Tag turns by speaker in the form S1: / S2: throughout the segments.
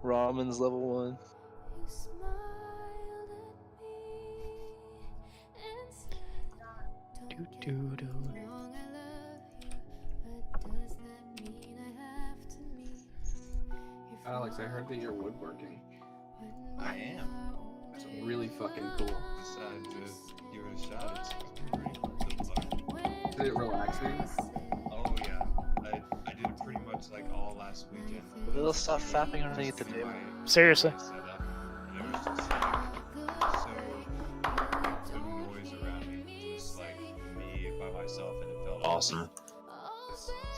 S1: Ramen's level 1.
S2: Alex, I heard that you're woodworking.
S3: I am.
S2: It's really fucking cool.
S3: Decided to give it a shot. It's pretty cool so far.
S2: Is it relaxing?
S3: Oh yeah, I did it pretty much like all last weekend.
S1: They'll stop fapping underneath the table.
S4: Seriously.
S3: Setup, and it was just so no noise around me. Just like me by myself, and it felt awesome.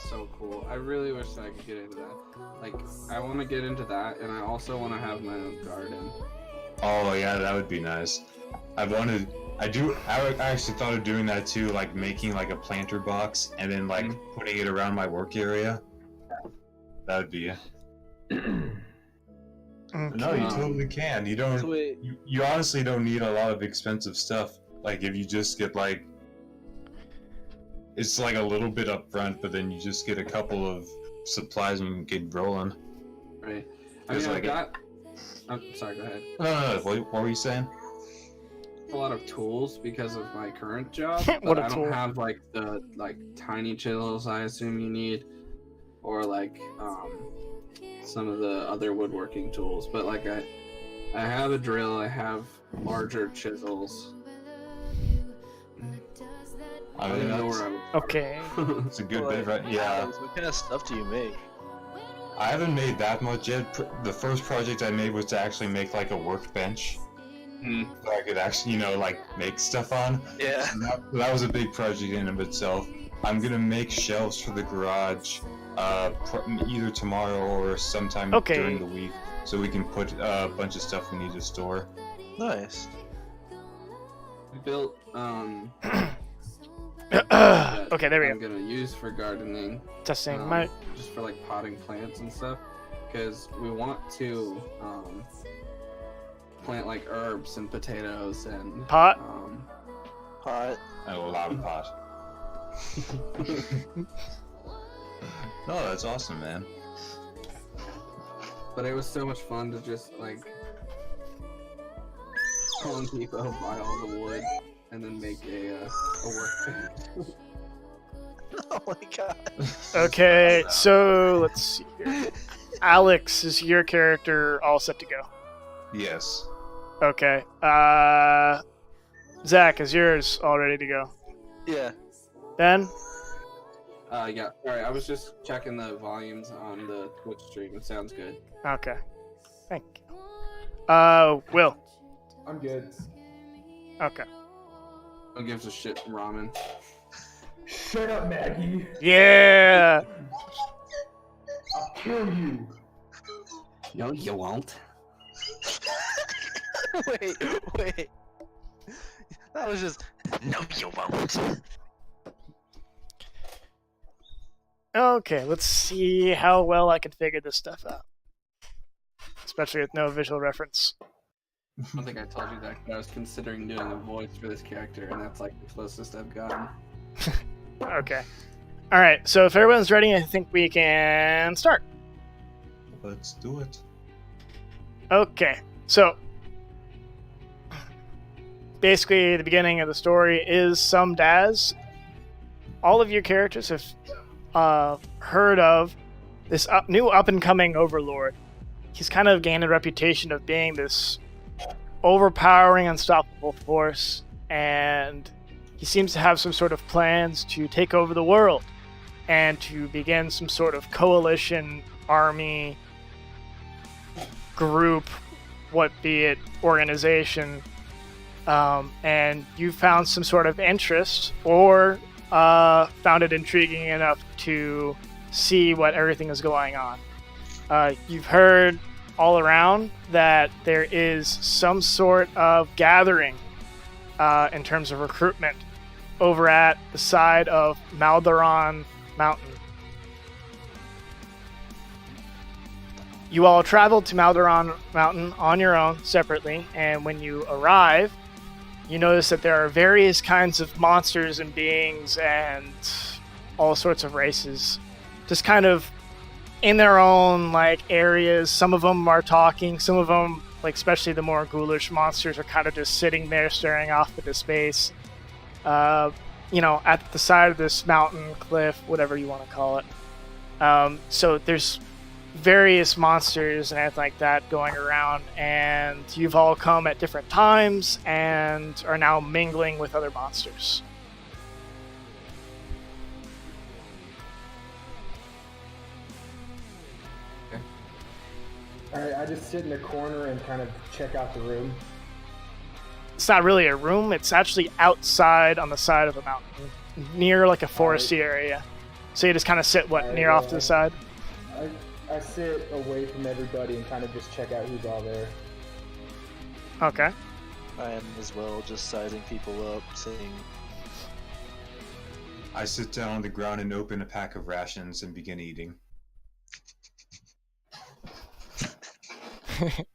S2: So cool. I really wish that I could get into that. Like, I want to get into that, and I also want to have my own garden.
S3: Oh yeah, that would be nice. I actually thought of doing that too, like making like a planter box and then like putting it around my work area. That would be. No, you totally can. You don't. You honestly don't need a lot of expensive stuff. Like if you just get like, it's like a little bit up front, but then you just get a couple of supplies and you can get rolling.
S2: Right. I mean,
S3: like
S2: I'm sorry. Go ahead.
S3: No. What were you saying?
S2: A lot of tools because of my current job,
S4: What
S2: but
S4: a
S2: I don't
S4: tool.
S2: have like the tiny chisels I assume you need, or like some of the other woodworking tools. But like I have a drill. I have larger chisels. I don't even know where I would start.
S4: Okay.
S3: It's a good bit, right? Yeah.
S1: Alex, what kind of stuff do you make?
S3: I haven't made that much yet. The first project I made was to actually make like a workbench. So I could actually, like make stuff on.
S1: Yeah.
S3: So that was a big project in of itself. I'm gonna make shelves for the garage, either tomorrow or sometime during the week, so we can put a bunch of stuff we need to store.
S1: Nice.
S2: We built
S4: Okay, there we
S2: I'm
S4: go.
S2: gonna use for gardening.
S4: Testing
S2: Just for like potting plants and stuff, because we want to plant like herbs and potatoes and
S4: pot.
S1: Pot.
S3: I love pot. No, that's awesome, man.
S2: But it was so much fun to just like Home Depot, buy all the wood, and then make a workbench.
S1: Oh my god.
S4: Okay, so let's see here. Alex, is your character all set to go?
S3: Yes.
S4: Okay. Zach, is yours all ready to go?
S1: Yeah.
S4: Ben?
S2: Yeah. Alright, I was just checking the volumes on the Twitch stream. It sounds good.
S4: Okay. Thank you. Will?
S2: I'm good.
S4: Okay.
S2: Who gives a shit from ramen?
S5: Shut up, Maggie.
S4: Yeah!
S5: I'll kill you.
S2: No, you won't.
S1: Wait. That was just. No, you won't.
S4: Okay, let's see how well I can figure this stuff out. Especially with no visual reference.
S2: I don't think I told you that, but I was considering doing a voice for this character, and that's like the closest I've gotten.
S4: Okay. Alright, so if everyone's ready, I think we can start.
S3: Let's do it.
S4: Okay, so basically the beginning of the story is summed as all of your characters have heard of this new up-and-coming overlord. He's kind of gained a reputation of being this overpowering, unstoppable force, and he seems to have some sort of plans to take over the world and to begin some sort of coalition, army, group, what be it, organization, and you found some sort of interest or found it intriguing enough to see what everything is going on. You've heard all around that there is some sort of gathering in terms of recruitment over at the side of Maldaron Mountain. You all traveled to Maldaron Mountain on your own, separately, and when you arrive, you notice that there are various kinds of monsters and beings and all sorts of races just kind of in their own like areas. Some of them are talking. Some of them, like especially the more ghoulish monsters, are kind of just sitting there staring off into space. At the side of this mountain, cliff, whatever you want to call it. So there's various monsters and everything like that going around, and you've all come at different times and are now mingling with other monsters.
S5: Alright, I just sit in the corner and kind of check out the room.
S4: It's not really a room, it's actually outside on the side of a mountain, near like a foresty area. So you just kind of sit, near off to the side?
S5: I sit away from everybody and kind of just check out who's all there.
S4: Okay.
S1: I am as well, just sizing people up, saying,
S3: I sit down on the ground and open a pack of rations and begin eating.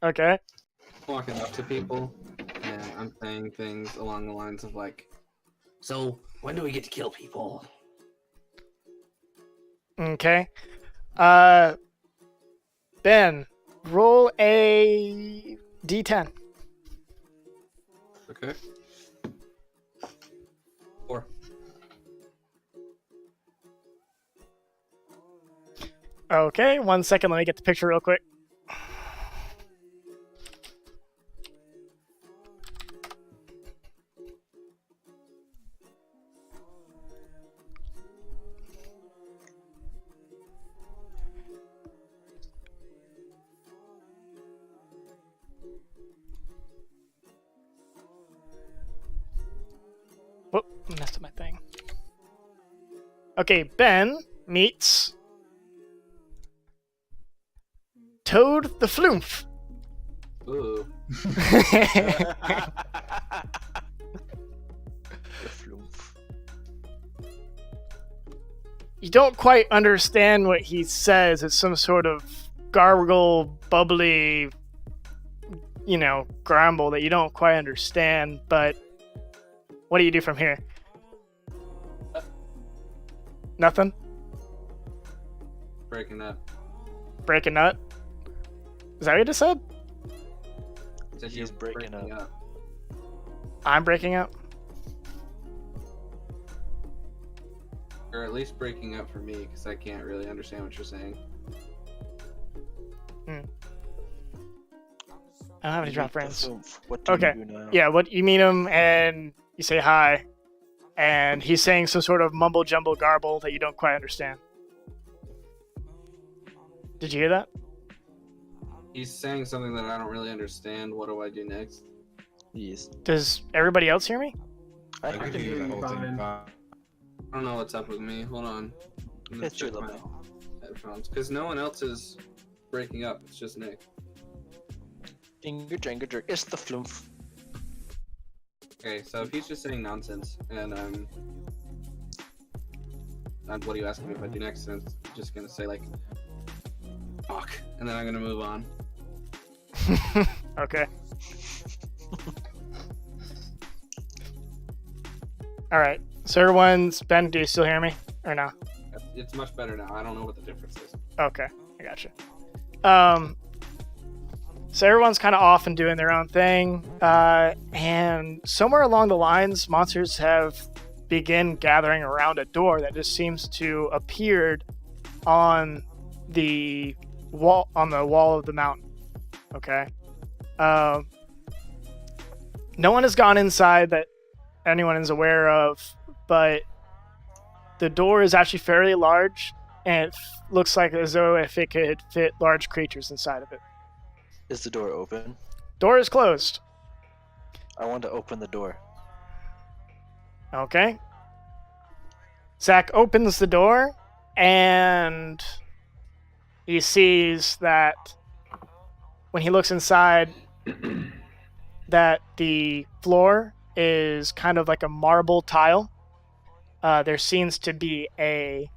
S4: Okay.
S2: Walking up to people, and I'm saying things along the lines of like, "So when do we get to kill people?"
S4: Okay. Ben, roll a d10.
S2: Okay. 4.
S4: Okay, 1 second, let me get the picture real quick. Whoop, messed up my thing. Okay, Ben meets Toad the Floomf.
S2: Ooh.
S1: the floof.
S4: You don't quite understand what he says. It's some sort of gargle, bubbly, grumble that you don't quite understand, but what do you do from here? Nothing?
S2: Breaking up.
S4: Break a nut? Is that what you just said?
S2: Said
S1: He's
S2: you're
S1: breaking up.
S4: I'm breaking up?
S2: Or at least breaking up for me, because I can't really understand what you're saying.
S4: I don't have any drop friends.
S1: What do
S4: Okay.
S1: you do now?
S4: Yeah, you meet him and you say hi, and he's saying some sort of mumble jumble garble that you don't quite understand. Did you hear that?
S2: He's saying something that I don't really understand. What do I do next?
S1: Yes.
S4: Does everybody else hear me?
S1: I
S3: I
S1: can
S3: can
S1: hear
S3: hear the
S1: you.
S3: whole thing.
S2: I don't know what's up with me. Hold on. I'm gonna
S1: It's your
S2: check my
S1: lapel.
S2: headphones, because no one else is breaking up. It's just Nick.
S1: Finger jangle jerk. It's the floof.
S2: Okay, so if he's just saying nonsense, and what are you asking me if I do next? And I'm just gonna say like, fuck, and then I'm gonna move on.
S4: Okay. Alright, so everyone's... Ben, do you still hear me? Or no?
S2: It's much better now. I don't know what the difference is.
S4: Okay, I gotcha. So everyone's kind of off and doing their own thing, and somewhere along the lines, monsters have begin gathering around a door that just seems to appeared on the wall of the mountain. Okay. No one has gone inside that anyone is aware of, but the door is actually fairly large, and it looks like as though if it could fit large creatures inside of it.
S1: Is the door open?
S4: Door is closed.
S1: I want to open the door.
S4: Okay. Zach opens the door, and he sees that when he looks inside, that the floor is kind of like a marble tile. There seems to be a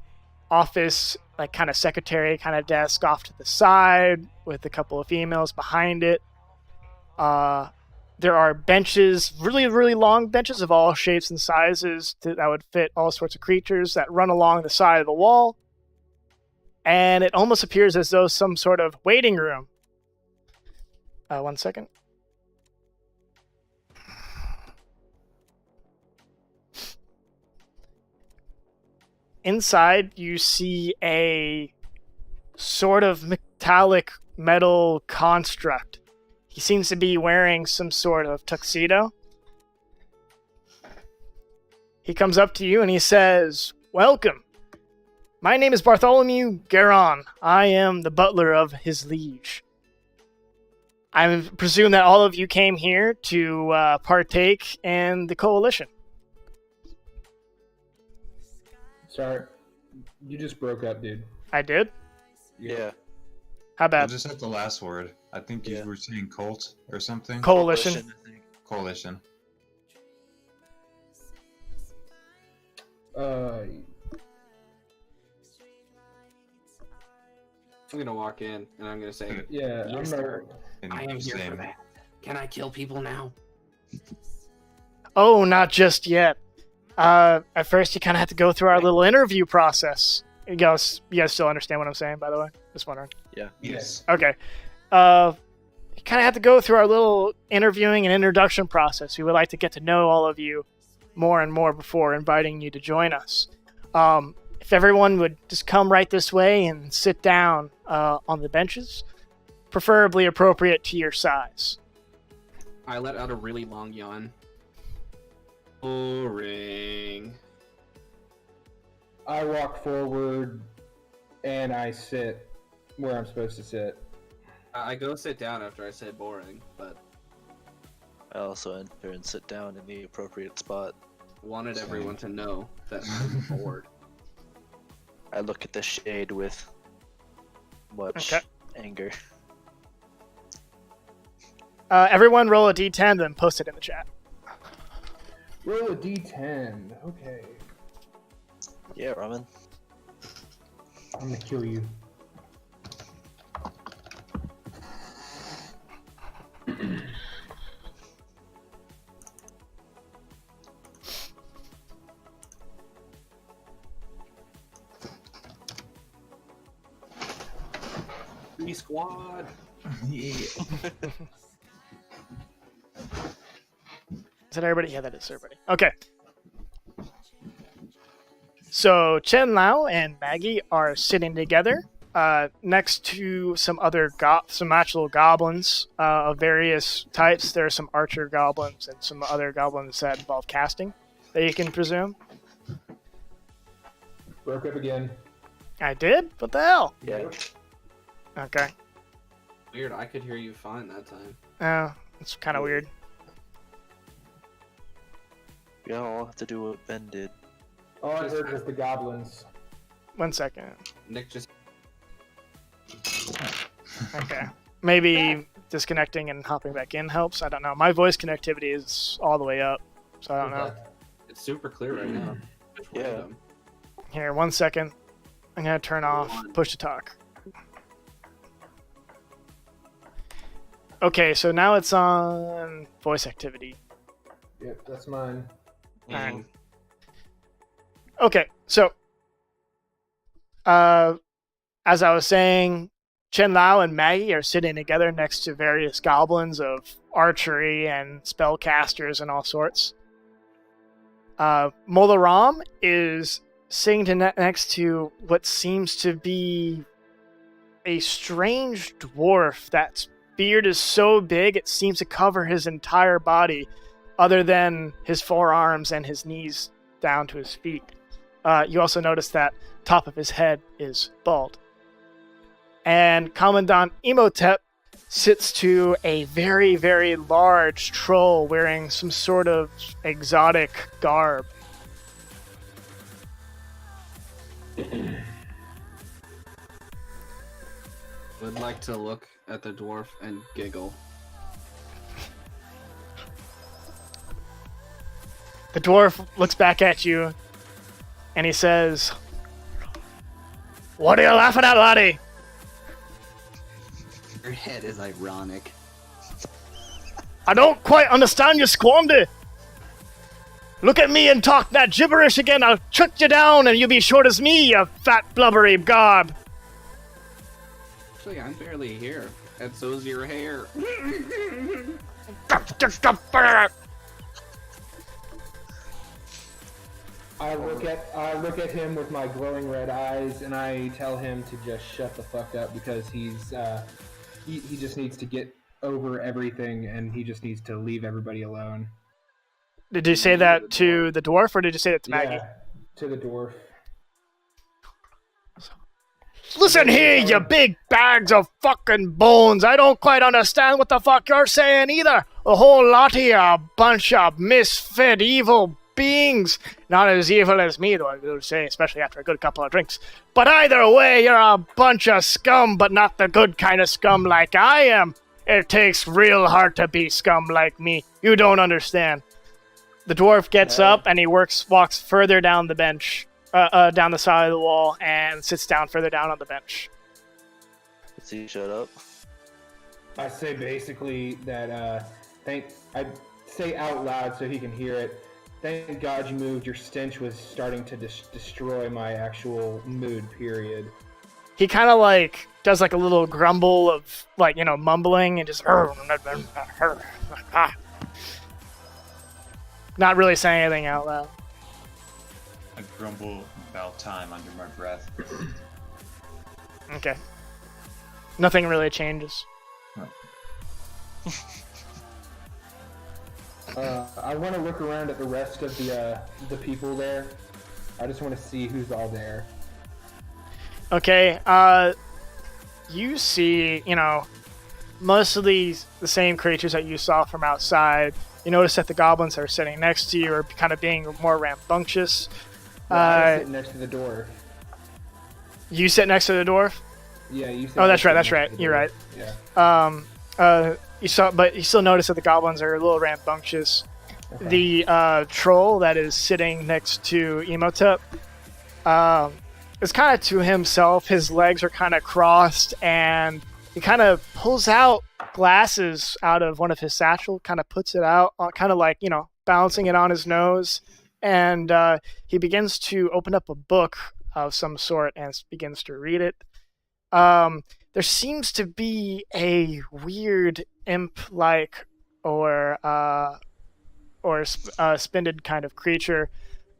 S4: office, like kind of secretary kind of desk off to the side with a couple of females behind it. There are benches, really, really long benches of all shapes and sizes that would fit all sorts of creatures that run along the side of the wall. and it almost appears as though some sort of waiting room. 1 second. Inside, you see a sort of metallic metal construct. He seems to be wearing some sort of tuxedo. He comes up to you and he says, "Welcome. My name is Bartholomew Garon. I am the butler of his liege. I presume that all of you came here to partake in the coalition."
S5: Sorry, you just broke up, dude.
S4: I did?
S1: Yeah.
S4: How
S3: I
S4: bad?
S3: just had the last word. I think you
S1: Yeah.
S3: were saying cult or something.
S4: Coalition.
S1: I think.
S3: Coalition.
S2: I'm gonna walk in and I'm gonna say,
S5: Yeah, I'm
S2: Yes,
S5: not.
S2: sir.
S3: And
S2: I am here
S3: same.
S2: for that. Can I kill people now?
S4: Oh, not just yet. At first, you kind of have to go through our little interview process. You guys still understand what I'm saying, by the way? Just wondering.
S3: Yes.
S4: Okay. You kind of have to go through our little interviewing and introduction process. We would like to get to know all of you more and more before inviting you to join us. If everyone would just come right this way and sit down on the benches, preferably appropriate to your size.
S2: I let out a really long yawn. Boring.
S5: I walk forward and I sit where I'm supposed to sit.
S2: I go sit down after I say boring, but
S1: I also enter and sit down in the appropriate spot.
S2: wanted
S3: Same.
S2: everyone to know that I'm bored.
S1: I look at the shade with much
S4: Okay.
S1: anger.
S4: Everyone roll a d10, then post it in the chat.
S5: Roll a d10. Okay.
S1: Yeah, Ramen.
S5: I'm gonna kill you.
S2: Free squad.
S3: Yeah.
S4: Is that everybody? Yeah, that is everybody. Okay. So Chen Lao and Maggie are sitting together next to some other some actual goblins of various types. There are some archer goblins and some other goblins that involve casting that you can presume.
S5: Broke up again.
S4: I did? What the hell?
S1: Yeah.
S4: Okay.
S2: Weird, I could hear you fine that time.
S4: It's kind of weird.
S1: We all have to do what Ben did.
S5: All I heard was the goblins.
S4: 1 second.
S2: Nick just
S4: Okay. Maybe disconnecting and hopping back in helps. I don't know. My voice connectivity is all the way up, so I don't know.
S2: it's super clear right now. Just
S1: Yeah.
S2: random.
S4: Here, 1 second. I'm gonna turn off push to talk. Okay, so now it's on voice activity.
S5: Yep, that's mine.
S4: Alright. Okay, so as I was saying, Chen Lao and Maggie are sitting together next to various goblins of archery and spellcasters and all sorts. Molaram is sitting next to what seems to be a strange dwarf. That beard is so big it seems to cover his entire body, other than his forearms and his knees down to his feet. You also notice that top of his head is bald. And Commandant Imhotep sits to a very, very large troll wearing some sort of exotic garb.
S2: Would like to look at the dwarf and giggle.
S4: The dwarf looks back at you and he says, "What are you laughing at, laddie?"
S6: Your head is ironic.
S4: "I don't quite understand you, Squandy. Look at me and talk that gibberish again. I'll chuck you down and you'll be short as me, you fat blubbery gob."
S2: Actually, I'm barely here, and so's your hair.
S5: I look at him with my glowing red eyes, and I tell him to just shut the fuck up because he just needs to get over everything, and he just needs to leave everybody alone.
S4: Did you say that to the dwarf, or did you say that to Maggie?
S5: Yeah, to the dwarf.
S4: Listen here, you big bags of fucking bones. I don't quite understand what the fuck you're saying either. A whole lot of you are a bunch of misfit evil beings. Not as evil as me, though, I will say, especially after a good couple of drinks. But either way, you're a bunch of scum, but not the good kind of scum like I am. It takes real hard to be scum like me. You don't understand. The dwarf gets up and he walks further down the bench. Down the side of the wall and sits down further down on the bench.
S1: Does he shut up?
S5: I say basically that I say out loud so he can hear it. Thank God you moved. Your stench was starting to destroy my actual mood. Period.
S4: He kind of like does like a little grumble of like mumbling and just not really saying anything out loud.
S3: I grumble about time under my breath.
S4: Okay. Nothing really changes.
S5: I want to look around at the rest of the people there. I just want to see who's all there.
S4: Okay. You see, most of the same creatures that you saw from outside. You notice that the goblins that are sitting next to you are kind of being more rambunctious.
S5: I sit next to the dwarf.
S4: You sit next to the dwarf?
S5: Yeah, you.
S4: Oh, that's right. You're right.
S5: Yeah.
S4: You still notice that the goblins are a little rambunctious.
S5: Okay.
S4: The troll that is sitting next to Emotep is kind of to himself. His legs are kind of crossed, and he kind of pulls out glasses out of one of his satchel, kind of puts it out, kind of like balancing it on his nose. And he begins to open up a book of some sort and begins to read it. There seems to be a weird imp-like or spinded kind of creature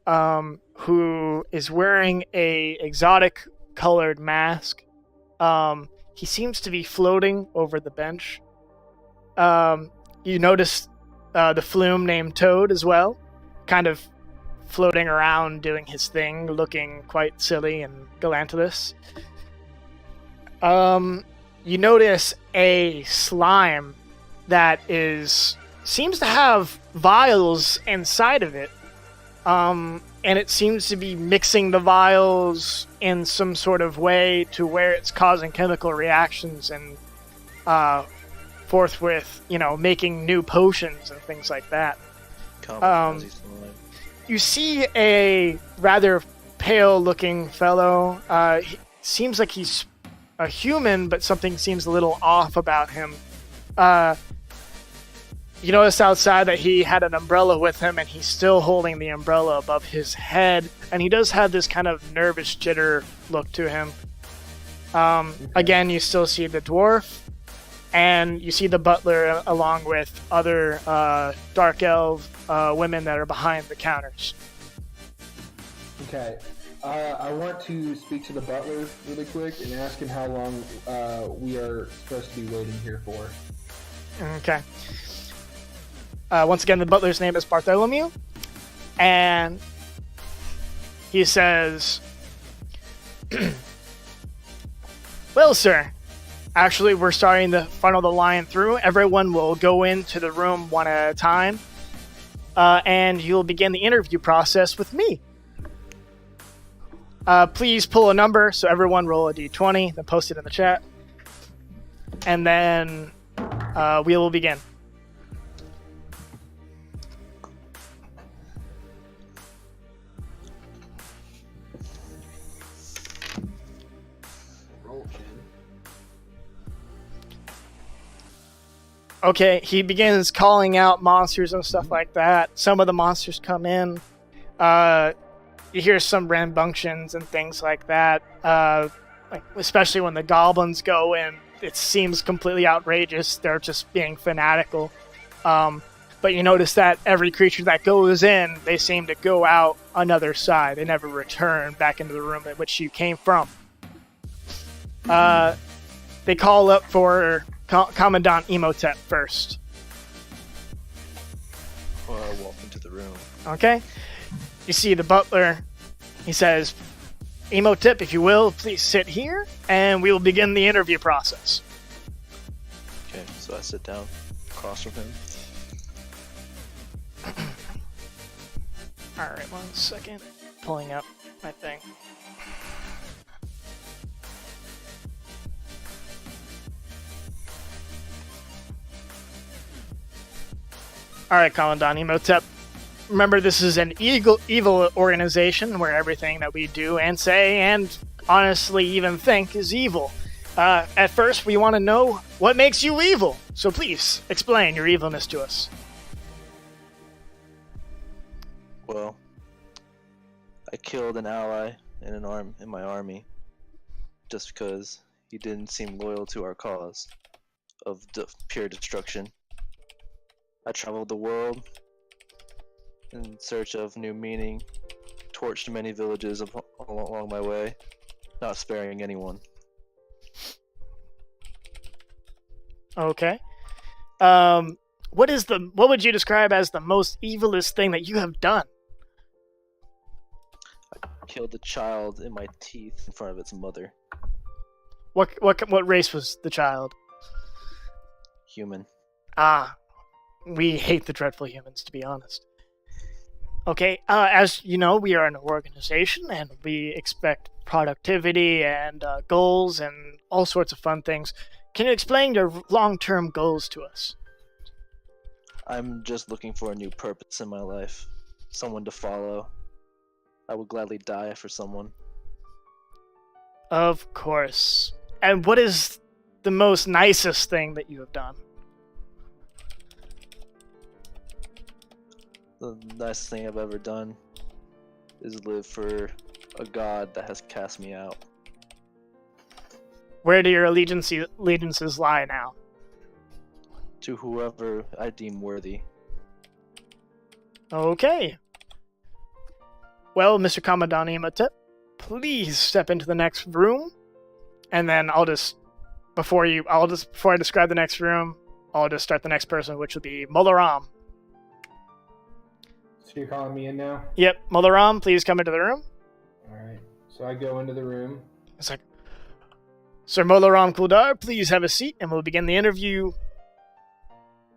S4: who is wearing a exotic colored mask. He seems to be floating over the bench. You notice the flume named Toad as well, kind of floating around doing his thing, looking quite silly and galantulous. You notice a slime that seems to have vials inside of it, and it seems to be mixing the vials in some sort of way to where it's causing chemical reactions and forthwith, making new potions and things like that. You see a rather pale-looking fellow. He seems like he's a human, but something seems a little off about him. You notice outside that he had an umbrella with him, and he's still holding the umbrella above his head, and he does have this kind of nervous jitter look to him. Again, you still see the dwarf, and you see the butler along with other dark elf women that are behind the counters.
S5: Okay. I want to speak to the butler really quick and ask him how long we are supposed to be waiting here for.
S4: Okay. Once again, the butler's name is Bartholomew, and he says, "Well, sir, actually, we're starting to funnel the line through. Everyone will go into the room one at a time, and you'll begin the interview process with me. Please pull a number, so everyone roll a d20, then post it in the chat, and then we will begin." Okay, he begins calling out monsters and stuff like that. Some of the monsters come in. You hear some rambunctions and things like that. Like, especially when the goblins go in, it seems completely outrageous. They're just being fanatical. But you notice that every creature that goes in, they seem to go out another side. They never return back into the room in which you came from. They call up for Commandant Emotep first.
S1: Well, I walk into the room.
S4: Okay? You see the butler. He says, Emotep, if you will, please sit here, and we will begin the interview process.
S1: Okay, so I sit down across from him.
S4: Alright, 1 second. Pulling up my thing. Alright, Commandant Emotep. Remember, this is an evil organization where everything that we do and say, and honestly even think, is evil. At first, we want to know what makes you evil. So please, explain your evilness to us.
S1: Well, I killed an ally in my army just because he didn't seem loyal to our cause of pure destruction. I traveled the world in search of new meaning, torched many villages along my way, not sparing anyone.
S4: Okay. What would you describe as the most evilest thing that you have done?
S1: I killed a child in my teeth in front of its mother.
S4: What race was the child?
S1: Human.
S4: Ah, we hate the dreadful humans, to be honest. Okay, as you know, we are an organization, and we expect productivity and goals and all sorts of fun things. Can you explain your long-term goals to us?
S1: I'm just looking for a new purpose in my life. Someone to follow. I would gladly die for someone.
S4: Of course. And what is the most nicest thing that you have done?
S1: The nicest thing I've ever done is live for a god that has cast me out.
S4: Where do your allegiances lie now?
S1: To whoever I deem worthy.
S4: Okay. Well, Mr. Commandant Emotep, please step into the next room, and then before I describe the next room, I'll just start the next person, which will be Molaram.
S5: So you're calling me in now?
S4: Yep, Molaram, please come into the room.
S5: Alright. So I go into the room.
S4: It's like, Sir Molaram Kuldar, please have a seat, and we'll begin the interview.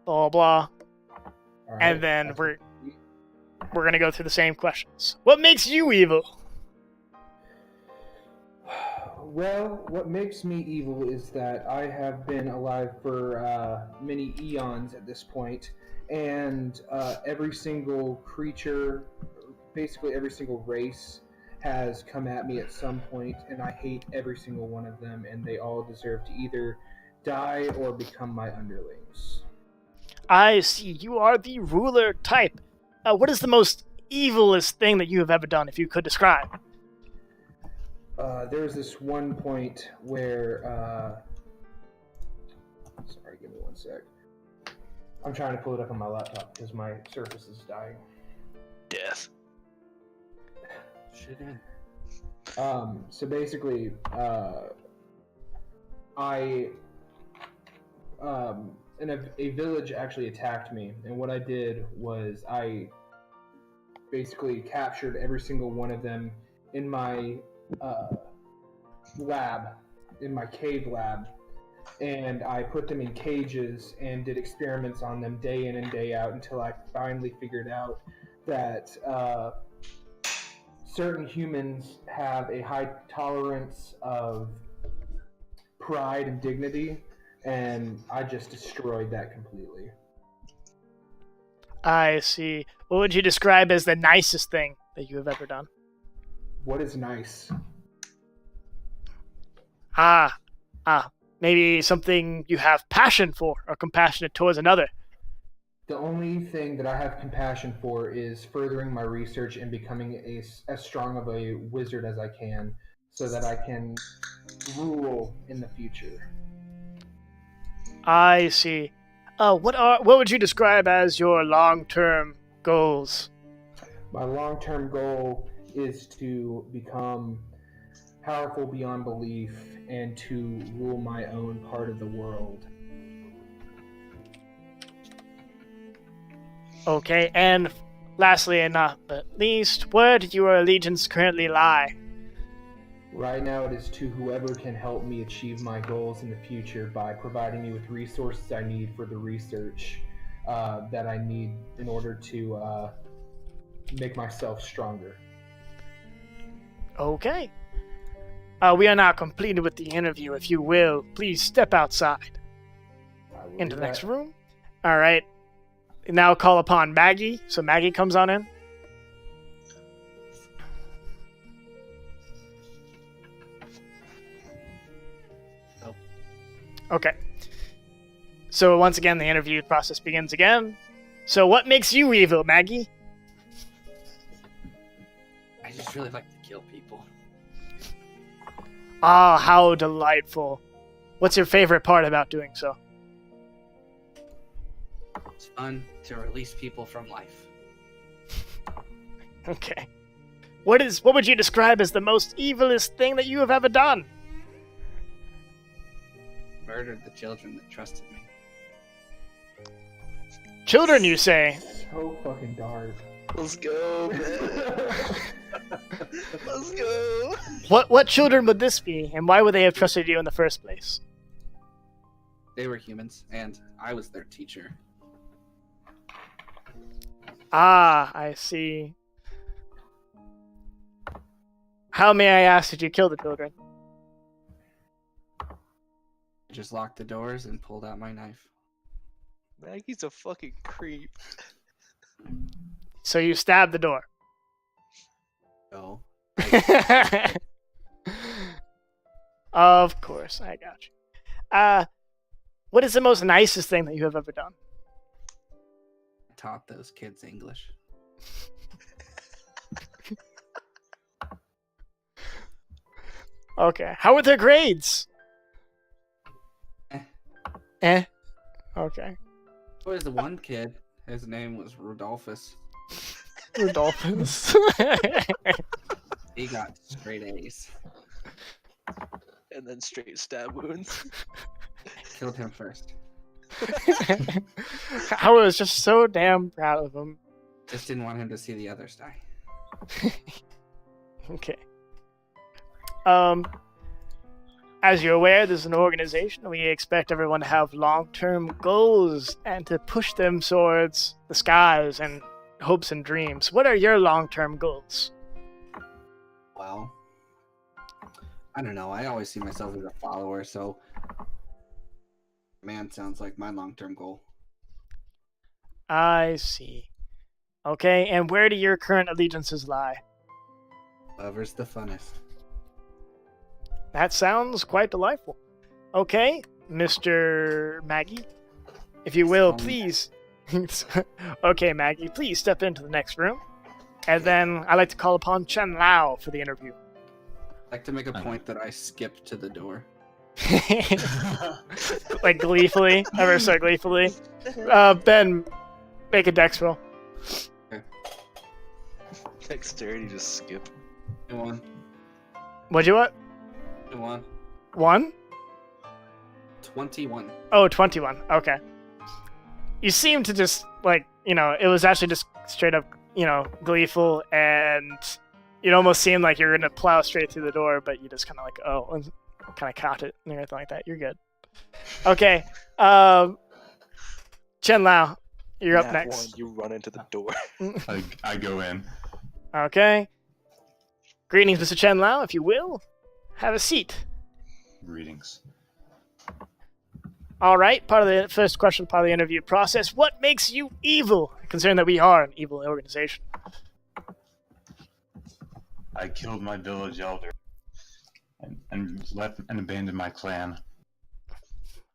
S4: Blah, blah.
S5: All right.
S4: And then we're going to go through the same questions. What makes you evil?
S5: Well, what makes me evil is that I have been alive for many eons at this point, and every single creature, basically every single race, has come at me at some point, and I hate every single one of them, and they all deserve to either die or become my underlings.
S4: I see. You are the ruler type. What is the most evilest thing that you have ever done, if you could describe?
S5: There was this one point where... Sorry, give me 1 sec. I'm trying to pull it up on my laptop because my Surface is dying.
S1: Death.
S2: Shitting.
S5: So basically, a village actually attacked me, and what I did was I basically captured every single one of them in my lab, in my cave lab, and I put them in cages and did experiments on them day in and day out until I finally figured out that certain humans have a high tolerance of pride and dignity, and I just destroyed that completely.
S4: I see. What would you describe as the nicest thing that you have ever done?
S5: What is nice?
S4: Maybe something you have passion for or compassionate towards another.
S5: The only thing that I have compassion for is furthering my research and becoming as strong of a wizard as I can, so that I can rule in the future.
S4: I see. What would you describe as your long-term goals?
S5: My long-term goal is to become powerful beyond belief and to rule my own part of the world.
S4: Okay, and lastly and not but least, where do your allegiance currently lie?
S5: Right now it is to whoever can help me achieve my goals in the future by providing me with resources I need for the research that I need in order to make myself stronger.
S4: Okay. We are now completed with the interview. If you will, please step outside
S5: I will
S4: into
S5: do
S4: the next
S5: that.
S4: room. All right. Now call upon Maggie. So Maggie comes on in.
S6: Nope.
S4: Okay. So once again, the interview process begins again. So what makes you evil, Maggie?
S6: I just really like to kill people.
S4: Ah, how delightful. What's your favorite part about doing so?
S6: It's fun to release people from life.
S4: Okay. What would you describe as the most evilest thing that you have ever done?
S6: Murdered the children that trusted me.
S4: Children, you say?
S5: So fucking dark.
S1: Let's go, man. Let's go.
S4: What children would this be, and why would they have trusted you in the first place?
S6: They were humans, and I was their teacher.
S4: Ah, I see. How, may I ask, did you kill the children?
S6: I just locked the doors and pulled out my knife.
S1: Maggie's a fucking creep.
S4: So you stabbed the door.
S6: No.
S4: Of course, I got you. What is the most nicest thing that you have ever done?
S6: I taught those kids English.
S4: Okay. How were their grades?
S6: Eh.
S4: Okay.
S6: There was the one kid. His name was Rudolphus.
S4: Rudolphus.
S6: He got straight A's.
S1: And then straight stab wounds.
S6: Killed him first.
S4: I was just so damn proud of him.
S6: Just didn't want him to see the others die.
S4: Okay. As you're aware, this is an organization. We expect everyone to have long-term goals and to push them towards the skies and hopes and dreams. What are your long-term goals?
S6: Well, I don't know. I always see myself as a follower, so man sounds like my long-term goal.
S4: I see. Okay, and where do your current allegiances lie?
S6: Whoever's the funnest.
S4: That sounds quite delightful. Okay, Mr. Maggie, if you will, please. Okay, Maggie, please step into the next room. And then I'd like to call upon Chen Lao for the interview.
S6: I'd like to make a point that I skipped to the door.
S4: Like gleefully, ever so gleefully. Ben, make a dex roll.
S1: Dexterity, just skip.
S6: 21.
S4: What'd you what?
S6: 21.
S4: 1?
S6: 21.
S4: Oh, 21. Okay. You seem to just, like, it was actually just straight up, gleeful, and it almost seemed like you were going to plow straight through the door, but you just kind of and kind of caught it and everything like that. You're good. Okay. Chen Lao, you're up
S1: Nat
S4: next.
S1: one, you run into the door.
S3: I go in.
S4: Okay. Greetings, Mr. Chen Lao, if you will. Have a seat.
S3: Greetings.
S4: All right, part of the first question, part of the interview process. What makes you evil? Considering that we are an evil organization.
S3: I killed my village elder and left and abandoned my clan.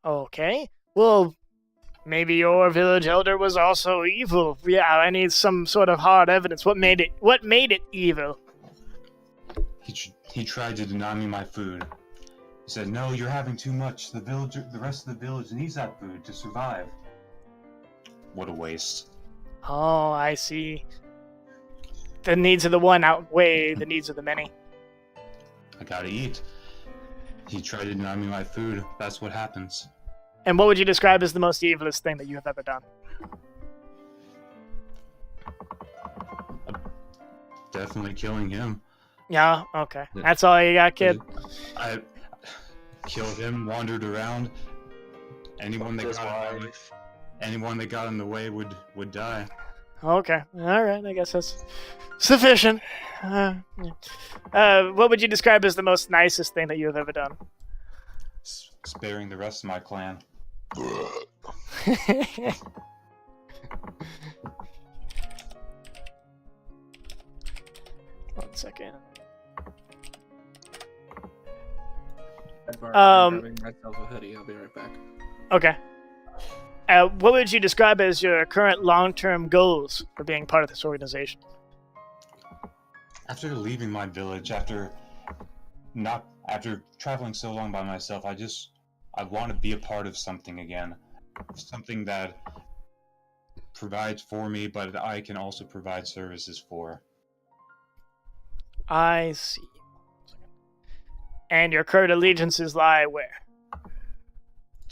S4: Okay. Well, maybe your village elder was also evil. Yeah, I need some sort of hard evidence. What made it evil?
S3: he tried to deny me my food. He said, "No, you're having too much. The rest of the village needs that food to survive." What a waste.
S4: Oh, I see. The needs of the one outweigh the needs of the many.
S3: I gotta eat. He tried to deny me my food. That's what happens.
S4: And what would you describe as the most evilest thing that you have ever done?
S3: Definitely killing him.
S4: Yeah, okay. That's all you got, kid?
S3: I killed him, wandered around. Anyone that got in the way would die.
S4: Okay. Alright, I guess that's sufficient. What would you describe as the most nicest thing that you have ever done?
S3: Sparing the rest of my clan.
S4: One second.
S2: I'm grabbing myself a hoodie. I'll be right back.
S4: Okay. What would you describe as your current long-term goals for being part of this organization?
S3: After leaving my village, after traveling so long by myself, I want to be a part of something again. Something that provides for me, but I can also provide services for.
S4: I see. And your current allegiances lie where?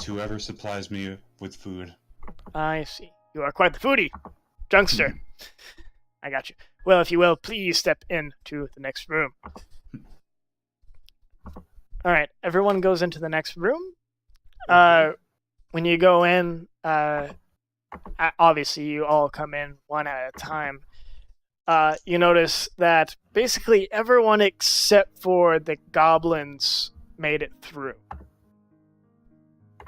S3: To whoever supplies me with food.
S4: I see. You are quite the foodie, Junkster. I got you. Well, if you will, please step into the next room. All right, everyone goes into the next room. When you go in, obviously you all come in one at a time. You notice that basically everyone except for the goblins made it through.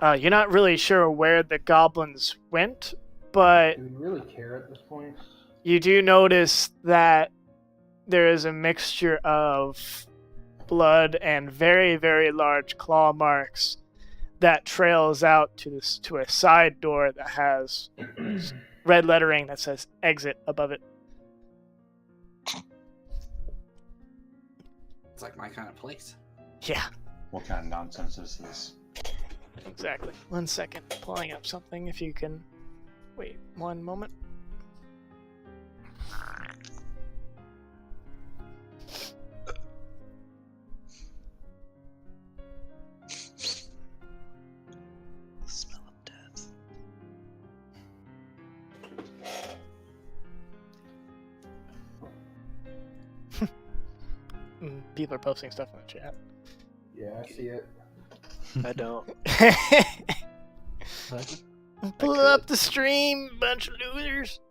S4: You're not really sure where the goblins went, but
S5: Do we really care at this point?
S4: you do notice that there is a mixture of blood and very, very large claw marks that trails out to a side door that has red lettering that says exit above it.
S6: It's like my kind of place.
S4: Yeah,
S3: What kind of nonsense is this?
S4: exactly. 1 second, pulling up something if you can wait 1 moment.
S1: Smell of death.
S4: People are posting stuff in the chat.
S5: Yeah, I see it.
S1: I don't.
S4: Pull up the stream, bunch of losers.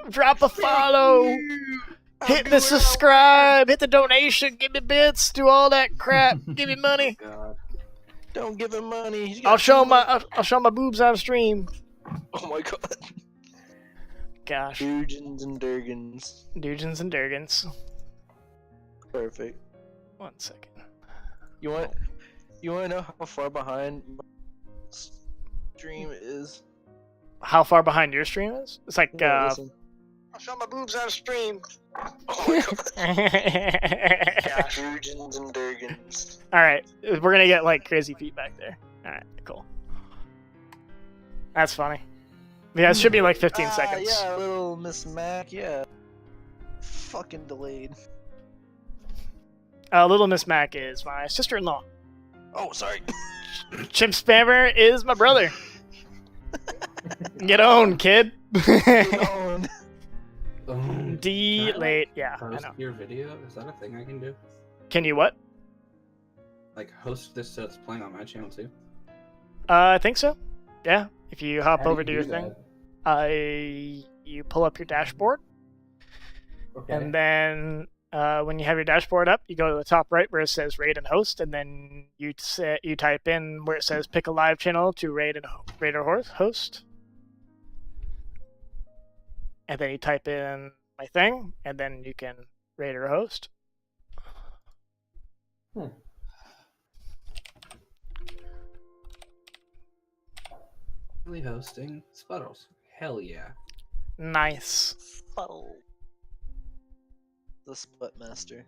S4: Drop a follow. Hit the subscribe. Hit the donation. Give me bits. Do all that crap. Give me money.
S6: God.
S1: Don't give him money. He's
S4: I'll
S1: got
S4: show
S1: too
S4: my boobs on stream.
S1: Oh my god.
S4: Gosh,
S1: Durgens and Durgens.
S4: Doongens and Durgens.
S1: Perfect.
S4: 1 second.
S1: You want to know how far behind my stream is?
S4: How far behind your stream is? It's like
S1: Yeah, listen.
S4: I'll show my boobs on stream.
S1: Oh my god.
S4: Gosh.
S1: Durgens and Durgens.
S4: All right, we're gonna get like crazy feedback there. All right, cool. That's funny. Yeah, it should be like 15 seconds.
S1: Yeah, little Miss Mac. Yeah. Fucking delayed.
S4: Little Miss Mac is my sister-in-law.
S1: Oh, sorry.
S4: Chimp Spammer is my brother. Get on, kid.
S1: Owned.
S4: Late. Yeah, I
S2: Host
S4: know.
S2: your video? Is that a thing I can do?
S4: Can you what?
S2: Like host this so it's playing on my channel too?
S4: I think so. Yeah. If you hop
S5: How do
S4: over
S5: you
S4: to your
S5: do
S4: thing,
S5: that?
S4: you pull up your dashboard,
S5: Okay.
S4: and then when you have your dashboard up, you go to the top right where it says raid and host, and then you type in where it says pick a live channel to raid or host, and then you type in my thing, and then you can raid or host.
S2: Really hosting Spuddles. Hell yeah.
S4: Nice.
S1: Oh. The Split Master.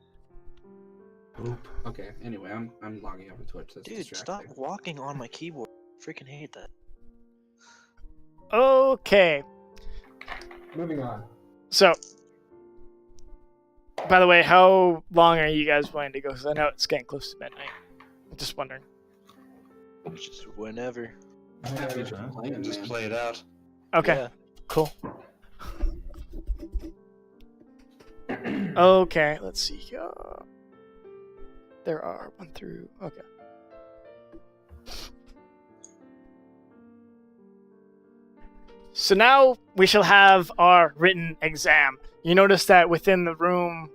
S6: Oop. Okay. Anyway, I'm logging up on Twitch. That's
S1: Dude,
S6: distracting.
S1: stop walking on my keyboard. Freaking hate that.
S4: Okay.
S5: Moving on.
S4: So, by the way, how long are you guys planning to go? Because I know it's getting close to midnight. I'm just wondering.
S1: Just whenever.
S6: Happy just playing,
S3: Just
S6: man.
S3: play it out.
S4: Okay,
S1: Yeah.
S4: cool. Okay, let's see. There are 1 through... Okay. So now we shall have our written exam. You notice that within the room,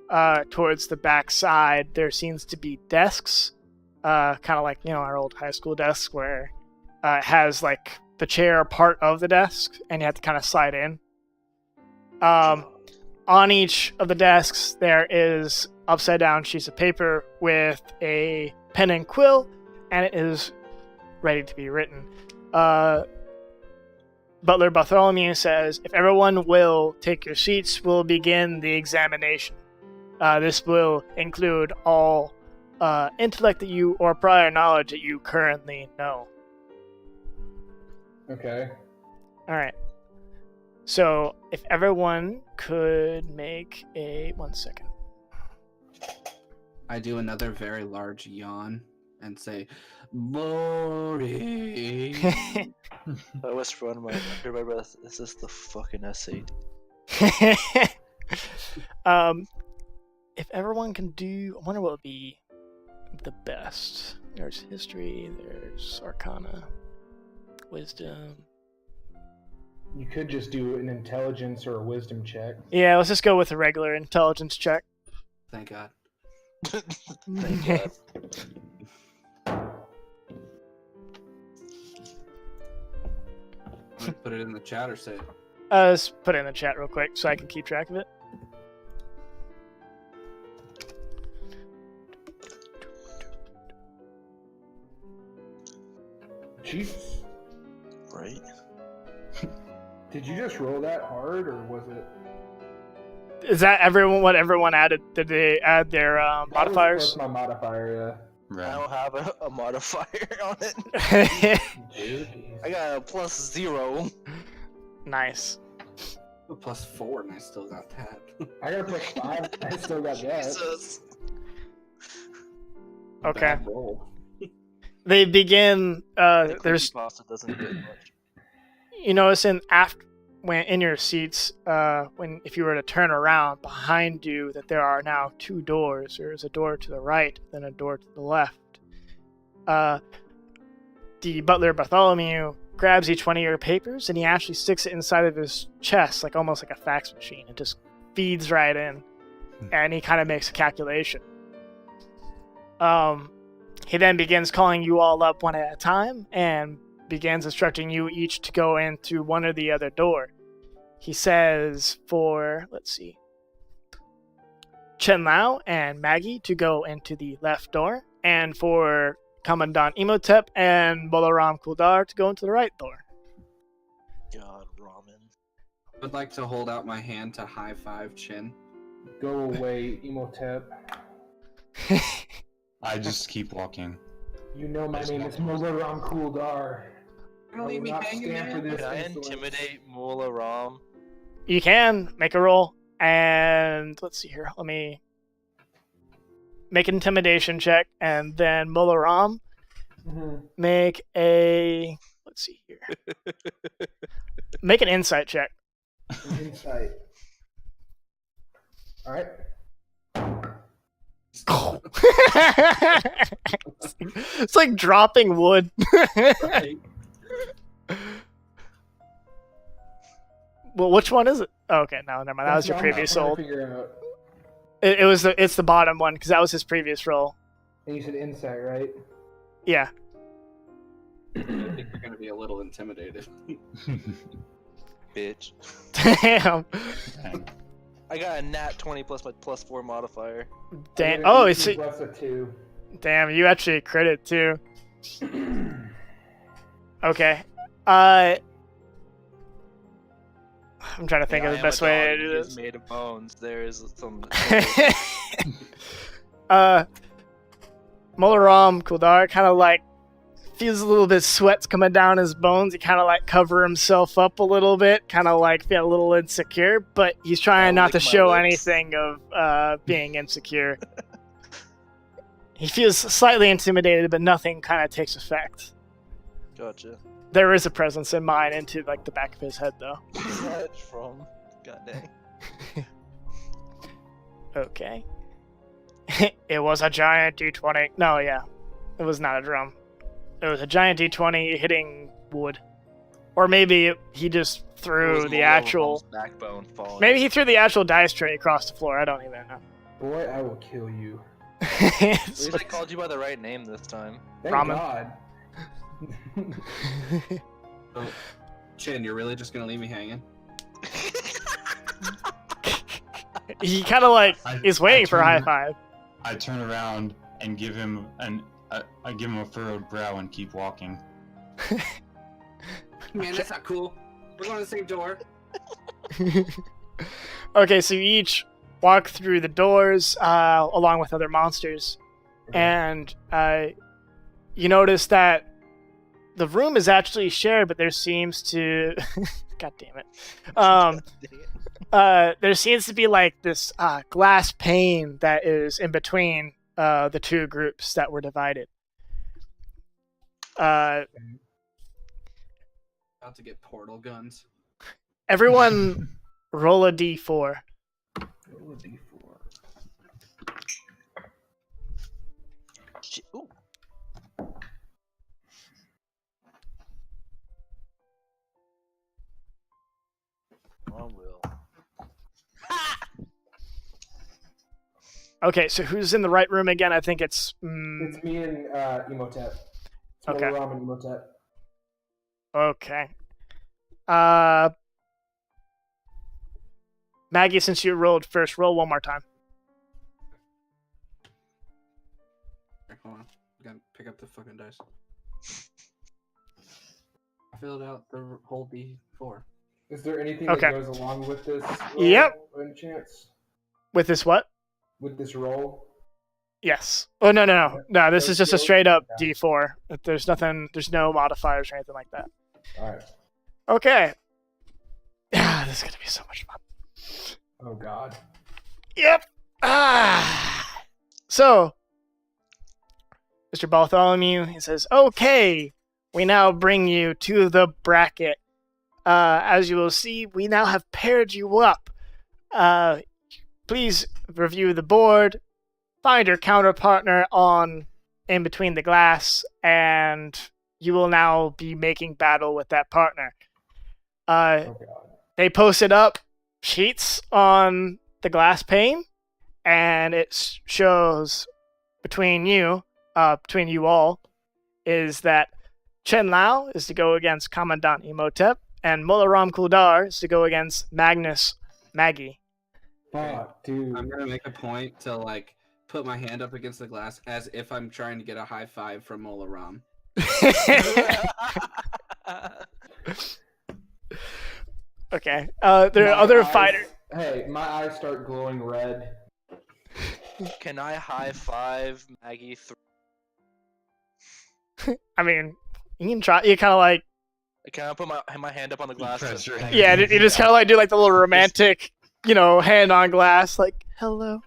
S4: towards the back side, there seems to be desks, kind of like, our old high school desk where it has like the chair part of the desk, and you have to kind of slide in. On each of the desks, there is upside down sheets of paper with a pen and quill, and it is ready to be written. Butler Bartholomew says, if everyone will take your seats, we'll begin the examination. This will include all intellect that you or prior knowledge that you currently know.
S5: Okay.
S4: All right. So if everyone could make a 1 second.
S6: I do another very large yawn and say, boring.
S1: I whisper under my breath, is this the fucking essay?
S4: If everyone can do, I wonder what would be the best. There's history, there's arcana, wisdom.
S5: You could just do an intelligence or a wisdom check.
S4: Yeah, let's just go with a regular intelligence check.
S6: Thank God.
S1: Thank God.
S6: I'm gonna put it in the chat or say it.
S4: Let's put it in the chat real quick so I can keep track of it.
S5: Jesus.
S1: Right?
S5: Did you just roll that hard, or was it?
S4: Is that everyone? What everyone added? Did they add their modifiers?
S5: That was my modifier,
S1: I
S3: Right.
S1: don't have a modifier on it.
S5: yeah.
S1: I got a +0.
S4: Nice.
S6: +4 and I still got that.
S5: I got a +5. I still got that.
S1: Jesus.
S4: Okay.
S6: Bad roll.
S4: They begin.
S1: The
S4: There's.
S1: pasta doesn't get much.
S4: You notice when in your seats, if you were to turn around behind you, that there are now 2 doors. There's a door to the right, then a door to the left. The butler Bartholomew grabs each one of your papers and he actually sticks it inside of his chest, like almost like a fax machine. It just feeds right in, and he kind of makes a calculation. He then begins calling you all up one at a time and begins instructing you each to go in through one or the other door. He says for, let's see, Chen Lao and Maggie to go into the left door, and for Commandant Imhotep and Bolaram Kuldar to go into the right door.
S1: God, ramen.
S6: I would like to hold out my hand to high five Chin.
S5: Go away, Imhotep.
S3: I just keep walking.
S5: You know my name is Molaram Kuldar.
S6: Don't
S5: I
S6: leave
S5: will
S6: me
S5: not
S6: hanging,
S5: stand for
S6: man.
S5: this
S1: Can I
S5: insolence.
S1: intimidate Mullah Ram?
S4: You can make a roll, and let's see here. Let me make an intimidation check, and then Molaram
S5: Mhm.
S4: make a, let's see here. Make an insight check.
S5: Insight. All right.
S4: It's like dropping wood.
S6: Right.
S4: Well, which one is it? Oh, okay, no, never mind. That was your
S5: That's what I'm
S4: previous
S5: trying to
S4: roll.
S5: figure out.
S4: It's the bottom one because that was his previous roll.
S5: And you said insight, right?
S4: Yeah.
S6: I think you're gonna be a little intimidated.
S1: Bitch.
S4: Damn.
S1: I got a nat 20 plus my +4 modifier.
S4: Damn.
S5: I'm
S4: Oh,
S5: gonna
S4: it's
S5: use plus a 2.
S4: damn. You actually critted too. Okay. I'm trying to think of the best way to do
S1: He is
S4: this.
S1: made of bones. There is some.
S4: Molaram Kuldar kind of like feels a little bit sweats coming down his bones. He kind of like cover himself up a little bit, kind of like feel a little insecure, but he's trying not to
S1: lick my
S4: show
S1: lips.
S4: anything of being insecure. He feels slightly intimidated, but nothing kind of takes effect.
S1: Gotcha.
S4: There is a presence in mine into like the back of his head, though.
S1: Where's that from? God dang.
S4: Okay. It was a giant D20. No, yeah. It was not a drum. It was a giant D20 hitting wood. Or maybe he just threw the actual...
S1: backbone falling.
S4: Maybe he threw the actual dice tray across the floor. I don't even know.
S5: Boy, I will kill you.
S1: At least I called you by the right name this time.
S5: Thank
S4: Ramen.
S5: God.
S6: So, Chin, you're really just gonna leave me hanging?
S4: He kind of like is waiting for a high
S3: turn-
S4: five.
S3: I turn around and give him I give him a furrowed brow and keep walking.
S6: Man, that's not cool. We're going to the same door.
S4: Okay, so you each walk through the doors along with other monsters, and you notice that the room is actually shared, but there seems to God damn it. There seems to be like this glass pane that is in between the two groups that were divided.
S6: About to get portal guns.
S4: Everyone roll a d4.
S5: Roll a d4.
S1: Ooh. I will.
S4: Okay, so who's in the right room again? I think it's...
S5: It's me and Emotep. It's
S4: Okay.
S5: Molaram and Emotep.
S4: Okay. Maggie, since you rolled first, roll one more time.
S6: Here, hold on. I gotta pick up the fucking dice. I filled out the whole D4.
S5: Is there anything
S4: Okay.
S5: that goes along with this
S4: Yep.
S5: roll, any chance?
S4: With this what?
S5: With this roll?
S4: Yes. Oh, no. No, this is just a straight up
S5: Yeah.
S4: D4. There's nothing, there's no modifiers or anything like that.
S5: Alright.
S4: Okay. This is going to be so much fun.
S5: Oh god.
S4: Yep. So, Mr. Bartholomew, he says, okay, we now bring you to the bracket. As you will see, we now have paired you up. Please review the board, find your counterpartner on in between the glass, and you will now be making battle with that partner.
S5: Oh god.
S4: They posted up sheets on the glass pane, and it shows between you all, is that Chen Lao is to go against Commandant Imhotep, and Molaram Kuldar is to go against Magnus Maggie.
S5: Fuck, dude.
S6: I'm gonna make a point to like put my hand up against the glass as if I'm trying to get a high five from Molaram.
S4: Okay. There are
S5: My
S4: other
S5: eyes-
S4: fighters.
S5: Hey, my eyes start glowing red.
S1: Can I high five Maggie?
S4: I mean, you can try. You kind of like,
S1: Can I put my hand up on the glass?
S3: press your hand.
S4: yeah, you just kind of like do like the little romantic, hand on glass, like hello.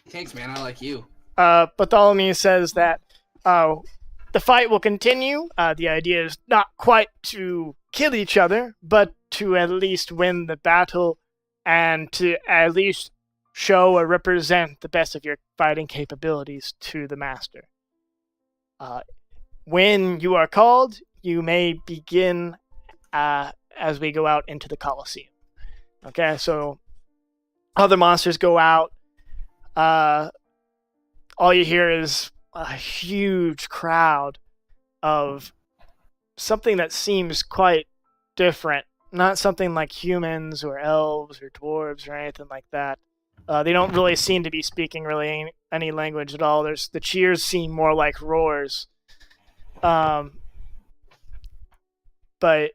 S6: Thanks, man. I like you.
S4: Bartholomew says that the fight will continue. The idea is not quite to kill each other, but to at least win the battle and to at least show or represent the best of your fighting capabilities to the master. When you are called, you may begin as we go out into the Colosseum. Okay, so other monsters go out. All you hear is a huge crowd of something that seems quite different. Not something like humans or elves or dwarves or anything like that. They don't really seem to be speaking really any language at all. The cheers seem more like roars. But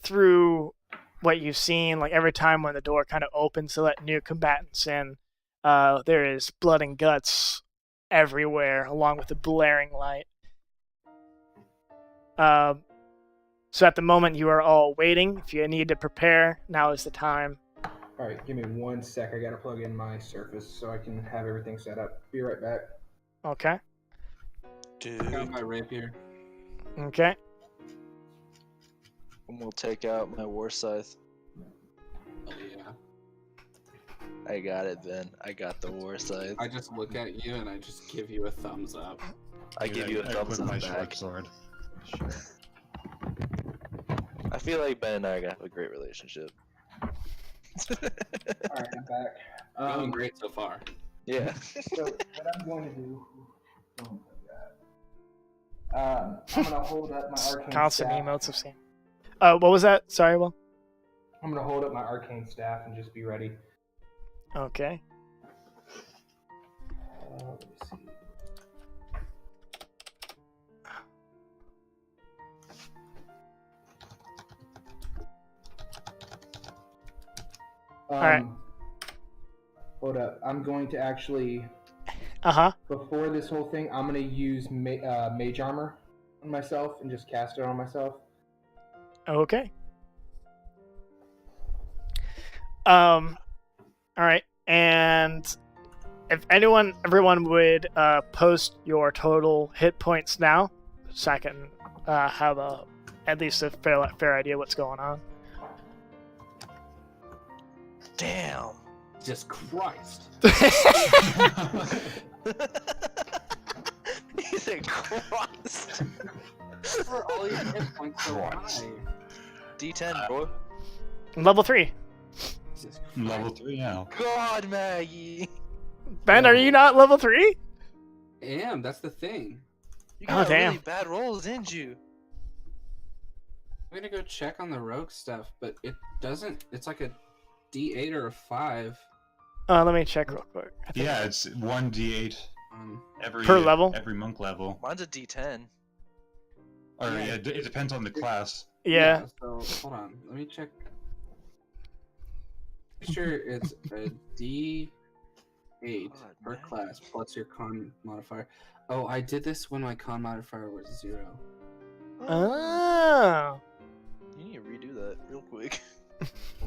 S4: through what you've seen, like every time when the door kind of opens to let new combatants in, there is blood and guts everywhere, along with the blaring light. So at the moment, you are all waiting. If you need to prepare, now is the time.
S5: All right, give me 1 sec. I gotta plug in my Surface so I can have everything set up. Be right back.
S4: Okay.
S2: I got my rapier.
S4: Okay.
S1: And we'll take out my war scythe.
S2: Oh yeah.
S1: I got it, Ben. I got the war scythe.
S2: I just look at you and I just give you a thumbs up.
S1: I give you a thumbs
S3: with my
S1: up
S3: short
S1: back.
S3: sword.
S1: Sure. I feel like Ben and I are gonna have a great relationship.
S5: All right, I'm back.
S2: Going great so far.
S1: Yeah.
S5: So what I'm going to do? Oh my god. I'm gonna hold up my arcane
S4: Constant
S5: staff.
S4: emotes of Sam. What was that? Sorry, Will.
S5: I'm gonna hold up my arcane staff and just be ready.
S4: Okay.
S5: Let me see.
S4: Alright.
S5: Hold up. I'm going to actually,
S4: Uh-huh.
S5: before this whole thing, I'm going to use mage armor on myself and just cast it on myself.
S4: Okay. Alright. And if everyone would post your total hit points now, so I can have at least a fair idea what's going on.
S1: Damn.
S2: Jesus Christ.
S1: He said Christ.
S2: For all your hit points so
S3: Christ.
S2: high.
S1: D10, bro.
S4: Level 3.
S2: Jesus
S3: Level
S2: Christ.
S3: 3 now.
S1: God, Maggie.
S4: Ben, are you not level 3?
S2: I am, that's the thing.
S1: You
S4: Oh,
S1: got
S4: damn.
S1: really bad rolls, didn't you?
S2: I'm gonna go check on the rogue stuff, but it doesn't. It's like a D8 or a 5.
S4: Let me check real quick. I think-
S3: Yeah, it's 1d8 every
S4: Per level?
S3: every monk level.
S1: Mine's a D10.
S3: Or
S2: Yeah.
S3: yeah, it depends on the class.
S4: Yeah.
S2: So hold on, let me check. Pretty sure it's a D8
S1: God,
S2: per
S1: man.
S2: class plus your con modifier. Oh, I did this when my con modifier was 0.
S4: Oh.
S1: You need to redo that real quick.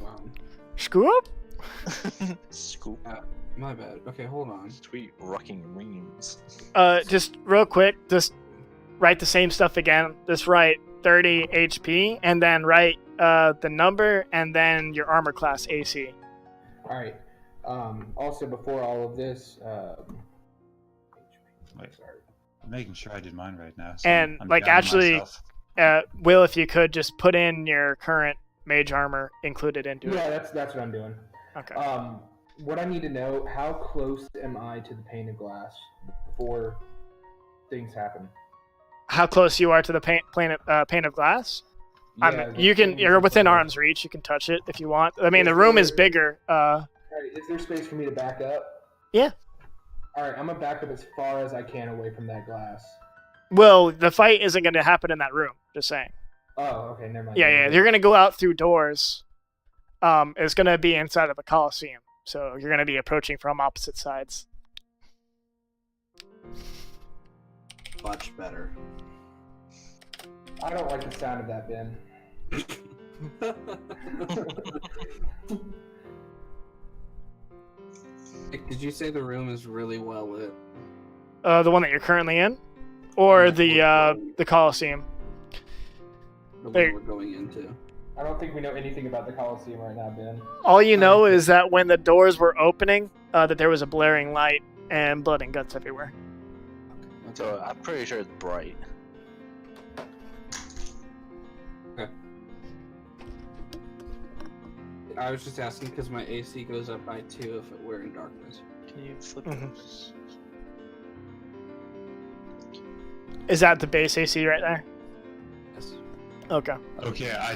S2: Wow,
S4: Scoop?
S1: Scoop.
S2: my bad. Okay, hold on.
S1: Sweet rocking reams.
S4: Just real quick, just write the same stuff again. Just write 30 HP, and then write the number, and then your armor class AC.
S5: All right. Also, before all of this,
S3: Wait.
S5: sorry.
S3: I'm making sure I did mine right now. So
S4: And,
S3: I'm
S4: like,
S3: doubting
S4: actually-
S3: myself.
S4: Will, if you could, just put in your current mage armor included into
S5: Yeah,
S4: it.
S5: that's what I'm doing.
S4: Okay.
S5: What I need to know: how close am I to the pane of glass before things happen?
S4: How close you are to the pane of glass?
S5: Yeah,
S4: You're within arm's reach. You can touch it if you want. I mean, the room is bigger.
S5: Alright, is there space for me to back up?
S4: Yeah.
S5: Alright, I'm gonna back up as far as I can away from that glass.
S4: Well, the fight isn't going to happen in that room. Just saying.
S5: Oh, okay, never mind.
S4: Yeah. You're going to go out through doors. It's going to be inside of a coliseum, so you're going to be approaching from opposite sides.
S2: Much better.
S5: I don't like the sound of that, Ben.
S2: Did you say the room is really well lit?
S4: The one that you're currently in, or the coliseum.
S2: The
S4: There-
S2: one we're going into.
S5: I don't think we know anything about the Coliseum right now, Ben.
S4: All you know is that when the doors were opening, that there was a blaring light and blood and guts everywhere.
S1: So I'm pretty sure it's bright.
S2: I was just asking because my AC goes up by 2 if we're in darkness.
S1: Can you flip
S4: Mhm.
S1: this?
S4: Is that the base AC right there?
S2: Yes.
S4: Okay.
S3: Okay, I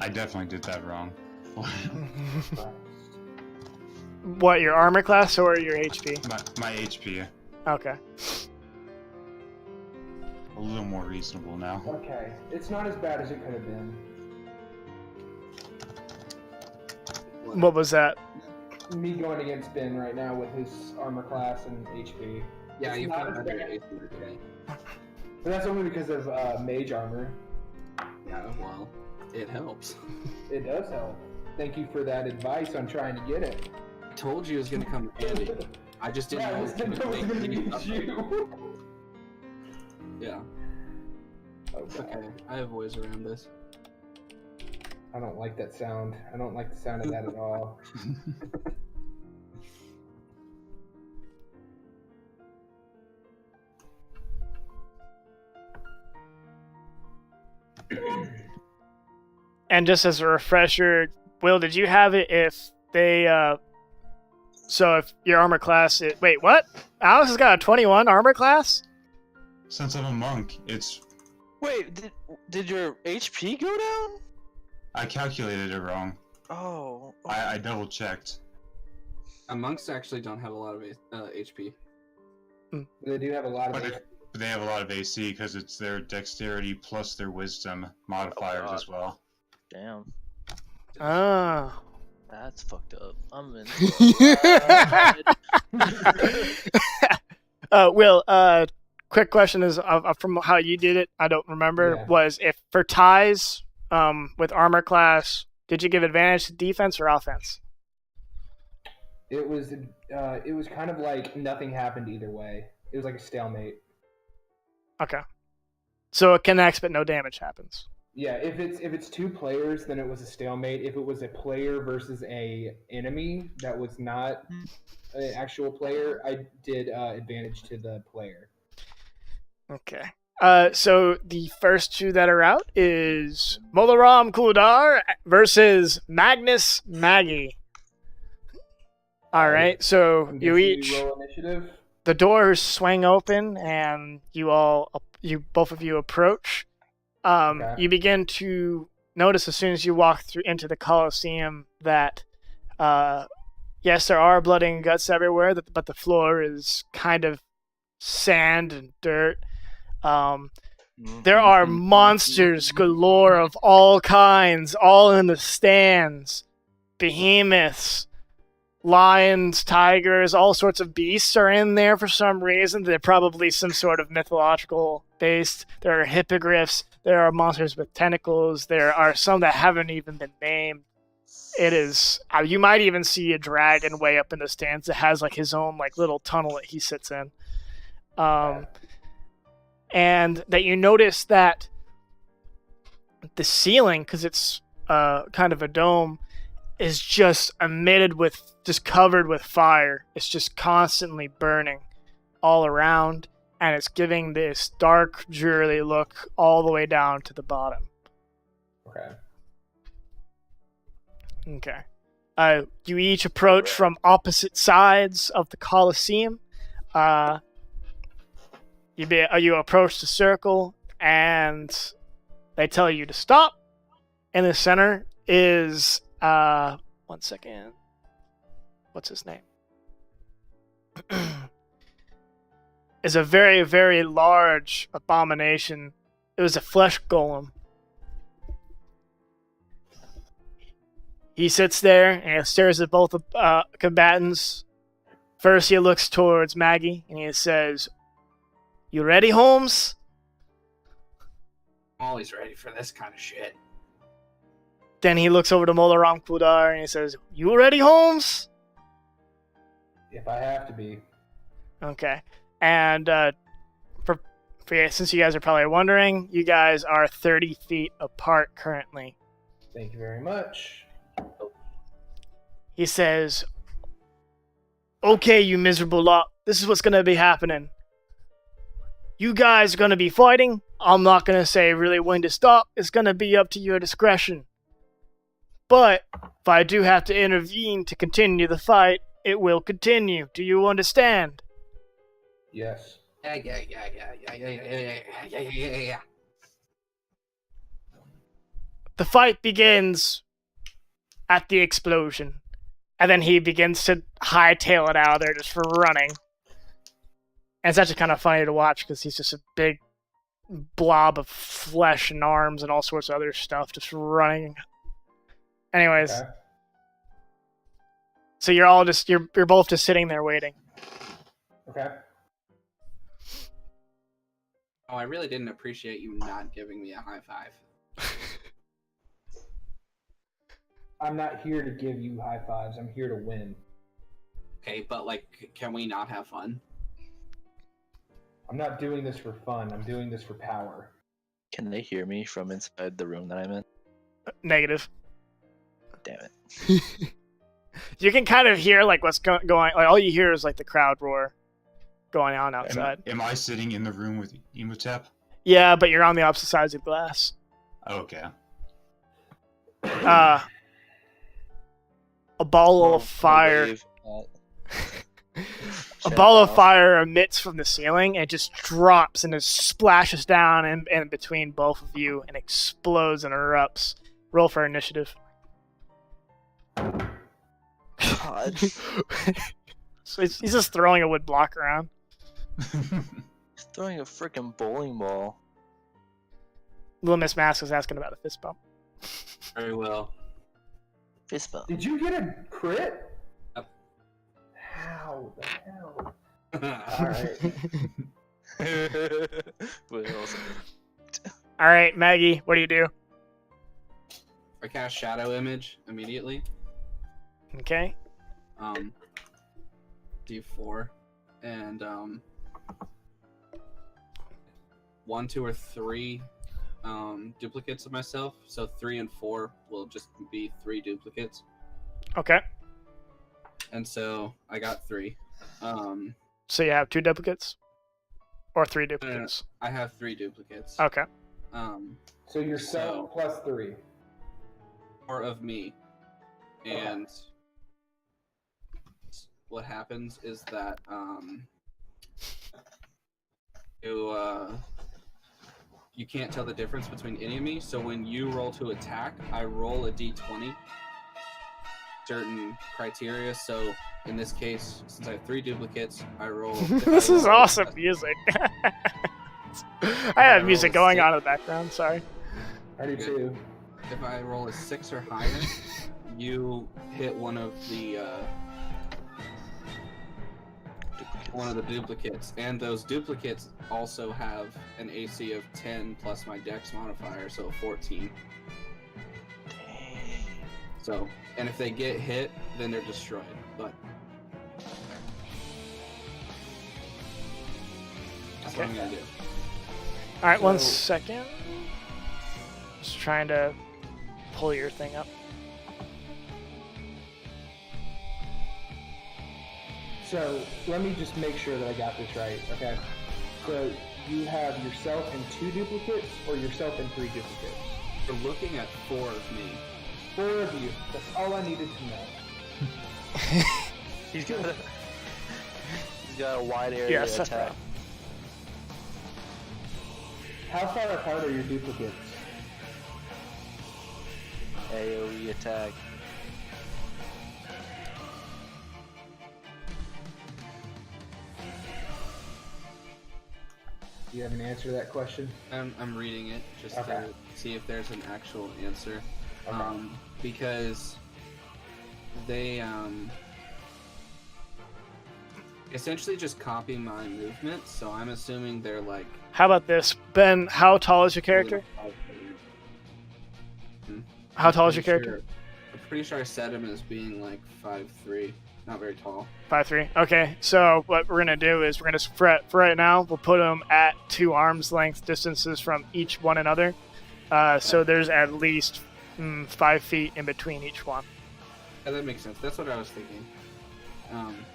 S3: definitely did that wrong.
S4: What, your armor class or your HP?
S3: my HP
S4: Okay.
S3: a little more reasonable now.
S5: Okay, it's not as bad as it could have been.
S4: What was that?
S5: me going against Ben right now with his armor class and HP.
S6: Yeah,
S5: It's
S6: you
S5: not
S6: found
S5: as
S6: better
S5: bad.
S6: AC today.
S5: But that's only because of mage armor.
S6: Yeah, well, it helps.
S5: It does help. Thank you for that advice on trying to get it.
S6: I told you it was gonna come in handy. I just didn't
S5: Yeah,
S6: know
S5: I
S6: it
S5: just
S6: was
S5: didn't know it was
S6: gonna
S5: going to
S6: make
S5: be
S6: me
S5: you.
S6: Yeah.
S5: Oh, God.
S6: Okay, I have ways around this.
S5: I don't like that sound. I don't like the sound of that at all.
S4: And just as a refresher, Will, did you have it if they so if your armor class wait, what? Alex has got a 21 armor class?
S3: Since I'm a monk, it's
S1: Wait, did your HP go down?
S3: I calculated it wrong.
S1: Oh.
S3: I double checked.
S6: Monks actually don't have a lot of HP.
S5: They do have a lot of
S3: But they have a lot of AC because it's their dexterity plus their wisdom modifiers
S1: God.
S3: as well.
S1: Damn.
S4: Ah.
S1: That's fucked up. I'm in.
S4: Will, quick question is from how you did it, I don't remember,
S5: Yeah.
S4: was if for ties with armor class, did you give advantage to defense or offense?
S5: It was kind of like nothing happened either way. It was like a stalemate.
S4: Okay. So it connects but no damage happens.
S5: Yeah, if it's two players, then it was a stalemate. If it was a player versus a enemy that was not an actual player, I did advantage to the player.
S4: Okay. So the first two that are out is Molaram Kuldar versus Magnus Maggie. All right, so
S5: I'm
S4: you
S5: guessing
S4: each
S5: we roll initiative.
S4: the doors swing open and you both of you approach.
S5: Okay.
S4: You begin to notice as soon as you walk through into the Colosseum that yes, there are blood and guts everywhere, but the floor is kind of sand and dirt. There are monsters galore of all kinds, all in the stands. Behemoths, lions, tigers, all sorts of beasts are in there for some reason. They're probably some sort of mythological based. There are hippogriffs. There are monsters with tentacles. There are some that haven't even been named. It is. You might even see a dragon way up in the stands that has like his own like little tunnel that he sits in. And that you notice that the ceiling, because it's kind of a dome, is just covered with fire. It's just constantly burning all around, and it's giving this dark, dreary look all the way down to the bottom.
S5: Okay.
S4: Okay. You each approach from opposite sides of the Colosseum. You approach the circle, and they tell you to stop. In the center is 1 second. What's his name? Is a very, very large abomination. It was a flesh golem. He sits there and stares at both combatants. First, he looks towards Maggie and he says, "You ready, Holmes?"
S6: I'm always ready for this kind of shit.
S4: Then he looks over to Molaram Kudar and he says, "You ready, Holmes?"
S5: If I have to be.
S4: Okay. And since you guys are probably wondering, you guys are 30 feet apart currently.
S5: Thank you very much.
S4: He says, "Okay, you miserable lot, this is what's going to be happening. You guys are going to be fighting. I'm not going to say really when to stop. It's going to be up to your discretion. But if I do have to intervene to continue the fight, it will continue. Do you understand?"
S5: Yes.
S6: Yeah.
S4: The fight begins at the explosion. And then he begins to hightail it out of there just for running. And it's actually kind of funny to watch because he's just a big blob of flesh and arms and all sorts of other stuff just running. Anyways,
S5: Okay.
S4: So you're all just you're both just sitting there waiting.
S5: Okay.
S6: Oh, I really didn't appreciate you not giving me a high five.
S5: I'm not here to give you high fives. I'm here to win.
S6: Okay, but like, can we not have fun?
S5: I'm not doing this for fun. I'm doing this for power.
S1: Can they hear me from inside the room that I'm in?
S4: Negative.
S1: Damn it.
S4: You can kind of hear like what's going. Like all you hear is like the crowd roar going on outside.
S3: Am I sitting in the room with Imhotep?
S4: Yeah, but you're on the opposite sides of glass.
S3: Okay.
S4: A ball of fire.
S1: Wave at-
S4: A ball of fire emits from the ceiling and just drops and it splashes down in between both of you and explodes and erupts. Roll for initiative.
S1: God.
S4: So he's just throwing a wood block around.
S1: He's throwing a freaking bowling ball.
S4: Little Miss Mask was asking about a fist bump.
S6: Very well.
S1: Fist bump.
S5: Did you get a crit?
S6: Yep.
S5: How the hell? Alright.
S1: What else?
S4: All right, Maggie, what do you do?
S6: I cast Shadow Image immediately.
S4: Okay.
S6: D4. And 1, 2, or 3 duplicates of myself. So 3 and 4 will just be 3 duplicates.
S4: Okay.
S6: And so I got 3.
S4: So you have 2 duplicates? Or 3 duplicates?
S6: I have 3 duplicates.
S4: Okay.
S5: So yourself plus 3.
S6: 4 of me. And what happens is that you can't tell the difference between any of me, so when you roll to attack, I roll a d20. Certain criteria, so in this case, since I have 3 duplicates, I roll...
S4: This is awesome music. I have music going on in the background, sorry.
S5: I do too.
S6: If I roll a 6 or higher, you hit one of the duplicates, and those duplicates also have an AC of 10 plus my Dex modifier, so 14. So, and if they get hit, then they're destroyed. But that's what I'm gonna do.
S4: All right, 1 second. Just trying to pull your thing up.
S5: So let me just make sure that I got this right, okay? So you have yourself and 2 duplicates, or yourself and 3 duplicates?
S6: We're looking at 4 of me.
S5: 4 of you. That's all I needed to know.
S1: He's got a wide area
S4: Yes,
S1: to attack.
S5: How far apart are your duplicates?
S1: AoE attack.
S5: Do you have an answer to that question?
S6: I'm reading it just
S5: Okay.
S6: to see if there's an actual answer.
S5: Okay.
S6: Because they essentially just copy my movements, so I'm assuming they're like...
S4: How about this? Ben, how tall is your character? How tall is your character?
S6: I'm pretty sure I set him as being like 5'3", not very tall.
S4: 5'3". Okay, so what we're gonna do is we're gonna for right now we'll put them at 2 arms length distances from each one another. So there's at least 5 feet in between each one.
S6: Yeah, that makes sense. That's what I was thinking.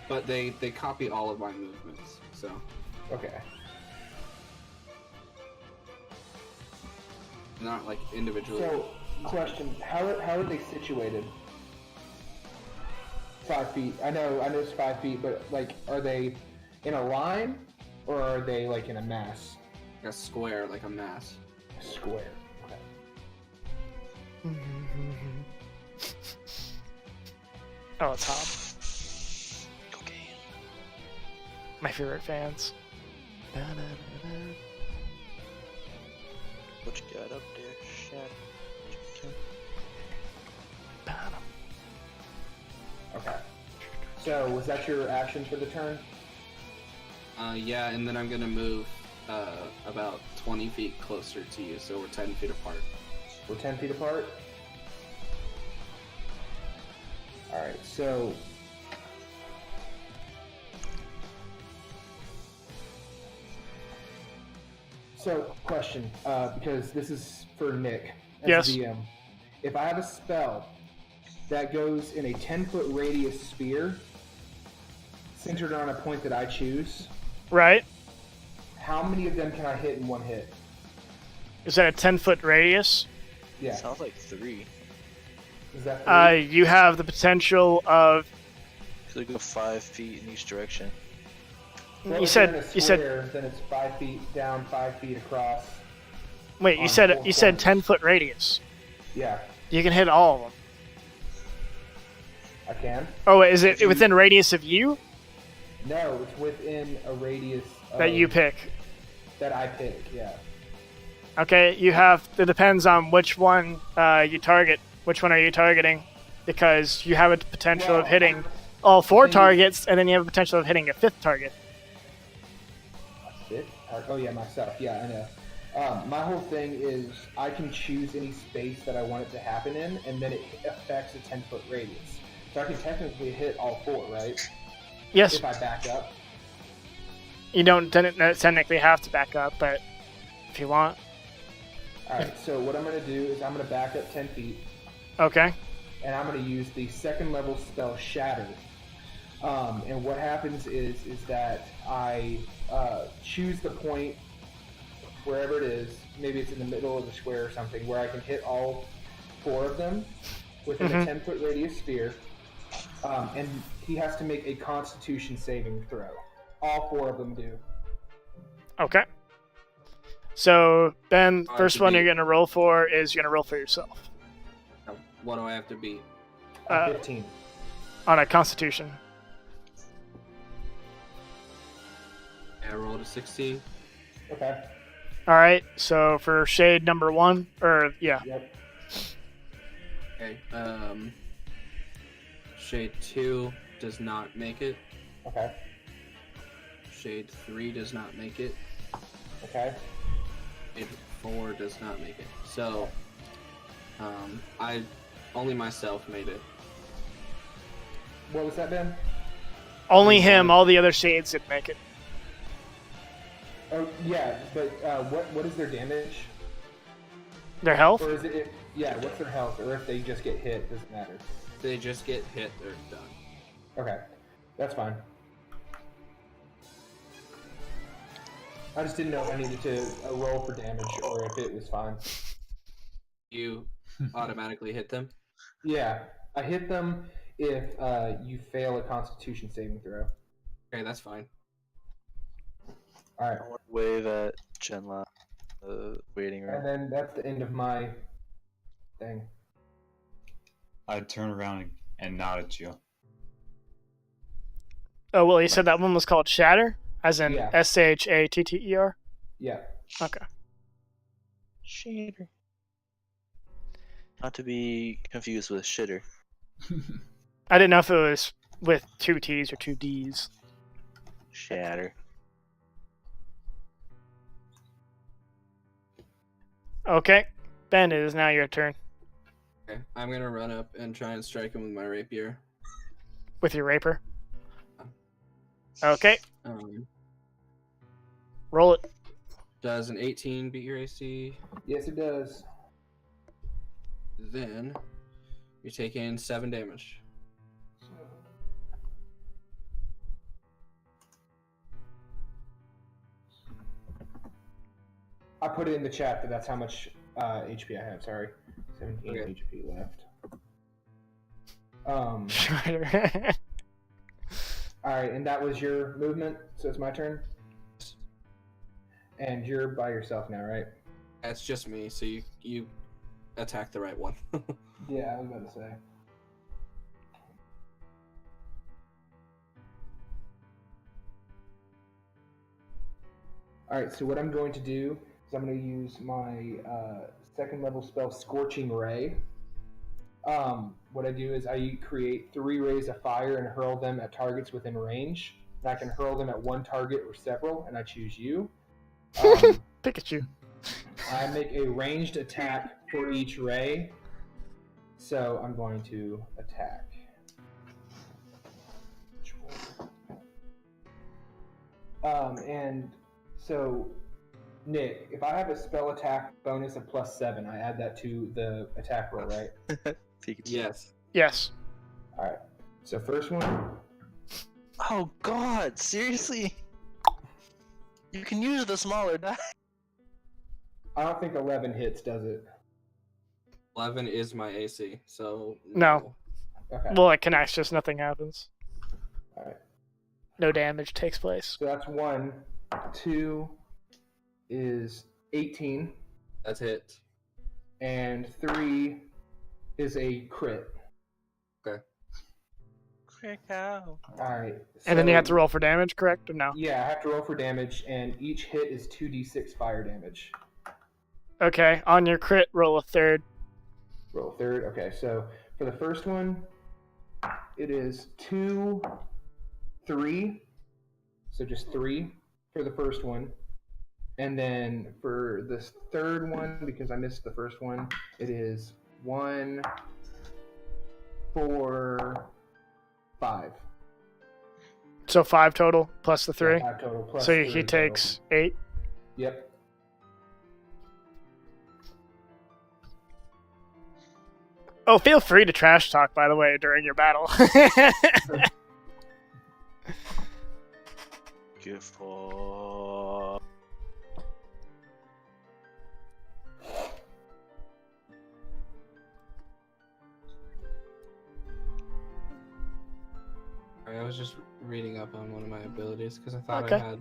S6: But they copy all of my movements, so...
S5: Okay.
S6: Not like individually.
S5: So, question: How are they situated? 5 feet. I know it's 5 feet, but like, are they in a line, or are they like in a mass?
S6: Like a square, like a mass.
S5: Square. Okay.
S4: Oh, it's hot. My favorite fans.
S1: What you got up there, Shad?
S5: Okay. So, was that your action for the turn?
S6: Yeah, and then I'm gonna move about 20 feet closer to you, so we're 10 feet apart.
S5: We're 10 feet apart? Alright, so... So, question, because this is for Nick as
S4: Yes.
S5: DM. If I have a spell that goes in a 10-foot radius sphere, centered on a point that I choose,
S4: Right?
S5: how many of them can I hit in one hit?
S4: Is that a 10-foot radius?
S5: Yeah.
S1: Sounds like 3.
S5: Is that three?
S4: You have the potential of.
S1: Could go 5 feet in each direction.
S5: Well,
S4: You
S5: if you're in a
S4: said. You said.
S5: square, then it's 5 feet down, 5 feet across.
S4: Wait. You
S5: on
S4: said.
S5: four
S4: You said
S5: corners.
S4: 10-foot radius.
S5: Yeah,
S4: You can hit all of them.
S5: I can.
S4: Oh, is it within radius of you
S5: No, it's within a radius
S4: that you pick?
S5: that I pick. Yeah.
S4: Okay, you have. It depends on which one you target. Which one are you targeting? Because you have a potential of
S5: Well,
S4: hitting all 4
S5: thing is-
S4: targets, and then you have a potential of hitting a 5th target.
S5: Fifth? Oh yeah, myself. Yeah, I know. My whole thing is I can choose any space that I want it to happen in, and then it affects a 10-foot radius. So I can technically hit all 4, right?
S4: Yes,
S5: If I back up.
S4: you don't technically have to back up, but if you want.
S5: Alright, so what I'm going to do is I'm going to back up 10 feet,
S4: Okay.
S5: and I'm going to use the 2nd level spell Shatter. And what happens is that I choose the point wherever it is, maybe it's in the middle of the square or something, where I can hit all 4 of them within a 10-foot radius sphere, and he has to make a Constitution saving throw. All 4 of them do.
S4: Okay. So then,
S6: I
S4: first
S6: have to
S4: one
S6: beat-
S4: you're gonna roll for is you're gonna roll for yourself
S6: What do I have to beat?
S5: 15.
S4: on a Constitution.
S6: I rolled a 16.
S5: Okay.
S4: All right. So for shade number 1, or yeah,
S5: Yep.
S6: Okay. Shade 2 does not make it.
S5: Okay.
S6: Shade 3 does not make it.
S5: Okay.
S6: Shade 4 does not make it. So, I only myself made it.
S5: What was that, Ben?
S4: only him. All the other shades didn't make it.
S5: Oh, yeah, but what is their damage?
S4: Their health.
S5: Or is it, yeah, what's their health? Or if they just get hit, doesn't matter.
S6: If they just get hit, they're done.
S5: Okay, that's fine. I just didn't know if I needed to roll for damage or if it was fine.
S6: You automatically hit them.
S5: Yeah, I hit them if you fail a Constitution saving throw.
S6: Okay, that's fine.
S5: All right,
S1: I want to wave at Chenla, waiting room.
S5: and then that's the end of my thing.
S3: I'd turn around and nod at you.
S4: Oh well, you said that one was called Shatter, as in
S5: Yeah.
S4: SHATTER.
S5: Yeah.
S4: Okay.
S1: Shatter. Not to be confused with shitter.
S4: I didn't know if it was with 2 T's or 2 D's.
S1: Shatter.
S4: Okay, Ben, it is now your turn
S6: Okay, I'm gonna run up and try and strike him with my rapier.
S4: with your rapier. Okay,
S6: Um,
S4: roll it.
S6: does an 18 beat your AC?
S5: Yes, it does.
S6: Then you're taking 7 damage.
S5: I put it in the chat that that's how much HP I have. Sorry, 17
S6: Okay.
S5: HP left. All right, and that was your movement, so it's my turn. And you're by yourself now, right?
S6: That's just me, so you attack the right one.
S5: Yeah, I was about to say. All right, so what I'm going to do is I'm going to use my 2nd level spell, Scorching Ray. What I do is I create 3 rays of fire and hurl them at targets within range. And I can hurl them at one target or several, and I choose you.
S4: Pikachu.
S5: I make a ranged attack for each ray. So I'm going to attack. And so, Nick, if I have a spell attack bonus of +7, I add that to the attack roll, right?
S1: Pikachu.
S6: Yes.
S4: Yes.
S5: All right. So first one.
S1: Oh God! Seriously? You can use the smaller die.
S5: I don't think 11 hits, does it?
S6: 11 is my AC, so
S4: No.
S5: Okay.
S4: Well, it connects, just nothing happens.
S5: All right.
S4: No damage takes place.
S5: So that's 1. 2 is 18,
S6: That's hit.
S5: and 3 is a crit.
S1: Crick out.
S5: All right.
S4: And then you
S5: so-
S4: have to roll for damage, correct? Or no?
S5: Yeah, I have to roll for damage, and each hit is 2d6 fire damage.
S4: Okay, on your crit, roll a third.
S5: Roll third. Okay, so for the first one, it is 2, 3. So just 3 for the first one. And then for this third one, because I missed the first one, it is 1, 4, 5.
S4: So 5 total, plus the 3.
S5: 5 total. Plus
S4: So
S5: 3
S4: he
S5: total.
S4: takes 8.
S5: Yep.
S4: Oh, feel free to trash talk, by the way, during your battle.
S1: Give for.
S6: I was just reading up on one of my abilities because I thought
S4: Okay.
S6: I had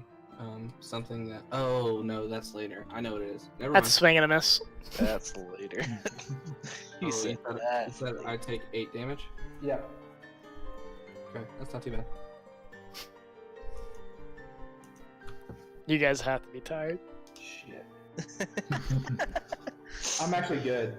S6: something that. Oh no, that's later. I know what it is. Never
S4: That's a
S6: mind.
S4: swing and a miss.
S1: That's later.
S6: Oh,
S1: you said that.
S6: you said I take 8 damage.
S5: Yep.
S6: Okay, that's not too bad.
S4: You guys have to be tired.
S5: Shit. I'm actually good.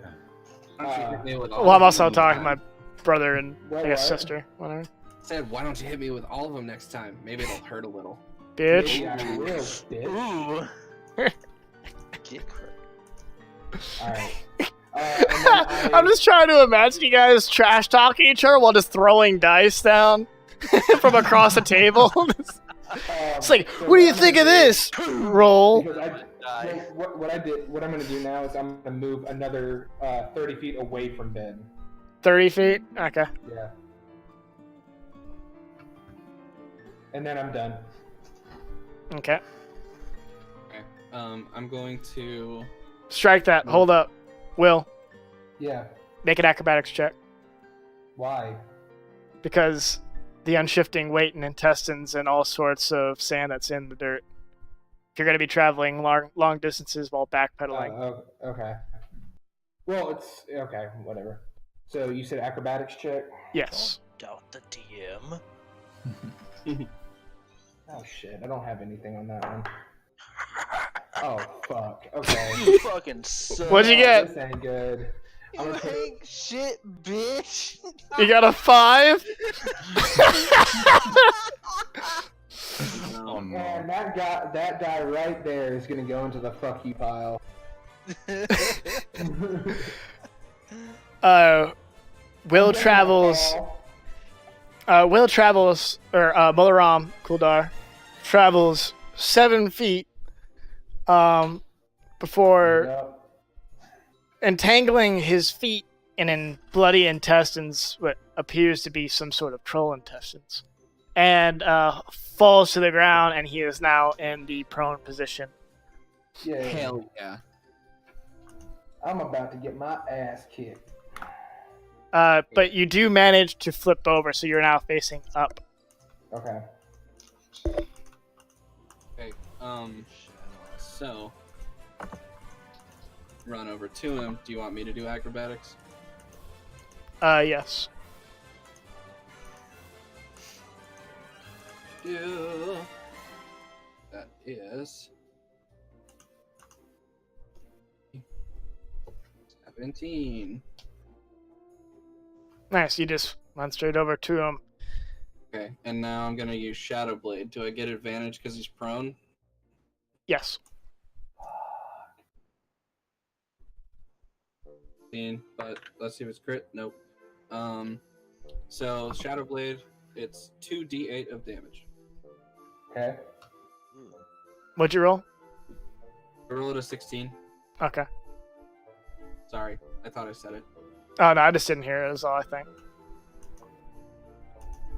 S6: Why don't you hit me with all
S4: Well, I'm
S6: of
S4: also
S6: them
S4: talking to
S6: next
S4: my
S6: time?
S4: brother and,
S5: What,
S4: I guess,
S5: what?
S4: sister. Whatever.
S6: I said, why don't you hit me with all of them next time? Maybe it'll hurt a little.
S4: Bitch.
S5: Maybe I will, bitch.
S1: Ooh. Get cracked.
S5: Alright. And then
S4: I'm just trying to imagine you guys trash talking each other while just throwing dice down from across the table. It's like,
S5: so
S4: what do you
S5: I'm
S4: think of
S5: gonna do-
S4: this? Roll.
S5: Because what I'm gonna do now is I'm gonna move another 30 feet away from Ben.
S4: 30 feet? Okay.
S5: Yeah. And then I'm done.
S4: Okay.
S6: Okay. I'm going to.
S4: Strike that. Hold up. Will,
S5: Yeah.
S4: make an acrobatics check.
S5: Why?
S4: Because the unshifting weight and intestines and all sorts of sand that's in the dirt. You're going to be traveling long distances while backpedaling.
S5: Oh, okay. Well, it's okay. Whatever. So you said acrobatics check.
S4: Yes.
S1: Doubt the DM.
S5: Oh shit! I don't have anything on that one. Oh fuck. Okay.
S1: You fucking suck.
S4: What'd you get?
S5: This ain't good. I'm
S1: You
S5: gonna take-
S1: ain't shit, bitch.
S4: You got a 5?
S3: Oh
S5: Man,
S3: no.
S5: that guy right there is gonna go into the fuck you pile.
S4: Will travels. Balaram Kuldar travels 7 feet before
S5: Yep.
S4: entangling his feet in bloody intestines, what appears to be some sort of troll intestines, and falls to the ground, and he is now in the prone position.
S5: Yeah.
S6: Hell yeah.
S5: I'm about to get my ass kicked.
S4: But you do manage to flip over, so you're now facing up.
S5: Okay.
S6: Okay. So. Run over to him. Do you want me to do acrobatics?
S4: Yes.
S6: Yeah. That is 17.
S4: Nice. You just run straight over to him.
S6: Okay, and now I'm gonna use Shadow Blade. Do I get advantage because he's prone?
S4: Yes.
S6: But let's see if it's crit. Nope. So Shadow Blade, it's 2d8 of damage.
S5: Okay.
S4: What'd you roll?
S6: I rolled a 16.
S4: Okay.
S6: Sorry, I thought I said it.
S4: Oh no, I just didn't hear it. Is all I think.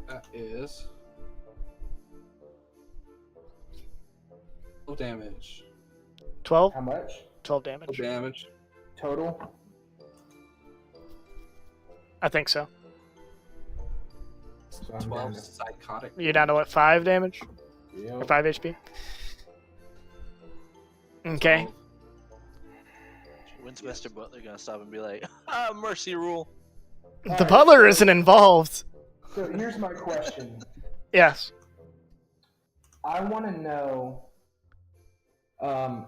S6: That is 12 damage.
S4: 12.
S5: How much
S4: 12 damage.
S6: 12 damage.
S5: total?
S4: I think so.
S5: So I'm
S6: 12
S5: down to-
S6: psychotic.
S4: You're down to what? 5 damage or
S5: Yep.
S4: 5 HP. Okay.
S6: 12.
S1: When's Mr. Butler gonna stop and be like, mercy rule?
S4: The
S5: Alright,
S4: butler
S5: so-
S4: isn't involved.
S5: So here's my question.
S4: Yes.
S5: I want to know,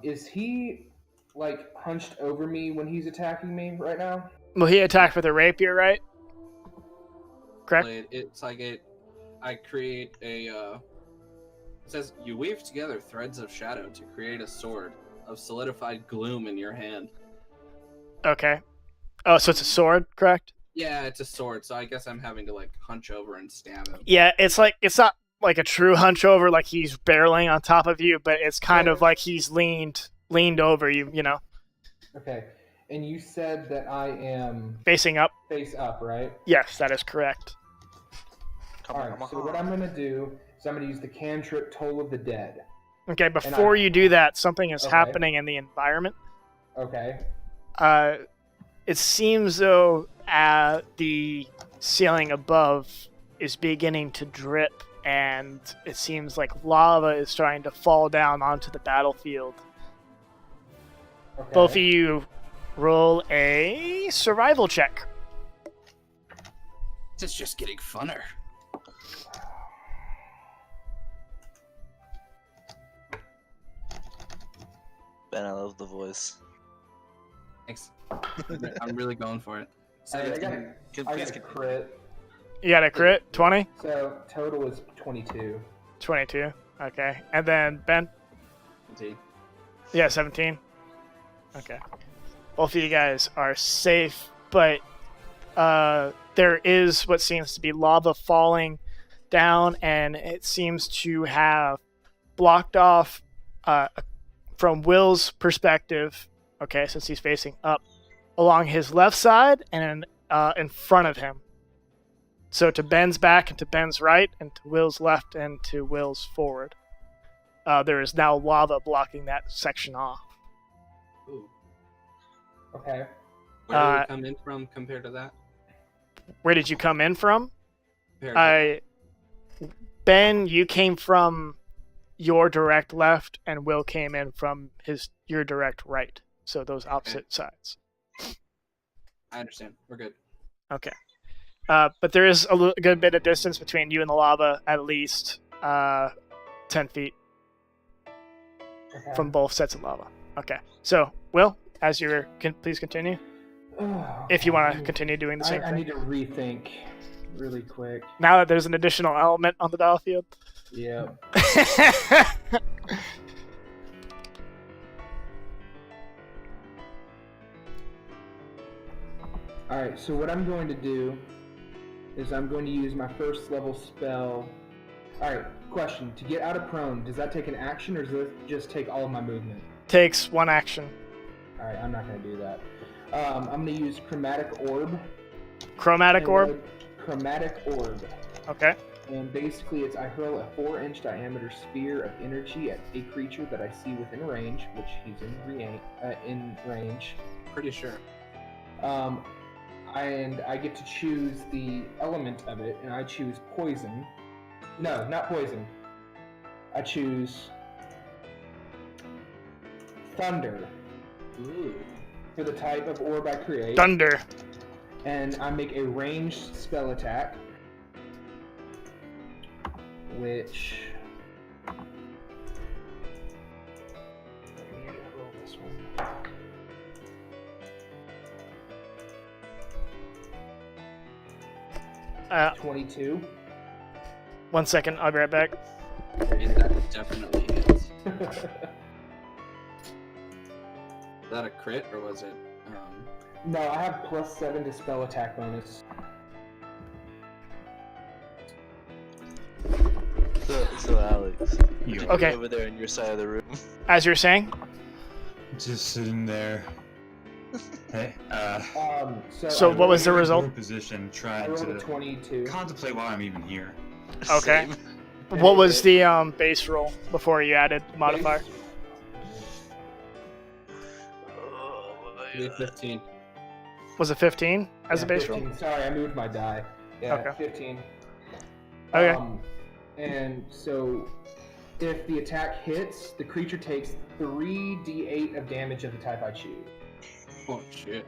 S5: is he like hunched over me when he's attacking me right now?
S4: Well, he attacked with a rapier, right? Correct.
S6: Blade. It's like I create a. It says you weave together threads of shadow to create a sword of solidified gloom in your hand.
S4: Okay. Oh, so it's a sword, correct?
S6: Yeah, it's a sword, so I guess I'm having to like hunch over and stab him.
S4: Yeah, it's not like a true hunch over, like he's barreling on top of you, but it's kind of like he's leaned over you, you know,
S5: Okay. And you said that I am
S4: facing up.
S5: face up, right?
S4: Yes, that is correct.
S5: Alright, so what I'm going to do is I'm going to use the cantrip Toll of the Dead.
S4: Okay, before you do that, something is
S5: Okay.
S4: happening in the environment.
S5: Okay.
S4: It seems though the ceiling above is beginning to drip, and it seems like lava is starting to fall down onto the battlefield.
S5: Okay.
S4: Both of you roll a survival check.
S6: It's just getting funner.
S1: Ben, I love the voice.
S6: Thanks. I'm really going for it.
S5: Alright, I got
S1: Please
S5: a
S1: continue.
S5: crit.
S4: You got a crit? 20?
S5: So total is 22.
S4: 22. Okay. And then Ben?
S6: 17.
S4: Yeah, 17. Okay. Both of you guys are safe, but there is what seems to be lava falling down, and it seems to have blocked off from Will's perspective, okay, since he's facing up, along his left side and in front of him. So to Ben's back and to Ben's right, and to Will's left and to Will's forward. There is now lava blocking that section off.
S6: Ooh.
S5: Okay.
S6: Where did it come in from compared to that?
S4: Where did you come in from?
S6: Compared to
S4: Ben, you came from your direct left, and Will came in from your direct right. So those opposite sides.
S6: I understand. We're good.
S4: Okay. But there is a good bit of distance between you and the lava, at least 10 feet
S5: Okay.
S4: from both sets of lava. Okay. So, Will, please continue. If you want to continue doing the same
S5: I
S4: thing.
S5: need to rethink really quick.
S4: Now that there's an additional element on the battlefield.
S5: Yep. Alright, so what I'm going to do is I'm going to use my first level spell. Alright, question. To get out of prone, does that take an action or does it just take all of my movement?
S4: Takes one action.
S5: Alright, I'm not going to do that. I'm going to use Chromatic Orb.
S4: Chromatic
S5: And
S4: orb.
S5: Chromatic Orb.
S4: Okay.
S5: And basically, I hurl a 4-inch diameter sphere of energy at a creature that I see within range, which he's in range.
S6: Pretty sure.
S5: And I get to choose the element of it, and I choose poison. No, not poison. I choose thunder
S6: Ooh.
S5: for the type of orb I create.
S4: Thunder.
S5: And I make a ranged spell attack, which I need to roll this one. 22.
S4: 1 second, I'll be right back.
S6: And that definitely hits. Is that a crit or was it?
S5: No, I have +7 to spell attack bonus.
S1: So Alex,
S3: You
S4: Okay.
S1: over there in your side of the room.
S4: As you were saying,
S3: just sitting there. Hey,
S4: So what was the
S3: in a
S4: result?
S3: door Position,
S5: I
S3: trying
S5: rolled a
S3: to
S5: 22.
S3: contemplate why I'm even here.
S4: Okay.
S1: Same.
S4: What was the base roll before you added the modifier?
S1: Oh my
S6: Maybe
S1: God.
S6: 15.
S4: Was it 15 as
S5: Yeah,
S4: a base
S5: 15.
S4: roll?
S5: Sorry, I moved my die. Yeah,
S4: Okay.
S5: 15.
S4: Okay.
S5: And so, if the attack hits, the creature takes 3d8 of damage of the type I choose.
S6: Oh shit.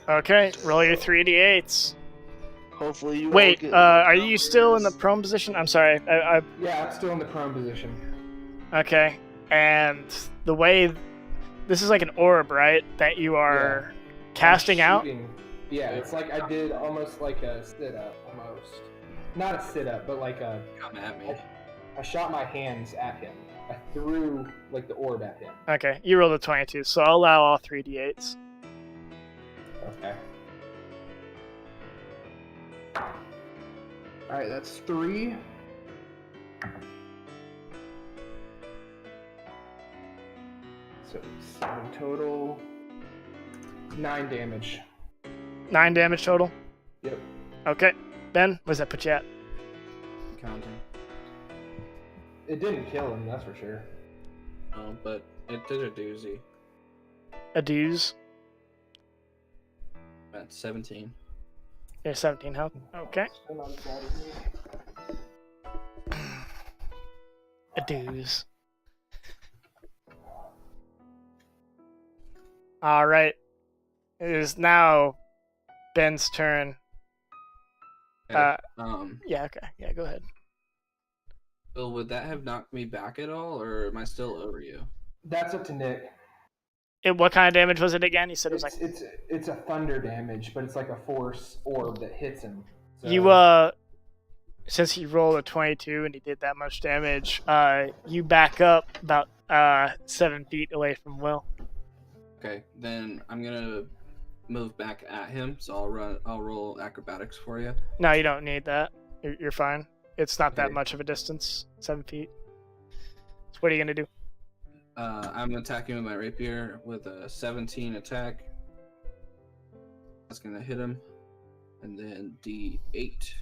S4: Okay, roll your 3d8s.
S1: Hopefully you.
S4: Wait,
S1: won't get
S4: are you still in the
S1: numbers.
S4: prone position? I'm sorry.
S5: Yeah, I'm still in the prone position.
S4: Okay, and the way this is like an orb, right? That you are casting
S5: I'm
S4: out.
S5: shooting. Yeah, it's like I did almost like a sit-up, almost. Not a sit-up, but like a...
S6: Come at me.
S5: I shot my hands at him. I threw like the orb at him.
S4: Okay, you rolled a 22, so I'll allow all 3d8s.
S5: Okay. Alright, that's 3. So 7 total. 9 damage.
S4: 9 damage total.
S5: Yep.
S4: Okay, Ben, where's that put you at?
S6: Counting.
S5: It didn't kill him, that's for sure.
S6: Oh, but it did a doozy.
S4: A deuce.
S6: At 17.
S4: Yeah, 17 health. Okay.
S5: Still not as bad as me.
S4: A deuce. Alright. It is now Ben's turn.
S6: Okay,
S4: Yeah, okay. Yeah, go ahead.
S6: Bill, would that have knocked me back at all, or am I still over you?
S5: That's up to Nick.
S4: What kind of damage was it again? You said it was like...
S5: It's a thunder damage, but it's like a force orb that hits him. So,
S4: You, since he rolled a 22 and he did that much damage, you back up about 7 feet away from Will.
S6: Okay, then I'm gonna move back at him, so I'll roll acrobatics for you.
S4: No, you don't need that. You're fine. It's not that
S5: Okay.
S4: much of a distance. 7 feet. So what are you gonna do?
S6: I'm attacking with my rapier with a 17 attack. That's gonna hit him. And then D8.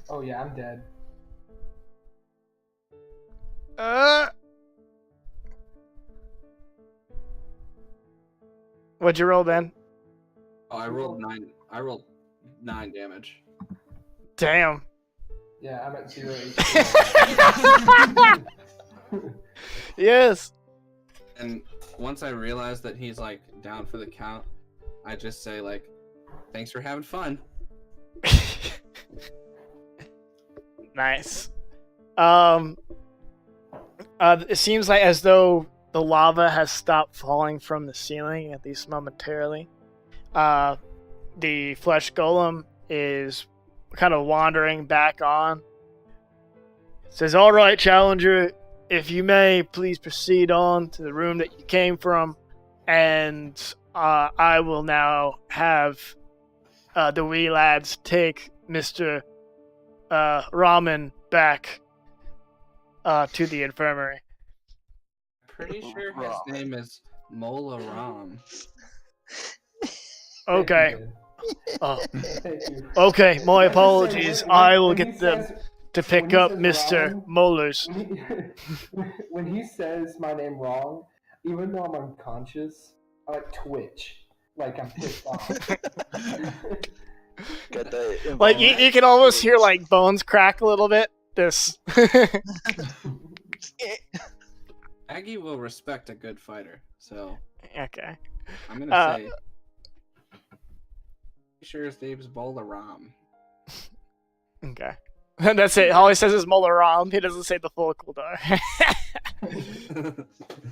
S5: Oh yeah, I'm dead.
S4: What'd you roll, Ben?
S6: Oh, I rolled 9. I rolled 9 damage.
S4: Damn.
S5: Yeah, I'm at 0 HP.
S4: Yes.
S6: And once I realize that he's like down for the count, I just say like, "Thanks for having fun."
S4: Nice. It seems like as though the lava has stopped falling from the ceiling, at least momentarily. The flesh golem is kind of wandering back on. Says, "All right, Challenger, if you may, please proceed on to the room that you came from, and I will now have the wee lads take Mr. Ramen back to the infirmary."
S6: Pretty sure his name is Mola Ram.
S4: Okay.
S5: Thank you.
S4: Okay, my
S5: That's
S4: apologies.
S5: the same.
S4: I will
S5: When he
S4: get them
S5: says-
S4: to
S5: when
S4: pick
S5: he
S4: up
S5: says
S4: Mr.
S5: wrong-
S4: Molars.
S5: when he says my name wrong, even though I'm unconscious, I like twitch. Like I'm pissed off.
S1: Got that
S4: Like, you can almost hear, like, bones crack a little bit. This.
S6: Aggie will respect a good fighter, so
S4: Okay.
S6: I'm gonna say. Pretty sure his name's Mola Ram.
S4: Okay. That's it. All he says is Molaram. He doesn't say the full cooldown.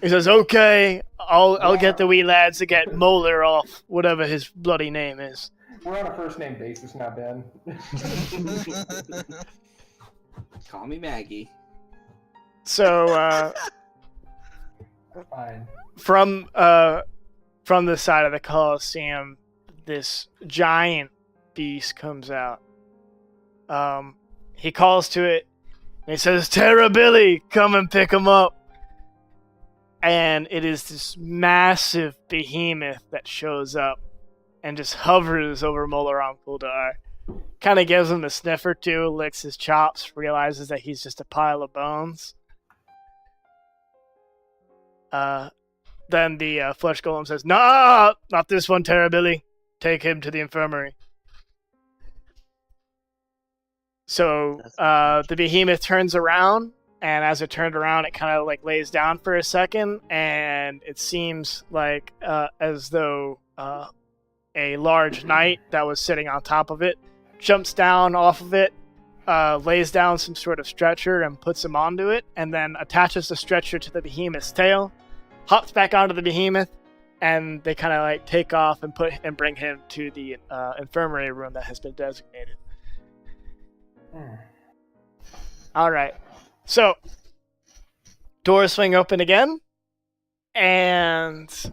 S4: He says, "Okay, I'll get the wee lads to get Molar off, whatever his bloody name is."
S5: We're on a first name basis now, Ben.
S6: Call me Maggie.
S4: So
S5: Fine.
S4: from the side of the Colosseum, this giant beast comes out. He calls to it, and he says, "Terra Billy, come and pick him up." And it is this massive behemoth that shows up and just hovers over Molarang Kuldar. Kind of gives him a sniff or two, licks his chops, realizes that he's just a pile of bones. Then the flesh golem says, "Nah, not this one, Terra Billy. Take him to the infirmary." So the behemoth turns around, and as it turned around, it kind of like lays down for a second, and it seems like as though a large knight that was sitting on top of it jumps down off of it, lays down some sort of stretcher and puts him onto it, and then attaches the stretcher to the behemoth's tail, hops back onto the behemoth, and they kind of like take off and bring him to the infirmary room that has been designated. All right. So, doors swing open again, and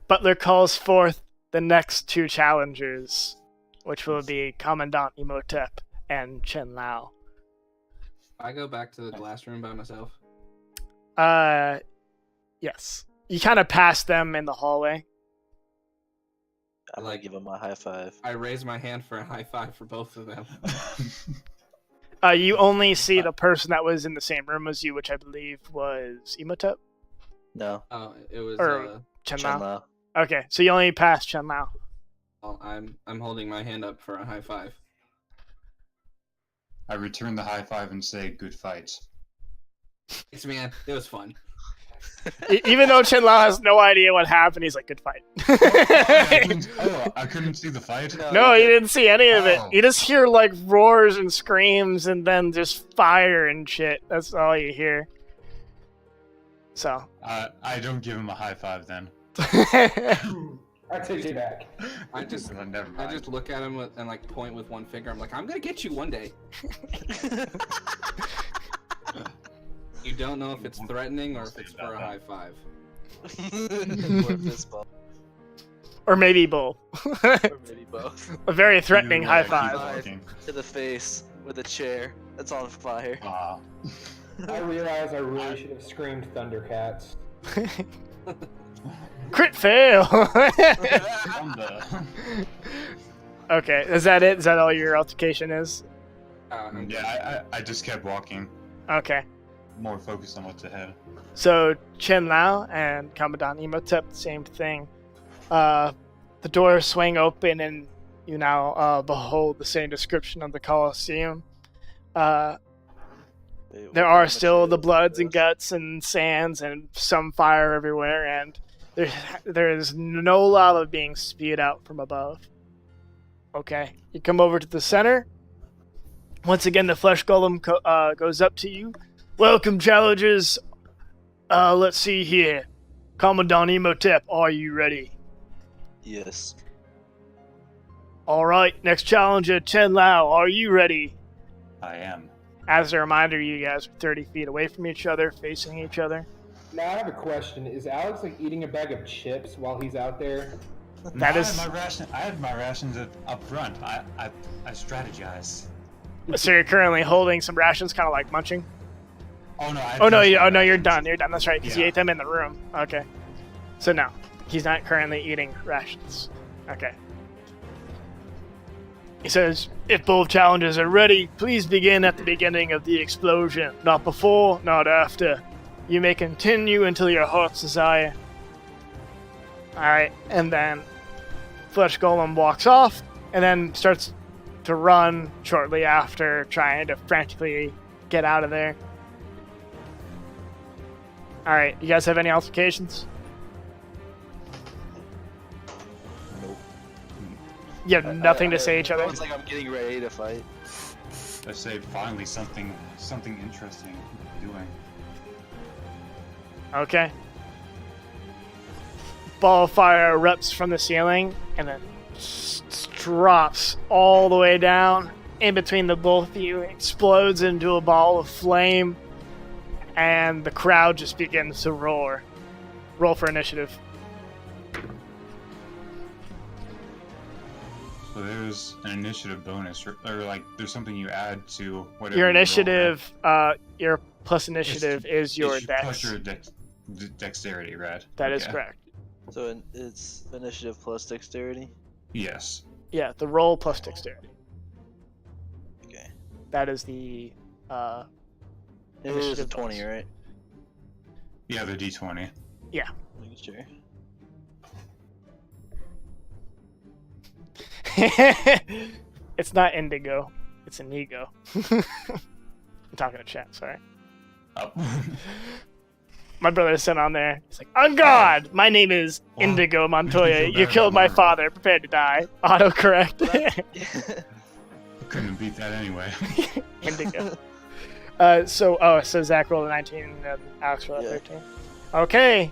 S4: Butler calls forth the next two challengers, which will be Commandant Imhotep and Chen Lao.
S6: I go back to the glass room by myself.
S4: Yes. You kind of pass them in the hallway.
S1: I might give him a high five.
S6: I raise my hand for a high five for both of them.
S4: You only see the person that was in the same room as you, which I believe was Imhotep?
S1: No.
S6: Oh, it was.
S4: Or Chen Lao?
S1: Lao.
S4: Okay, so you only passed Chen Lao.
S6: Well, I'm holding my hand up for a high five.
S3: I return the high five and say, "Good fight."
S6: Thanks, man. It was fun.
S4: Even though Chen Lao has no idea what happened, he's like, "Good fight."
S3: I couldn't see the fight.
S4: No, you didn't see any of it.
S3: Oh.
S4: You just hear like roars and screams and then just fire and shit. That's all you hear. So.
S3: I don't give him a high five then.
S5: I take it back.
S6: I just
S3: Never mind.
S6: I just look at him and like point with one finger. I'm like, I'm gonna get you one day. You don't know if it's threatening or if it's for a high five.
S1: Or fist bump.
S4: Or maybe both.
S1: Or maybe both.
S4: A very threatening
S3: You,
S4: high
S3: keep
S4: five.
S3: walking.
S1: To the face with a chair that's on fire.
S3: Aw.
S5: I realize I really should have screamed Thundercats.
S4: Crit fail!
S3: On the-
S4: Okay, is that it? Is that all your altercation is?
S3: Yeah, I just kept walking,
S4: Okay.
S3: more focused on what's ahead.
S4: So Chen Lao and Commandant Imhotep, same thing. The doors swing open and you now behold the same description of the Colosseum. There are still the bloods and guts and sands and some fire everywhere, and there is no lava being spewed out from above. Okay, you come over to the center. Once again, the flesh golem goes up to you. "Welcome, challengers. Let's see here. Commandant Imhotep, are you ready?"
S1: Yes.
S4: All right, next challenger, Chen Lao, are you ready?
S3: I am.
S4: As a reminder, you guys are 30 feet away from each other, facing each other.
S5: Now I have a question. Is Alex like eating a bag of chips while he's out there?
S4: That
S3: I
S4: is-
S3: had my rations up front. I strategized.
S4: So you're currently holding some rations, kind of like munching?
S3: Oh no!
S4: You're done. You're done. That's right, because you
S3: Yeah.
S4: ate them in the room. Okay. So no, he's not currently eating rations. Okay. He says, "If both challengers are ready, please begin at the beginning of the explosion. Not before, not after. You may continue until your heart's desire." Alright, and then Flesh Golem walks off, and then starts to run shortly after, trying to frantically get out of there. Alright, you guys have any altercations?
S1: Nope.
S4: You have nothing to say to each other?
S1: It's like I'm getting ready to fight.
S3: I say finally something interesting doing.
S4: Okay. Ball of fire erupts from the ceiling, and then drops all the way down in between the both of you, explodes into a ball of flame, and the crowd just begins to roar. Roll for initiative.
S3: So there's an initiative bonus, or like there's something you add to whatever.
S4: Your
S3: you roll,
S4: initiative, your plus initiative is your
S3: it's
S4: dex.
S3: plus your dexterity, right?
S4: That is
S3: Okay.
S4: correct.
S1: So it's initiative plus dexterity.
S3: Yes.
S4: Yeah, the roll plus dexterity.
S1: Okay.
S4: That is the
S1: It is a
S4: initiative
S1: 20,
S4: bonus.
S1: right?
S3: Yeah, the D20.
S1: Making sure.
S4: It's not indigo. It's Inigo. I'm talking to chat, sorry.
S3: Oh.
S4: My brother sent on there. He's like, on God! My name is
S3: Well,
S4: Indigo
S3: you
S4: Montoya.
S3: feel
S4: You
S3: bad
S4: killed
S3: about
S4: my
S3: murder.
S4: father. Prepare to die. Autocorrect.
S3: Couldn't beat that anyway.
S4: Indigo. So Zach rolled a 19 and Alex rolled a
S1: Yeah.
S4: 13. Okay.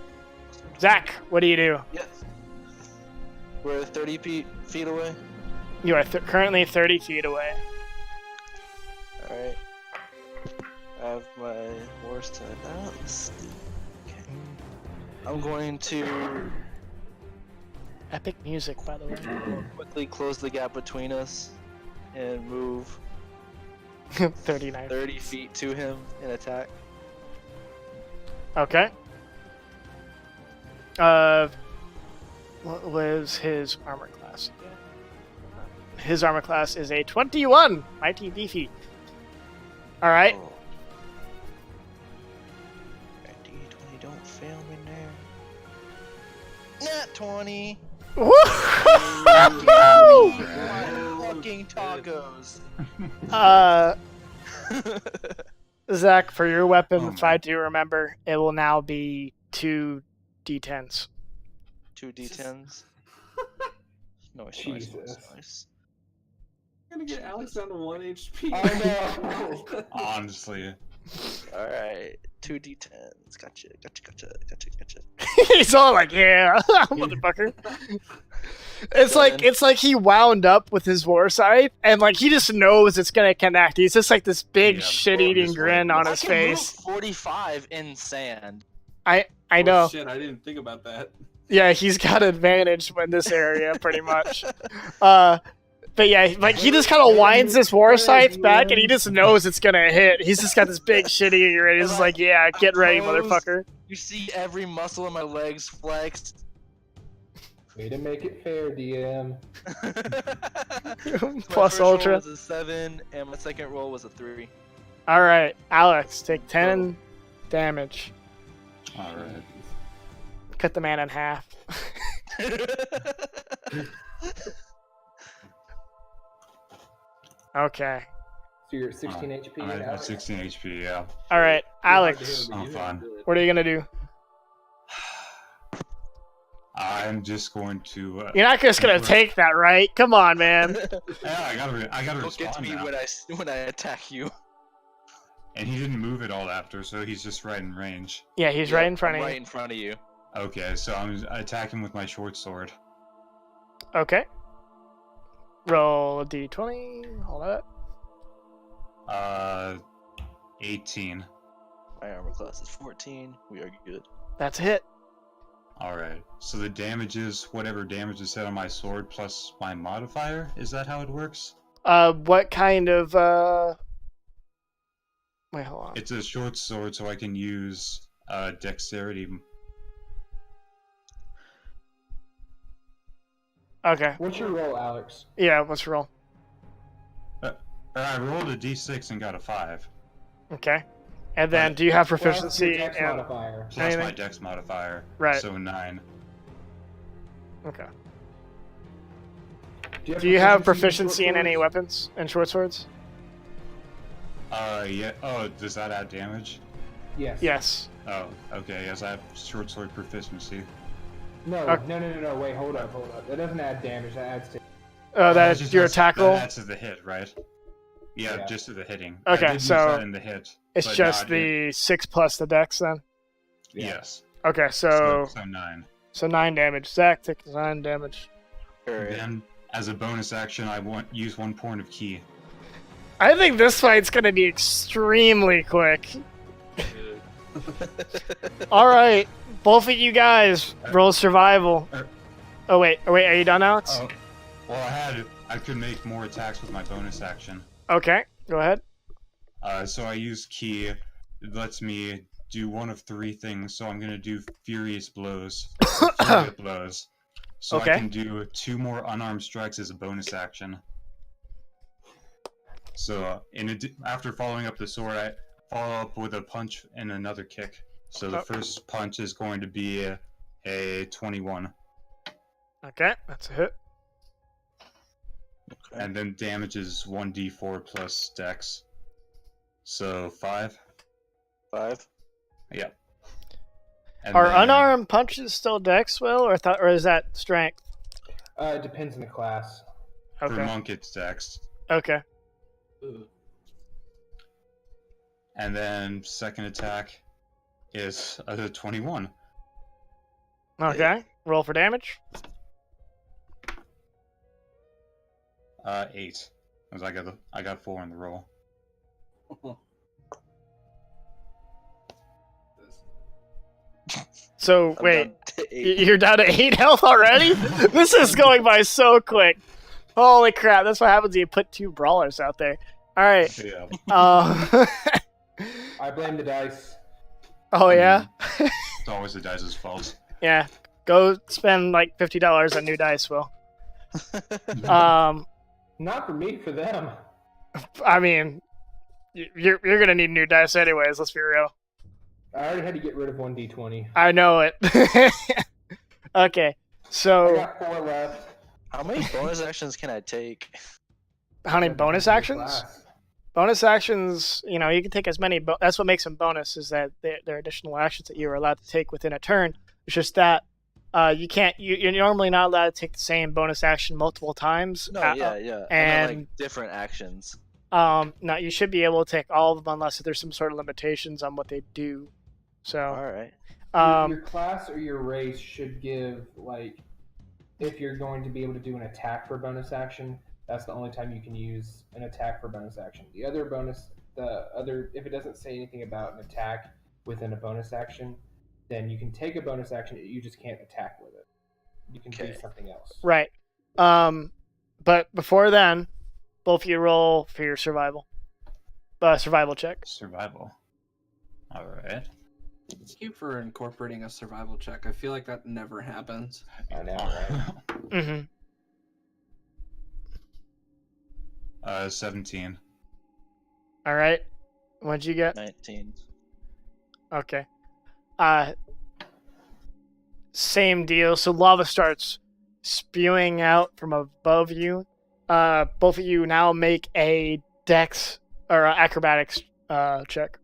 S4: Zach, what do you do?
S1: Yes. We're 30 feet away.
S4: You are currently 30 feet away.
S1: Alright. I have my horse tied out. Let's see. Okay. I'm going to
S4: Epic music, by the way.
S1: quickly close the gap between us and move
S4: 39.
S1: 30 feet to him and attack.
S4: Okay. What was his armor class again? His armor class is a 21. Mighty beefy. All right.
S1: Oh. D20, don't fail me there. Nat 20!
S4: Woo!
S1: Fucking tacos!
S4: Zach, for your weapon,
S3: Oh,
S4: if I
S3: man.
S4: do remember, it will now be 2 d10s.
S1: 2 D10s. Nice,
S5: Jesus.
S1: nice.
S6: I'm gonna get Alex down to 1 HP.
S5: Oh no!
S3: Honestly.
S1: Alright, 2 D10s. Gotcha.
S4: He's all like, "Yeah, motherfucker." It's like he wound up with his war scythe, and like he just knows it's gonna connect. He's just like this big
S3: Yeah,
S4: shit-eating
S3: just
S4: grin
S3: waiting.
S4: on
S1: I
S4: his
S1: can move
S4: face.
S1: 45 in sand.
S4: I
S6: Oh,
S4: know.
S6: shit, I didn't think about that.
S4: Yeah, he's got advantage in this area, pretty much. But yeah, like he just kind of winds this war scythe back, and he just knows it's gonna hit. He's just got this big shit eating ready. He's just like, yeah, get ready, motherfucker.
S1: You see every muscle in my legs flexed.
S5: Way to make it fair, DM.
S1: My
S4: Plus
S1: first roll
S4: ultra.
S1: was a 7, and my second roll was a 3.
S4: All right, Alex, take 10 damage.
S3: Alright.
S4: Cut the man in half. Okay.
S5: So you're at 16 HP.
S3: I'm at
S5: Alex?
S3: 16 HP, yeah.
S4: All right, Alex,
S3: I'm fine.
S4: what are you gonna do?
S3: I'm just going to.
S4: You're not just gonna take that, right? Come on, man.
S3: Yeah, I gotta
S1: Don't get to
S3: respond
S1: me
S3: now.
S1: when I attack you.
S3: And he didn't move at all after, so he's just right in range.
S4: Yeah, he's right in front of
S1: Right
S4: you.
S1: in front of you.
S3: Okay, so I attack him with my short sword.
S4: Okay. Roll a d20. Hold up.
S3: 18.
S1: My armor class is 14. We are good.
S4: That's a hit.
S3: Alright, so the damage is whatever damage is set on my sword plus my modifier? Is that how it works?
S4: What kind of Wait, hold on.
S3: It's a short sword, so I can use dexterity.
S4: Okay.
S5: What's your roll, Alex?
S4: Yeah, let's roll.
S3: I rolled a d6 and got a 5.
S4: Okay. And then, do you have proficiency
S5: Plus your dex
S4: in?
S5: modifier.
S3: Plus my
S4: Anything?
S3: dex modifier.
S4: Right.
S3: So 9.
S4: Okay.
S5: Do
S4: Do you have
S5: in
S4: proficiency in
S5: short
S4: any
S5: swords?
S4: weapons and short swords?
S3: Yeah. Oh, does that add damage?
S5: Yes.
S4: Yes.
S3: Oh, okay. Yes, I have short sword proficiency.
S5: No,
S4: Okay.
S5: no. Wait, hold up. That doesn't add damage. That adds to.
S4: That's
S3: just
S4: your
S3: adds-
S4: attack roll.
S3: That adds to the hit, right? Yeah,
S5: Yeah.
S3: just to the hitting.
S4: Okay,
S3: I did use
S4: so
S3: that in the hit.
S4: It's
S3: but
S4: just
S3: not
S4: the 6 plus the dex then.
S5: Yeah.
S3: Yes.
S4: Okay, so
S3: So 9.
S4: 9 damage. Zach takes 9 damage.
S1: Alright.
S3: Then as a bonus action, I use 1 point of key.
S4: I think this fight's gonna be extremely quick. All right, both of you guys roll survival. Oh wait, are you done, Alex?
S3: Oh, well, I could make more attacks with my bonus action.
S4: Okay, go ahead.
S3: So I use key. It lets me do one of 3 things. So I'm gonna do furious blows. Furious blows. So
S4: Okay.
S3: I can do 2 more unarmed strikes as a bonus action. So after following up the sword, I follow up with a punch and another kick. So the first punch is going to be a 21.
S4: Okay, that's a hit.
S1: Okay.
S3: And then damage is 1d4 plus dex. So 5.
S1: 5.
S3: Yep. And
S4: Are
S3: then-
S4: unarmed punches still dex, Will, or is that strength?
S5: It depends on the class.
S3: For
S4: Okay.
S3: monk, it's dex.
S4: Okay.
S6: Ooh.
S3: And then second attack is a 21.
S4: Okay. Roll for damage.
S3: 8. Because I got 4 in the roll.
S4: So
S1: I'm
S4: wait,
S1: down to 8.
S4: you're down to 8 health already? This is going by so quick. Holy crap! That's what happens when you put 2 brawlers out there. All right.
S3: Yeah.
S5: I blame the dice.
S4: Oh yeah.
S3: It's always the dice's fault.
S4: Yeah. Go spend like $50 on new dice, Will.
S5: Not for me, for them.
S4: I mean, you're gonna need new dice anyways. Let's be real.
S5: I already had to get rid of 1d20.
S4: I know it. Okay,
S5: I
S4: so
S5: got 4 left.
S1: How many bonus actions can I take?
S4: how many bonus actions?
S5: Class.
S4: Bonus actions, you can take as many. That's what makes them bonus, is that they're additional actions that you are allowed to take within a turn. It's just that you can't. You're normally not allowed to take the same bonus action multiple times.
S1: No, yeah. I meant,
S4: and-
S1: like different actions.
S4: No, you should be able to take all of them unless there's some sort of limitations on what they do. So,
S1: Alright.
S5: Your class or your race should give, like, if you're going to be able to do an attack for bonus action, that's the only time you can use an attack for bonus action. If it doesn't say anything about an attack within a bonus action, then you can take a bonus action, you just can't attack with it. You can do
S1: Okay.
S5: something else.
S4: right. But before then, both of you roll for your survival. Survival check.
S3: Survival. Alright.
S6: Thank you for incorporating a survival check. I feel like that never happens.
S5: I know, right?
S4: Mm-hmm.
S3: 17.
S4: All right. What'd you get?
S1: 19.
S4: Okay. Same deal. So lava starts spewing out from above you. Both of you now make a dex or acrobatics check.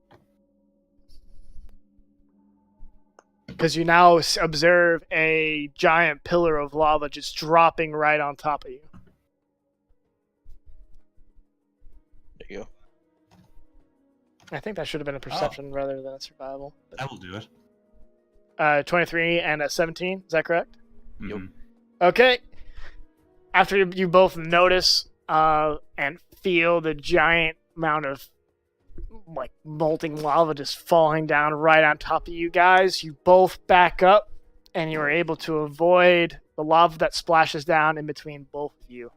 S4: Because you now observe a giant pillar of lava just dropping right on top of you.
S1: There you go.
S4: I think that should have been a perception rather than a survival.
S3: I will do it.
S4: 23 and a 17, is that correct?
S1: Yep.
S3: Mhm.
S4: Okay. After you both notice and feel the giant amount of like molten lava just falling down right on top of you guys, you both back up and you are able to avoid the lava that splashes down in between both of you.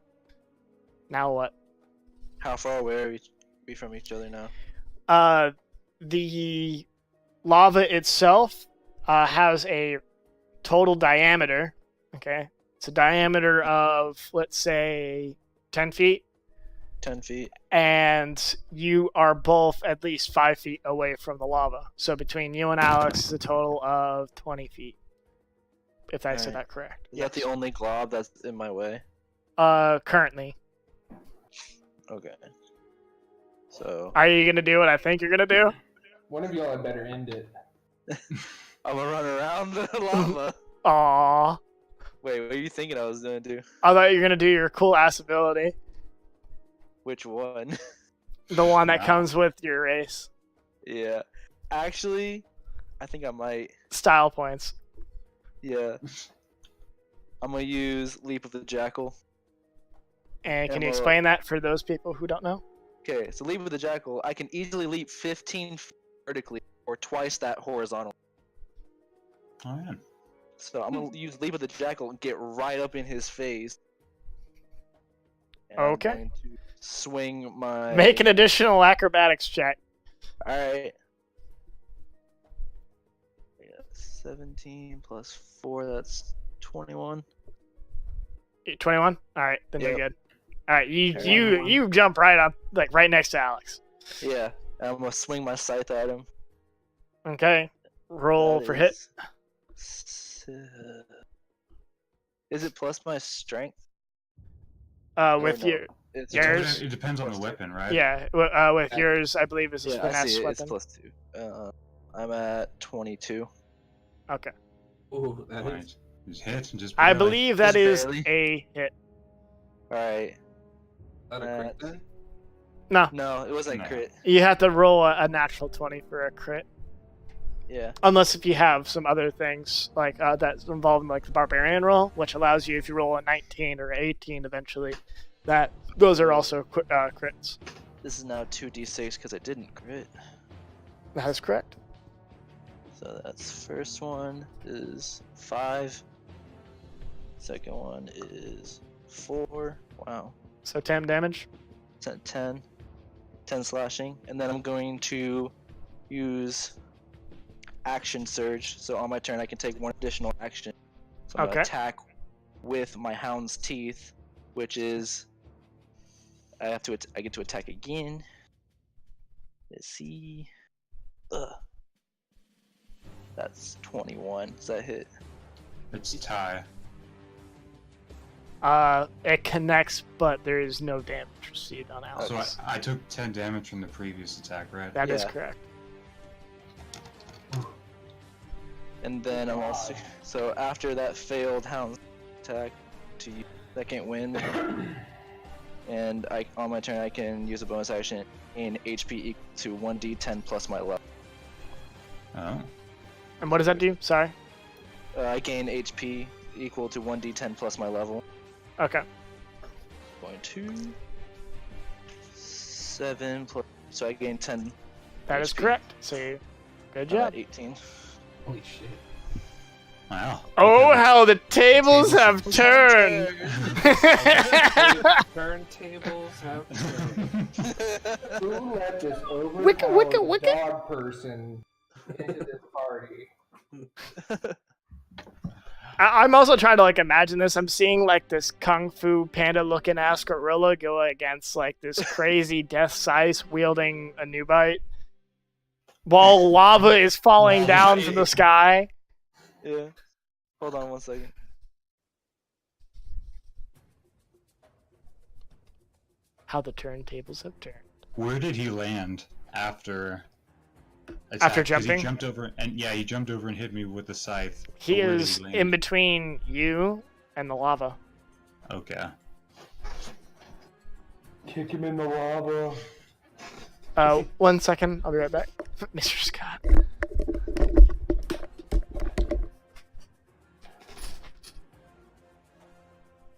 S4: Now what?
S1: How far away are we from each other now?
S4: The lava itself has a total diameter. Okay, it's a diameter of, let's say, 10 feet.
S1: 10 feet.
S4: And you are both at least 5 feet away from the lava. So between you and Alex is a total of 20 feet. If I said
S1: Alright.
S4: that correct.
S1: Is that the only glob that's in my way?
S4: Currently.
S1: Okay. So
S4: Are you going to do what I think you're going to do?
S5: One of y'all had better end it.
S1: I'm gonna run around the lava.
S4: Aww.
S1: Wait, what are you thinking I was gonna do?
S4: I thought you were going to do your cool ass ability.
S1: Which one?
S4: The one that
S3: Wow.
S4: comes with your race.
S1: Yeah. Actually, I think I might.
S4: Style points.
S1: Yeah. I'm gonna use Leap of the Jackal.
S4: And can you
S1: Well,
S4: explain that for those people who don't know?
S1: Okay, so leap with the jackal, I can easily leap 15 feet vertically or twice that horizontal.
S3: Oh man.
S1: So I'm gonna use leap with the jackal and get right up in his face. And
S4: Okay.
S1: I'm going to swing my.
S4: Make an additional acrobatics check.
S1: All right. 17 plus 4, that's 21.
S4: 21. All right, then you're
S1: Yep.
S4: good. All right, you
S1: Okay.
S4: you jump right up, like right next to Alex.
S1: Yeah, and I'm gonna swing my scythe at him.
S4: Okay. Roll
S1: That
S4: for hit.
S1: Is it plus my strength?
S4: With
S1: no,
S4: your
S1: It's
S4: yours.
S3: It depends on the
S1: plus two.
S3: weapon, right?
S4: Yeah, with yours, I believe is a
S1: Yeah, I
S4: finesse
S1: see it. It's
S4: weapon.
S1: +2. I'm at 22.
S4: Okay.
S6: Ooh, that
S3: Alright.
S6: is.
S3: Just hit and just
S4: I
S3: barely.
S4: believe that
S1: Just
S4: is
S1: barely.
S4: a hit.
S1: All right.
S6: That a crit then?
S4: No,
S1: No, it wasn't
S3: No.
S1: a crit.
S4: you have to roll a natural 20 for a crit.
S1: Yeah.
S4: Unless if you have some other things like that's involved in like the barbarian roll, which allows you if you roll a 19 or 18 eventually, that those are also crits.
S1: This is now 2d6 because I didn't crit.
S4: That is correct.
S1: So that's first one is 5. Second one is 4. Wow.
S4: So 10 damage.
S1: 10. 10 slashing. And then I'm going to use action surge. So on my turn I can take one additional action. So I'm
S4: Okay.
S1: gonna attack with my hound's teeth, which is I get to attack again. Let's see. That's 21. Does that hit?
S3: It's tie.
S4: It connects, but there is no damage received on Alex.
S3: So I took 10 damage from the previous attack, right?
S4: That is
S1: Yeah.
S4: correct.
S1: And then I'm also so after that failed hound attack to use second wind, and on my turn I can use a bonus action in HP equal to 1d10 plus my level.
S3: Oh.
S4: And what does that do? Sorry.
S1: I gain HP equal to 1d10 plus my level.
S4: Okay.
S1: Going to 7 plus, so I gain 10.
S4: That is
S1: HP.
S4: correct. So good
S1: I'm
S4: job.
S1: at 18.
S6: Holy shit.
S3: Wow.
S4: Oh,
S3: Okay.
S4: how the tables have
S3: Tables
S4: turned!
S6: Turntables have.
S5: Who let this
S4: Wicca, wicca,
S5: overpowered
S4: wicca.
S5: dog person into this party?
S4: I'm also trying to like imagine this. I'm seeing like this kung fu panda looking ass gorilla go against like this crazy death size wielding a Nubite, while lava is falling down from the sky.
S1: Yeah. Hold on 1 second.
S4: How the turntables have turned.
S3: Where did he land after?
S4: After
S3: attack? 'Cause
S4: jumping?
S3: He jumped over and he jumped over and hit me with the scythe.
S4: He
S3: But where did
S4: is
S3: land?
S4: in between you and the lava.
S3: Okay.
S5: Kick him in the lava.
S4: 1 second. I'll be right back. Mr. Scott.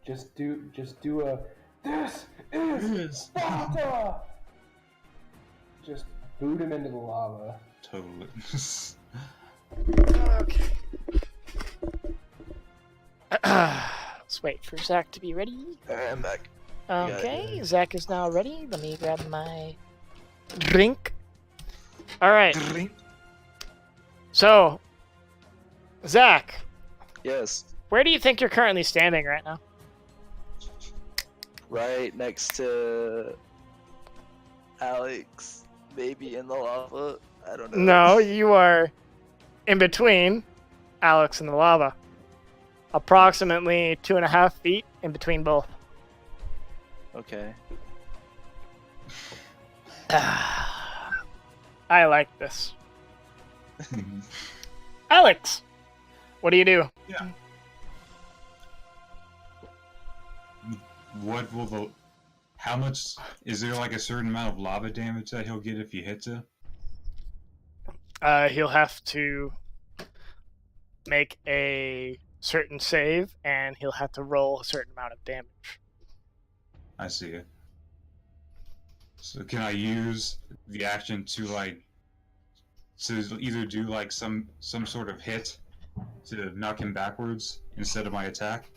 S5: Just do a. This is Sparta. Just boot him into the lava.
S3: Totally.
S4: Okay. Let's wait for Zach to be ready.
S1: Alright, I'm back. got it.
S4: Okay, Zach is now ready. Let me grab my drink. Alright. So, Zach,
S1: Yes.
S4: where do you think you're currently standing right now?
S1: Right next to Alex, maybe in the lava. I don't know.
S4: No, you are in between Alex and the lava. Approximately 2.5 feet in between both.
S1: Okay.
S4: I like this. Alex, what do you do?
S3: What will the? How much is there? Like a certain amount of lava damage that he'll get if he hits it?
S4: He'll have to make a certain save, and he'll have to roll a certain amount of damage.
S3: I see. So can I use the action to like to either do like some sort of hit to knock him backwards instead of my attack?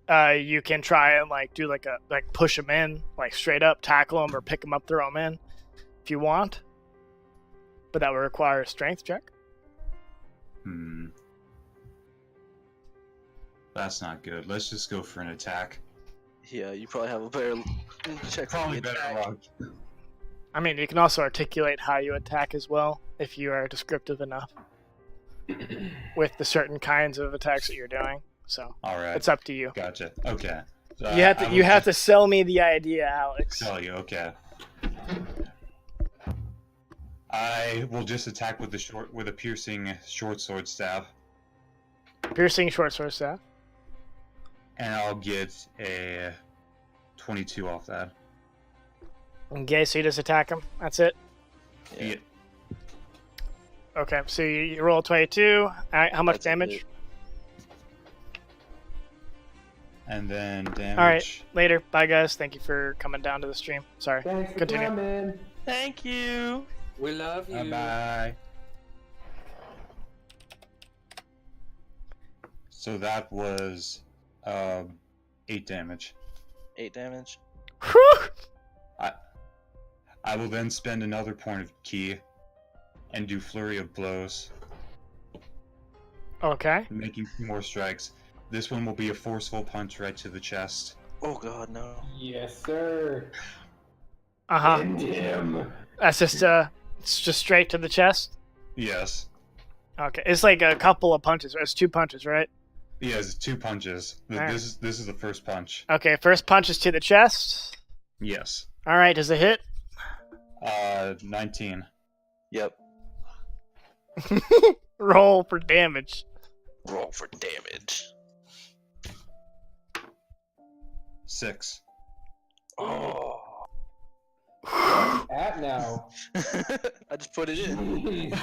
S4: You can try and like do like push him in, like straight up tackle him or pick him up, throw him in, if you want. But that would require a strength check.
S3: That's not good. Let's just go for an attack.
S1: Yeah, you probably have a better check.
S3: Probably better luck.
S4: I mean, you can also articulate how you attack as well, if you are descriptive enough with the certain kinds of attacks that you're doing. So
S3: All right.
S4: it's up to you.
S3: Gotcha. Okay. So
S4: You have to sell me the idea, Alex.
S3: Sell you. Okay. I will just attack with a piercing short sword staff,
S4: Piercing short sword staff.
S3: and I'll get a 22 off that.
S4: Okay, so you just attack him. That's it.
S1: Yeah.
S4: Okay, so you roll 22. How much
S1: That's a
S4: damage?
S1: hit.
S3: And then damage.
S4: All right, later. Bye, guys. Thank you for coming down to the stream. Sorry.
S5: Thanks for
S4: Continue.
S5: coming.
S1: Thank you.
S6: We love you.
S3: Bye. So that was 8 damage.
S1: 8 damage.
S4: Whew!
S3: I will then spend another point of key and do flurry of blows,
S4: Okay.
S3: making 2 more strikes. This one will be a forceful punch right to the chest.
S1: Oh god, no.
S5: Yes, sir.
S4: Uh-huh.
S5: End him.
S4: That's just it's just straight to the chest.
S3: Yes.
S4: Okay. It's like a couple of punches. It's 2 punches, right?
S3: Yes, 2 punches.
S4: Alright.
S3: This is the first punch.
S4: Okay, first punch is to the chest.
S3: Yes.
S4: All right, does it hit?
S3: 19.
S1: Yep.
S4: Roll for damage.
S1: Roll for damage.
S3: 6.
S1: Oh.
S5: At now.
S1: I just put it in.
S5: Jeez.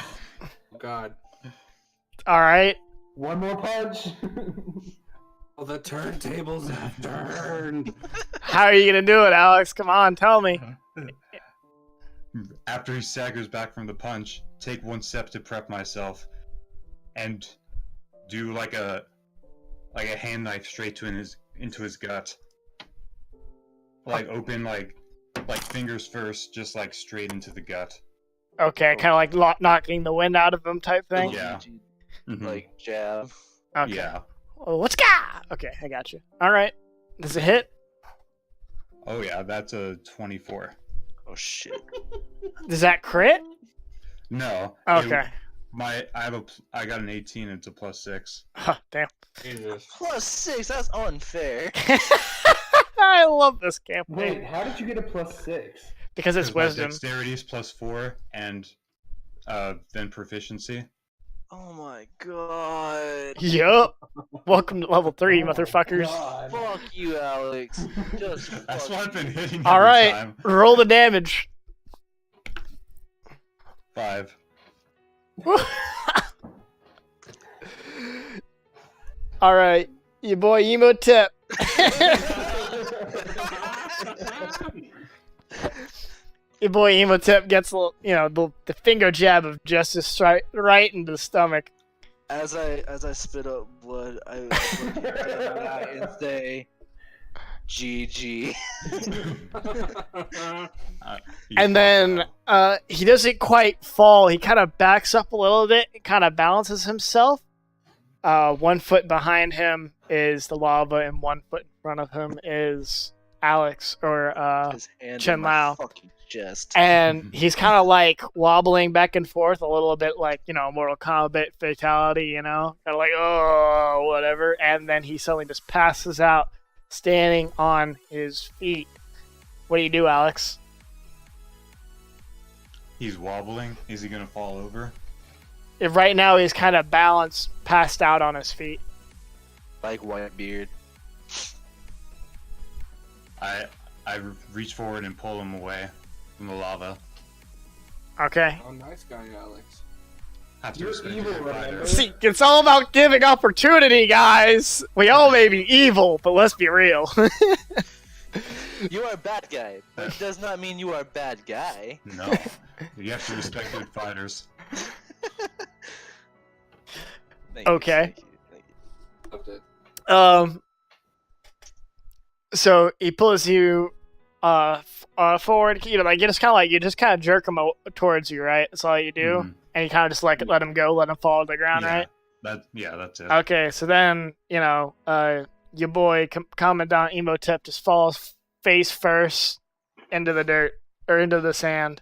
S6: God.
S4: All right.
S5: One more punch.
S6: Oh, the turntables have turned.
S4: How are you gonna do it, Alex? Come on, tell me.
S3: After he staggers back from the punch, take 1 step to prep myself, and do like a hand knife straight into his gut. Like open like fingers first, just like straight into the gut.
S4: Okay, kind of like knocking the wind out of him type thing.
S3: Yeah. Mhm.
S1: Like jab.
S4: Okay.
S3: Yeah.
S4: Oh, let's go. Okay, I got you. All right. Does it hit?
S3: Oh yeah, that's a 24.
S1: Oh shit.
S4: Does that crit?
S3: No.
S4: Okay.
S3: I got an 18. It's a +6.
S4: Huh, damn.
S6: Jesus.
S1: +6. That's unfair.
S4: I love this campaign
S5: Wait, how did you get a +6?
S4: because it's
S3: My
S4: wisdom.
S3: dexterity is +4, and then proficiency.
S1: Oh my god.
S4: Yup. Welcome to level 3, motherfuckers.
S5: God.
S1: Fuck you, Alex. Just
S3: That's
S1: fuck
S3: why I've been hitting
S4: All
S3: every
S4: right,
S3: time.
S4: roll the damage.
S3: 5.
S4: All right, your boy Emo Tip. Your boy Emo Tip gets a little, the finger jab of justice right into the stomach.
S1: As I spit up blood, I look at the guy and say, GG.
S4: And then he doesn't quite fall. He kind of backs up a little bit, kind of balances himself. 1 foot behind him is the lava, and 1 foot in front of him is Alex or
S1: His hand
S4: Chen
S1: in my
S4: Lao.
S1: fucking chest.
S4: And he's kind of like wobbling back and forth a little bit, like Mortal Kombat fatality, kind of like oh whatever. And then he suddenly just passes out, standing on his feet. What do you do, Alex?
S3: He's wobbling. Is he gonna fall over?
S4: If right now he's kind of balanced, passed out on his feet.
S1: Like Whitebeard.
S3: I reach forward and pull him away from the lava.
S4: Okay.
S6: Oh, nice guy, Alex.
S3: Have to
S5: You're
S3: respect
S5: evil,
S3: your fighter.
S5: remember?
S4: See, it's all about giving opportunity, guys. We all may be evil, but let's be real.
S1: You are a bad guy, but it does not mean you are a bad guy.
S3: No, you have to respect good fighters.
S1: Thank
S4: Okay.
S1: Thank you.
S6: Loved it.
S4: So he pulls you forward, like you just kind of jerk him towards you, right? That's all you do,
S3: Mhm.
S4: and you kind of just let him go, let him fall to the ground,
S3: Yeah.
S4: right?
S3: That's it.
S4: Okay, so then your boy Commandant Emotep just falls face first into the dirt or into the sand,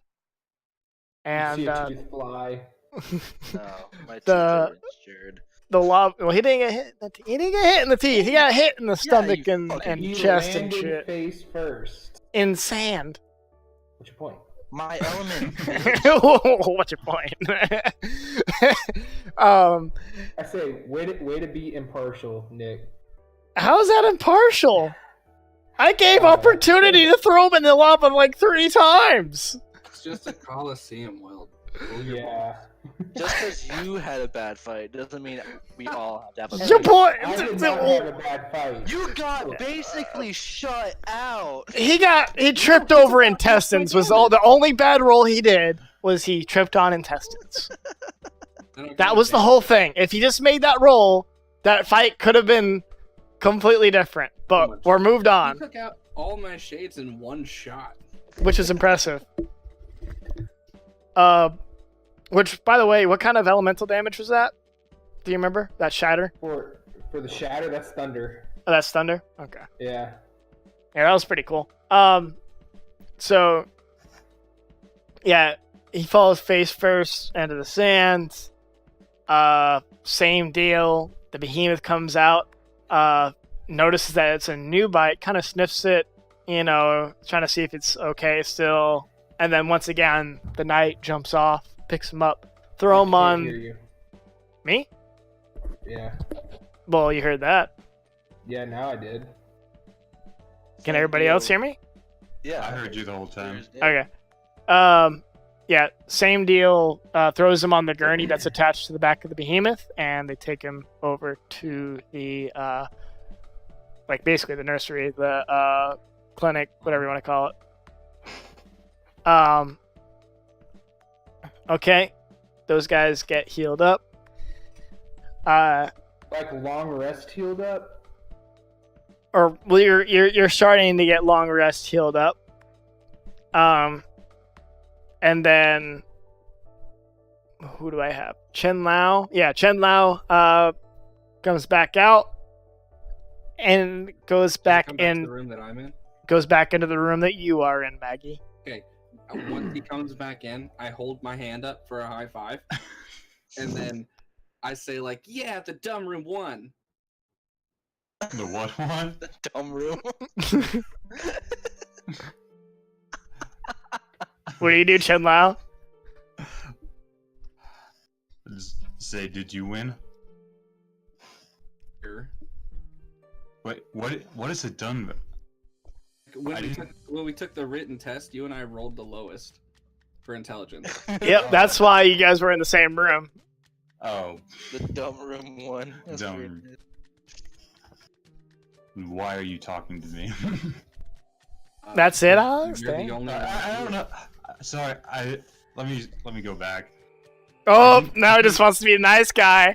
S4: and
S5: see a tooth fly.
S1: No, my teeth
S4: The-
S1: are injured.
S4: the lava. Well, he didn't get hit. He didn't get hit in the teeth. He got hit in the stomach
S1: you
S4: and
S1: fucking-
S5: He
S4: chest and
S5: landed
S4: shit
S5: face first.
S4: in sand.
S5: What's your point?
S1: My element.
S4: What's your point?
S5: I say, way to be impartial, Nick.
S4: How is that impartial? I gave opportunity to throw him in the lava like 3 times.
S6: It's just a Coliseum, Will. Pull your ball.
S5: Yeah.
S1: Just because you had a bad fight doesn't mean we all have to have a
S4: Your
S1: bad
S4: point.
S5: I did not have a bad fight.
S1: You got basically shut out.
S4: He tripped over intestines. Was the only bad roll he did was he tripped on intestines.
S6: I don't
S4: That
S6: give
S4: was
S6: a
S4: the
S6: damn.
S4: whole thing. If he just made that roll, that fight could have been completely different. But we're moved
S6: He
S4: on,
S6: took out all my shades in one shot.
S4: which is impressive. Which, by the way, what kind of elemental damage was that? Do you remember that shatter?
S5: For the shatter, that's thunder.
S4: Oh, that's thunder. Okay.
S5: Yeah.
S4: Yeah, that was pretty cool. So yeah, he falls face first into the sand. Same deal. The behemoth comes out, notices that it's a new bite, kind of sniffs it, trying to see if it's okay still. And then once again, the knight jumps off, picks him up, throw him
S5: I can't hear
S4: on
S5: you.
S4: me.
S5: Yeah.
S4: Well, you heard that.
S5: Yeah, now I did.
S4: Can everybody else hear me?
S1: Yeah,
S3: I heard you the whole time.
S4: Okay. Yeah, same deal. Throws him on the gurney that's attached to the back of the behemoth, and they take him over to the, basically the nursery, the clinic, whatever you want to call it. Okay, those guys get healed up.
S5: Like long rest healed up.
S4: Or well, you're starting to get long rest healed up. And then who do I have? Chen Lao. Yeah, Chen Lao comes back out and goes back
S6: Come back to
S4: in.
S6: the room that I'm in.
S4: Goes back into the room that you are in, Maggie.
S6: Okay. Once he comes back in, I hold my hand up for a high five, and then I say "Yeah, the dumb room won."
S3: The what one?
S1: The dumb room.
S4: What do you do, Chen Lao?
S3: Just say, did you win?
S6: Sure.
S3: Wait, what is it done?
S6: When we took the written test, you and I rolled the lowest for intelligence.
S4: Yep, that's why you guys were in the same room.
S3: Oh,
S1: The dumb room one. That's
S3: Dumb.
S1: pretty good.
S3: why are you talking to me?
S4: That's it,
S6: You're
S4: Alex?
S6: the
S4: Dang.
S6: only one.
S3: I don't know. Sorry, let me go back.
S4: Oh, now he just wants to be a nice guy.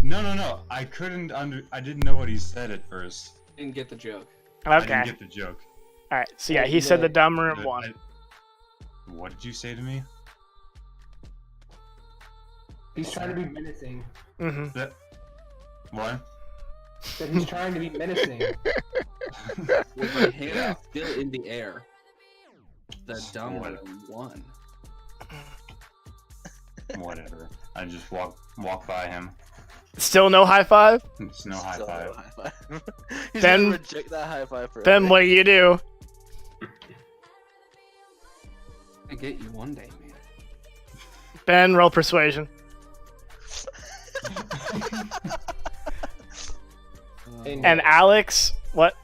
S3: No. I didn't know what he said at first.
S6: Didn't get the joke.
S3: I
S4: Okay.
S3: didn't get the joke.
S4: All right. So yeah, he said the dumb room
S3: But
S4: one.
S3: what did you say to me?
S5: He's trying to be menacing.
S4: Mm-hmm.
S3: What?
S5: That he's trying to be menacing.
S6: With my hand still in the air. The dumb
S3: What?
S6: room won.
S3: Whatever. I just walk by him.
S4: Still no high five.
S3: It's no high
S1: Still
S3: five.
S1: no high five. He's
S4: Ben-
S1: gonna reject that high five forever.
S4: Then what do you do?
S6: I get you one day, man.
S4: Ben, roll persuasion. And Alex, what?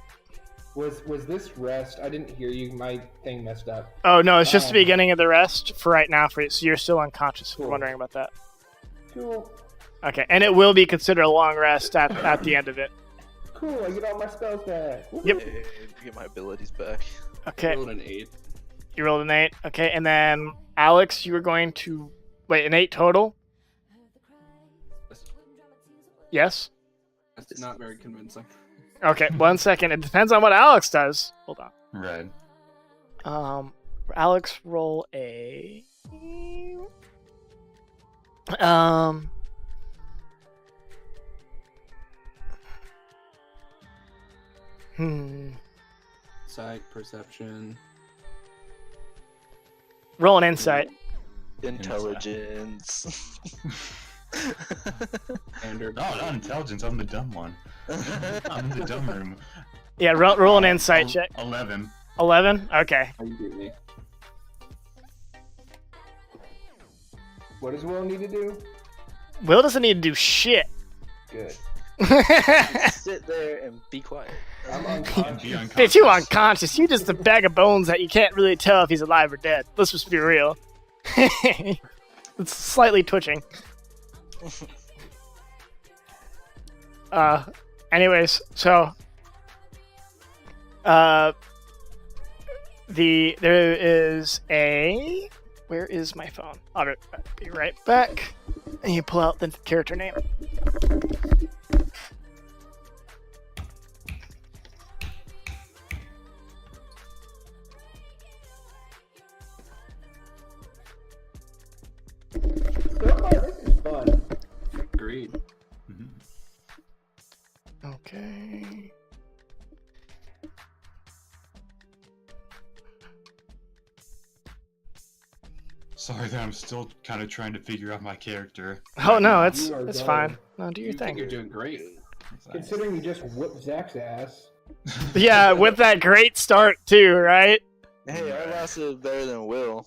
S5: Was this rest? I didn't hear you. My thing messed up.
S4: Oh no, it's just the beginning of the rest for right now. For you, so you're still unconscious. If you're
S5: Cool.
S4: wondering about that.
S5: Cool.
S4: Okay, and it will be considered a long rest at the end of it.
S5: Cool, I get all my spells back.
S4: Yep.
S1: Hey, get my abilities back.
S4: Okay.
S6: Rolled an 8.
S4: You rolled an 8. Okay, and then Alex, you were going to wait an 8 total. Yes.
S6: That's not very convincing.
S4: Okay, 1 second. It depends on what Alex does. Hold on.
S3: Red.
S4: Alex, roll a.
S6: Sight, perception.
S4: Roll an insight.
S1: Intelligence.
S6: Standard.
S3: No, not intelligence. I'm the dumb one. I'm in the dumb room.
S4: Yeah, roll an insight check.
S3: 11.
S4: 11? Okay.
S6: Oh, you beat me.
S5: What does Will need to do?
S4: Will doesn't need to do shit.
S5: Good.
S1: Sit there and be quiet.
S5: I'm
S3: Be
S5: unconscious.
S3: unconscious.
S4: You're too unconscious. You're just a bag of bones that you can't really tell if he's alive or dead. Let's just be real. It's slightly twitching. Anyways, so there is a, where is my phone? I'll be right back. And you pull out the character name.
S5: So far, this is fun.
S6: Agreed.
S4: Okay.
S3: Sorry that I'm still kind of trying to figure out my character.
S4: Oh no, it's
S5: You are
S4: it's
S5: going.
S4: fine. No, do your
S6: You think
S4: thing.
S6: you're doing great.
S5: Considering you just whooped Zach's ass.
S4: Yeah, with that great start too, right?
S1: Hey, I lasted better than Will.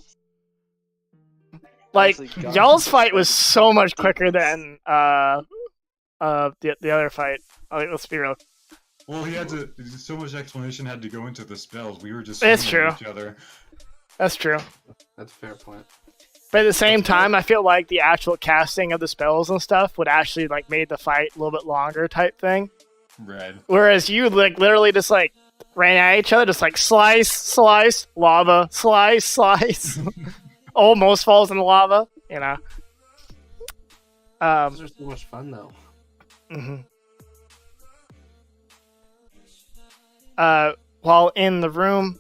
S4: Like
S1: Actually got-
S4: y'all's fight was so much quicker than the other fight. Like, let's be real.
S3: Well, he had to. So much explanation had to go into the spells. We were just
S4: It's
S3: swinging at
S4: true.
S3: each other.
S4: That's true.
S6: That's a fair point.
S4: But at the same time, I feel like the actual casting of the spells and stuff would actually like made the fight a little bit longer type thing.
S3: Red.
S4: Whereas you like literally just like ran at each other, just like slice, slice, lava, slice, slice. Almost falls in the lava, you know.
S6: Those are so much fun, though.
S4: Mhm. While in the room,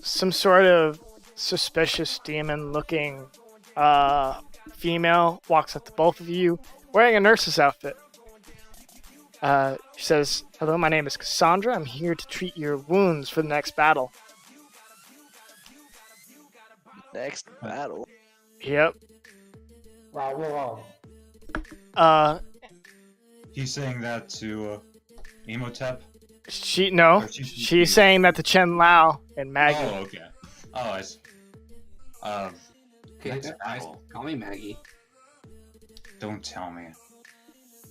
S4: some sort of suspicious demon-looking female walks up to both of you, wearing a nurse's outfit. She says, "Hello, my name is Cassandra. I'm here to treat your wounds for the next battle."
S1: Next battle.
S4: Yep.
S5: Wow.
S3: He's saying that to Emotep.
S4: No,
S3: Or
S4: she's saying that to Chen Lao and Maggie.
S3: Oh, okay. Oh, I see.
S6: Okay,
S3: Next
S6: nice.
S3: battle.
S6: Call me Maggie.
S3: Don't tell me.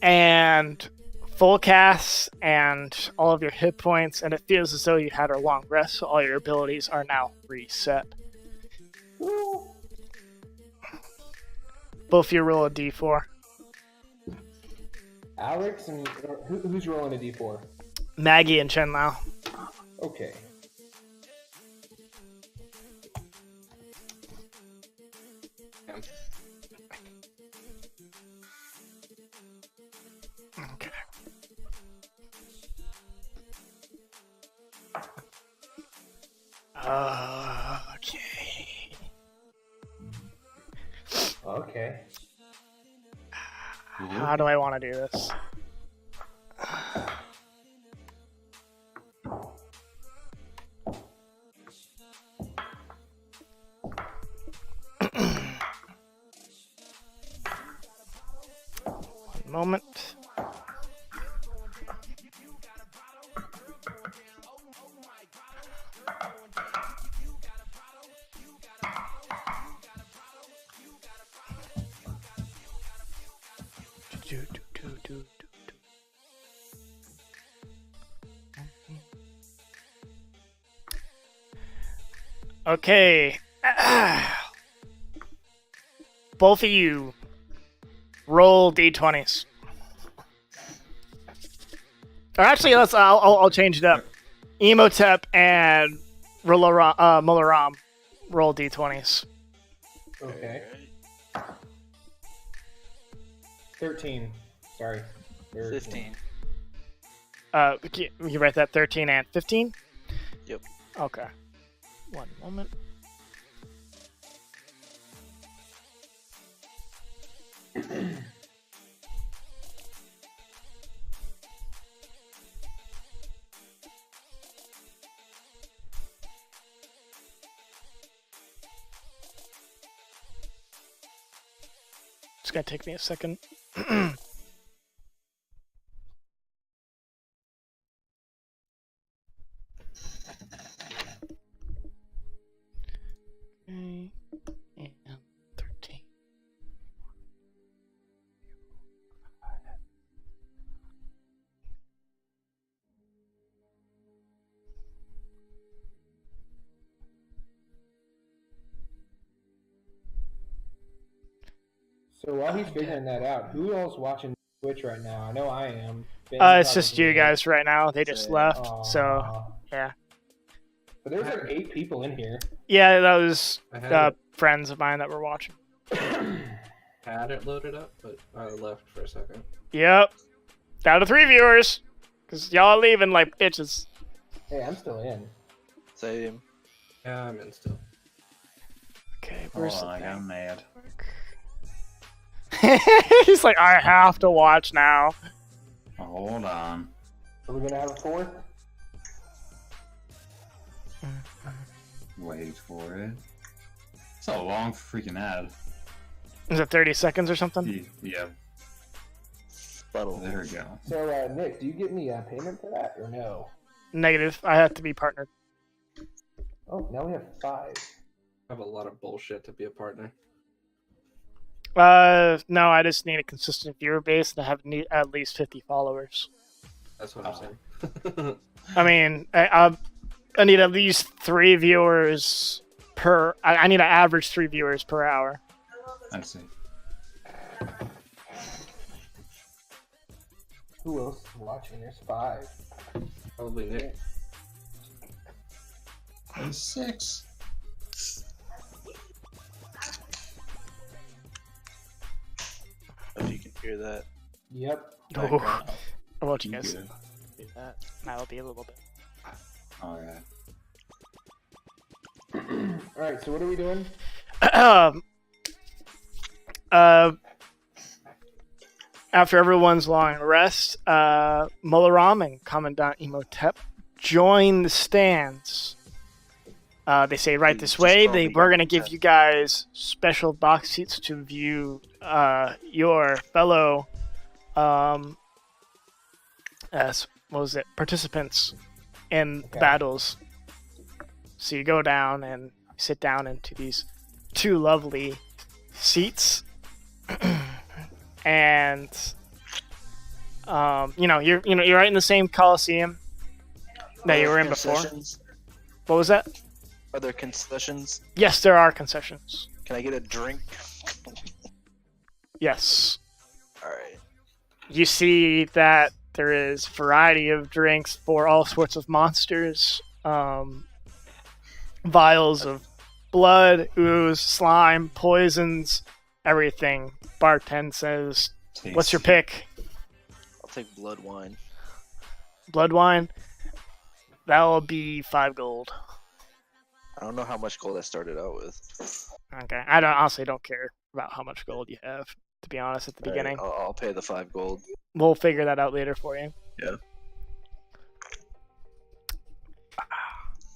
S4: And full cast and all of your hit points, and it feels as though you had a long rest, so all your abilities are now reset. Both of you roll a d4.
S5: Alex and who's rolling a d4?
S4: Maggie and Chen Lao.
S5: Okay.
S4: Okay. Okay.
S5: Okay.
S4: How do I want to do this? One moment. Okay. Both of you roll d20s. Or actually, I'll change it up. Emotep and Mularam roll d20s.
S5: Okay. 13. Sorry.
S1: 15.
S4: You write that 13 and 15?
S1: Yep.
S4: Okay. One moment. It's gonna take me a second. Okay, and 13.
S5: So while he's figuring that out, who else watching Twitch right now? I know I am. Ben
S4: It's just
S5: probably
S4: you
S5: is.
S4: guys right now. They just left, so
S5: Aw.
S4: yeah.
S5: But there's like 8 people in here.
S4: Yeah, that was
S6: I had,
S4: friends of mine that were watching.
S6: had it loaded up, but I left for a second.
S4: Yep. Down to 3 viewers. Because y'all are leaving like bitches.
S5: Hey, I'm still in.
S1: Same.
S6: Yeah, I'm in still.
S4: Okay,
S3: Hold
S4: where's
S3: on, I got mad.
S4: He's like, I have to watch now.
S3: Hold on.
S5: Are we gonna have a 4th?
S3: Wait for it. It's a long freaking ad.
S4: Is it 30 seconds or something?
S3: Yeah,
S1: Buttle.
S3: there we go.
S5: So, Nick, do you get me payment for that or no?
S4: Negative. I have to be partnered.
S5: Oh, now we have 5.
S6: I have a lot of bullshit to be a partner.
S4: No, I just need a consistent viewer base and I have at least 50 followers.
S6: That's what I'm saying.
S4: I mean, I need at least 3 viewers per. I need an average 3 viewers per hour.
S3: I see.
S5: Who else is watching? There's 5.
S6: Probably Nick.
S3: There's 6.
S1: If you can hear that.
S5: Yep.
S4: Oh, I want you guys to
S3: Good.
S4: do that. That'll be a little bit.
S3: Alright.
S5: Alright, so what are we doing?
S4: After everyone's long rest, Mularam and Commandant Emotep join the stands. They say right this way. We're going to give you guys special box seats to view your fellow participants in the battles. So you go down and sit down into these 2 lovely seats. And you're right in the same coliseum that you were in before. What was that?
S1: Are there concessions?
S4: Yes, there are concessions.
S1: Can I get a drink?
S4: Yes.
S1: Alright.
S4: You see that there is variety of drinks for all sorts of monsters. Vials of blood, ooze, slime, poisons, everything. Bartend says, "What's your pick?"
S1: I'll take blood wine.
S4: Blood wine? That will be 5 gold.
S1: I don't know how much gold I started out with.
S4: Okay. I honestly don't care about how much gold you have, to be honest, at the
S1: Alright,
S4: beginning.
S1: I'll pay the 5 gold.
S4: We'll figure that out later for you.
S1: Yeah.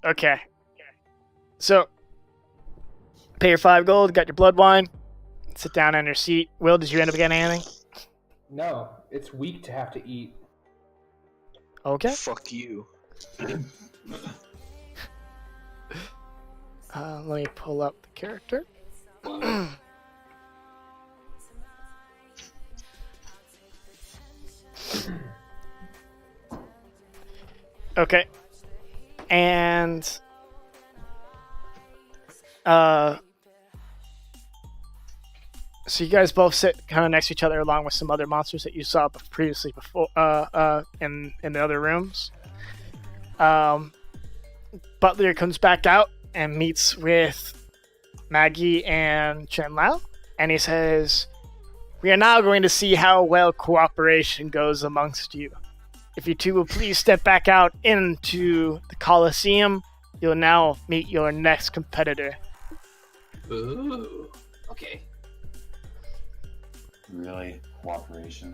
S4: Okay. So, pay your 5 gold, got your blood wine, sit down on your seat. Will, did you end up getting anything?
S5: No, it's weak to have to eat.
S4: Okay.
S1: Fuck you.
S4: Let me pull up the character. Okay. And so So you guys both sit kind of next to each other, along with some other monsters that you saw previously before in the other rooms. Butler comes back out and meets with Maggie and Chen Lao, and he says, "We are now going to see how well cooperation goes amongst you. If you two will please step back out into the Coliseum, you'll now meet your next competitor."
S6: Ooh. Okay.
S3: Really, cooperation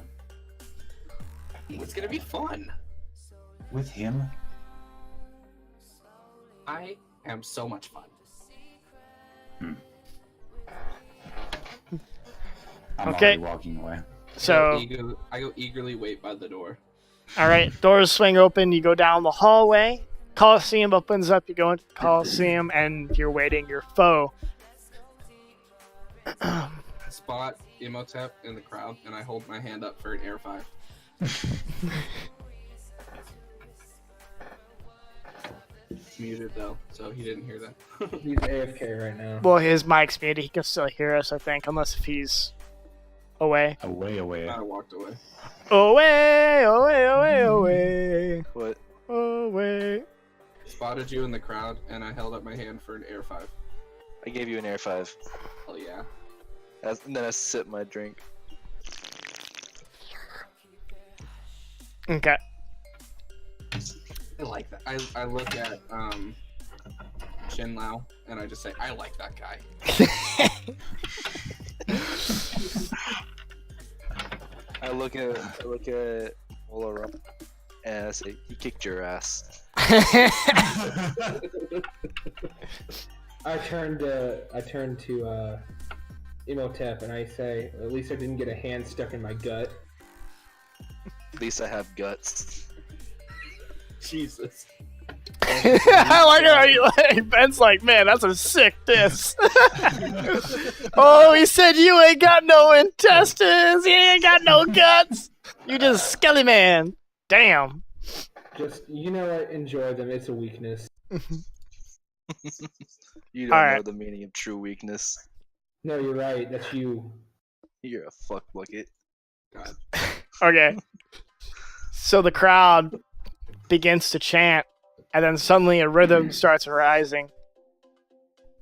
S6: It's gonna be fun.
S3: with him.
S6: I am so much fun.
S3: I'm
S4: Okay.
S3: already walking away.
S4: So,
S6: I go eagerly wait by the door.
S4: all right, doors swing open. You go down the hallway. Coliseum opens up. You go into the Coliseum, and you're waiting your foe.
S6: I spot Imhotep in the crowd, and I hold my hand up for an air 5. Muted though, so he didn't hear that.
S5: He's AFK right now.
S4: Well, his mic's muted. He can still hear us, I think, unless if he's away.
S3: Away.
S6: I walked away.
S4: Away.
S1: What?
S4: Away.
S6: Spotted you in the crowd, and I held up my hand for an air 5.
S1: I gave you an air 5.
S6: Hell yeah.
S1: And then I sip my drink.
S4: Okay.
S6: I like that. I look at Shin Lao, and I just say, I like that guy.
S1: I look at Ola and I say, he kicked your ass.
S5: I turn to Imhotep and I say, at least I didn't get a hand stuck in my gut.
S1: At least I have guts.
S6: Jesus.
S4: I like how you like Ben's like, man, that's a sick diss. Oh, he said you ain't got no intestines, you ain't got no guts. You just skelly man. Damn.
S5: Just, you know what? Enjoy them. It's a weakness.
S1: You don't know the meaning of true weakness.
S5: No, you're right. That's you.
S1: You're a fuck bucket.
S6: God.
S4: Okay. So the crowd begins to chant, and then suddenly a rhythm starts rising,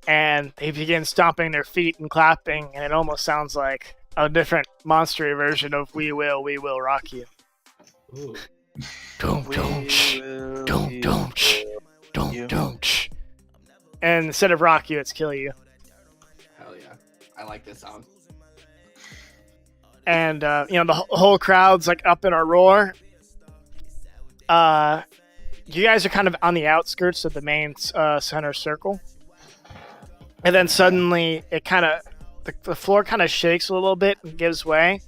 S4: and they begin stomping their feet and clapping, and it almost sounds like a different monstery version of "We Will Rock You."
S6: Ooh.
S4: Don't. And instead of rock you, it's kill you.
S6: Hell yeah. I like this sound.
S4: And the whole crowd's like up in a roar. You guys are kind of on the outskirts of the main center circle, and then suddenly it kind of the floor kind of shakes a little bit and gives way,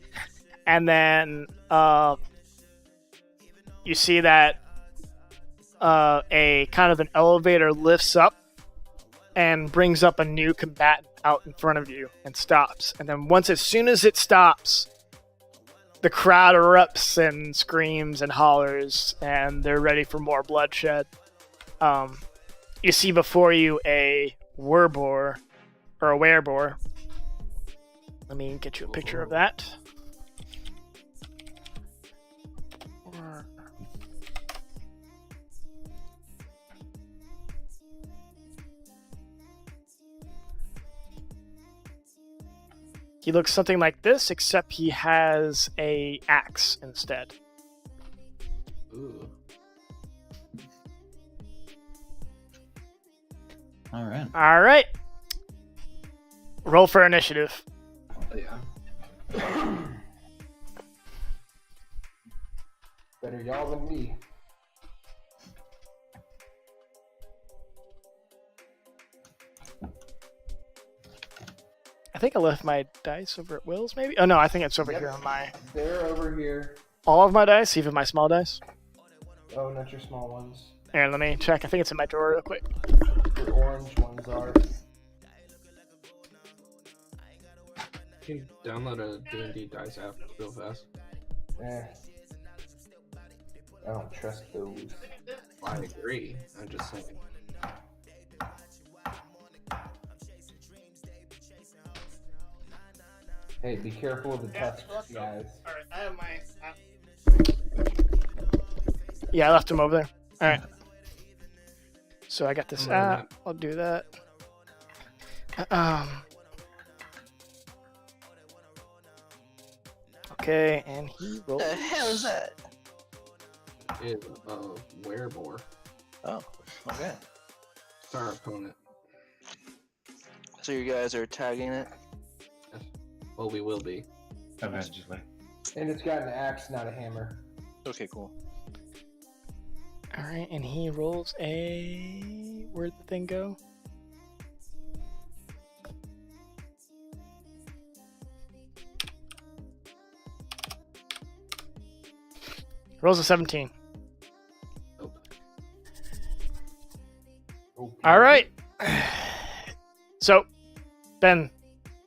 S4: and then you see that a kind of an elevator lifts up and brings up a new combatant out in front of you and stops, and then as soon as it stops, the crowd erupts and screams and hollers, and they're ready for more bloodshed. You see before you a werebore, or a werebore. Let me get you a picture of that. He looks something like this, except he has a axe instead.
S6: Ooh.
S3: All right.
S4: All right. Roll for initiative.
S6: Hell yeah.
S5: Better y'all than me.
S4: I think I left my dice over at Will's, maybe? Oh, no, I think it's over here on my...
S5: They're over here.
S4: All of my dice, even my small dice.
S5: Oh, not your small ones.
S4: Here, let me check. I think it's in my drawer real quick.
S5: Your orange ones are.
S6: You can download a D&D dice app real fast.
S5: I don't trust those.
S6: I agree. I'm just saying.
S5: Hey, be careful of the tusks, guys.
S4: Alright, I have my. Yeah, I left him over there. Alright. So I got this app. I'll do that. Okay, and he rolls.
S1: The hell is that?
S6: Is a werebore.
S1: Oh, okay.
S6: It's our opponent.
S1: So you guys are tagging it?
S6: Well, we will be.
S3: Eventually.
S5: And it's got an axe, not a hammer.
S1: Okay, cool.
S4: Alright, and he rolls a. Where'd the thing go? Rolls a 17.
S6: Nope.
S5: Okay.
S4: Alright. So, Ben,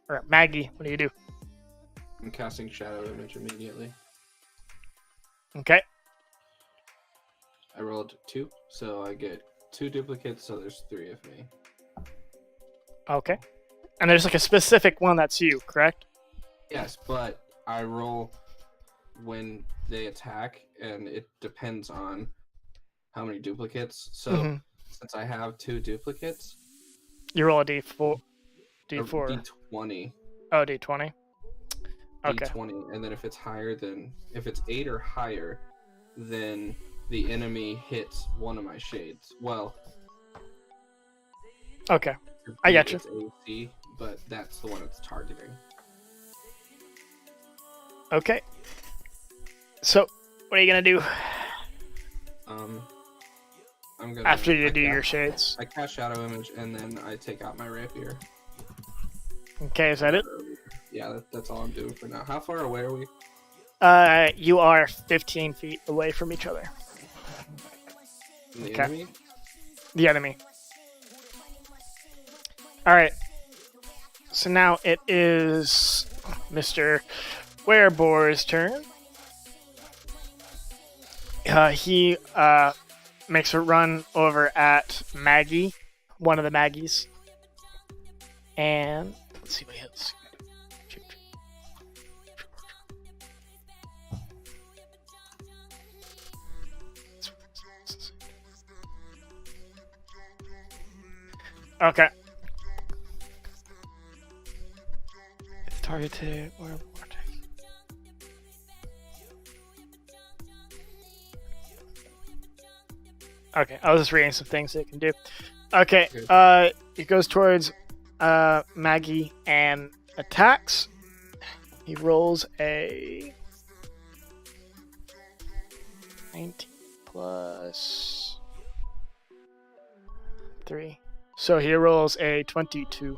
S4: or Maggie, what do you do?
S6: I'm casting Shadow Image immediately.
S4: Okay.
S6: I rolled 2, so I get 2 duplicates, so there's 3 of me.
S4: Okay. And there's like a specific one that's you, correct?
S6: Yes, but I roll when they attack, and it depends on how many duplicates. So
S4: Mhm.
S6: since I have 2 duplicates,
S4: You roll a D4.
S6: or
S4: D4.
S6: D20.
S4: Oh, D20. Okay.
S6: D20, and then if it's higher than if it's 8 or higher, then the enemy hits one of my shades. Well,
S4: Okay.
S6: to
S4: I
S6: beat
S4: gotcha.
S6: its AC, but that's the one it's targeting.
S4: Okay. So, what are you gonna do
S6: I'm gonna
S4: after you
S6: I
S4: do
S6: cast-
S4: your shades?
S6: I cast Shadow Image, and then I take out my rapier.
S4: Okay, is that it?
S6: Yeah, that's all I'm doing for now. How far away are we?
S4: You are 15 feet away from each other.
S6: From the
S4: Okay.
S6: enemy?
S4: The enemy. Alright. So now it is Mr. Werebore's turn. He makes a run over at Maggie, one of the Maggies. And let's see what he hits. Okay. It's targeted. Okay, I was just reading some things it can do. Okay, it goes towards Maggie and attacks. He rolls a 19 plus 3. So he rolls a 22.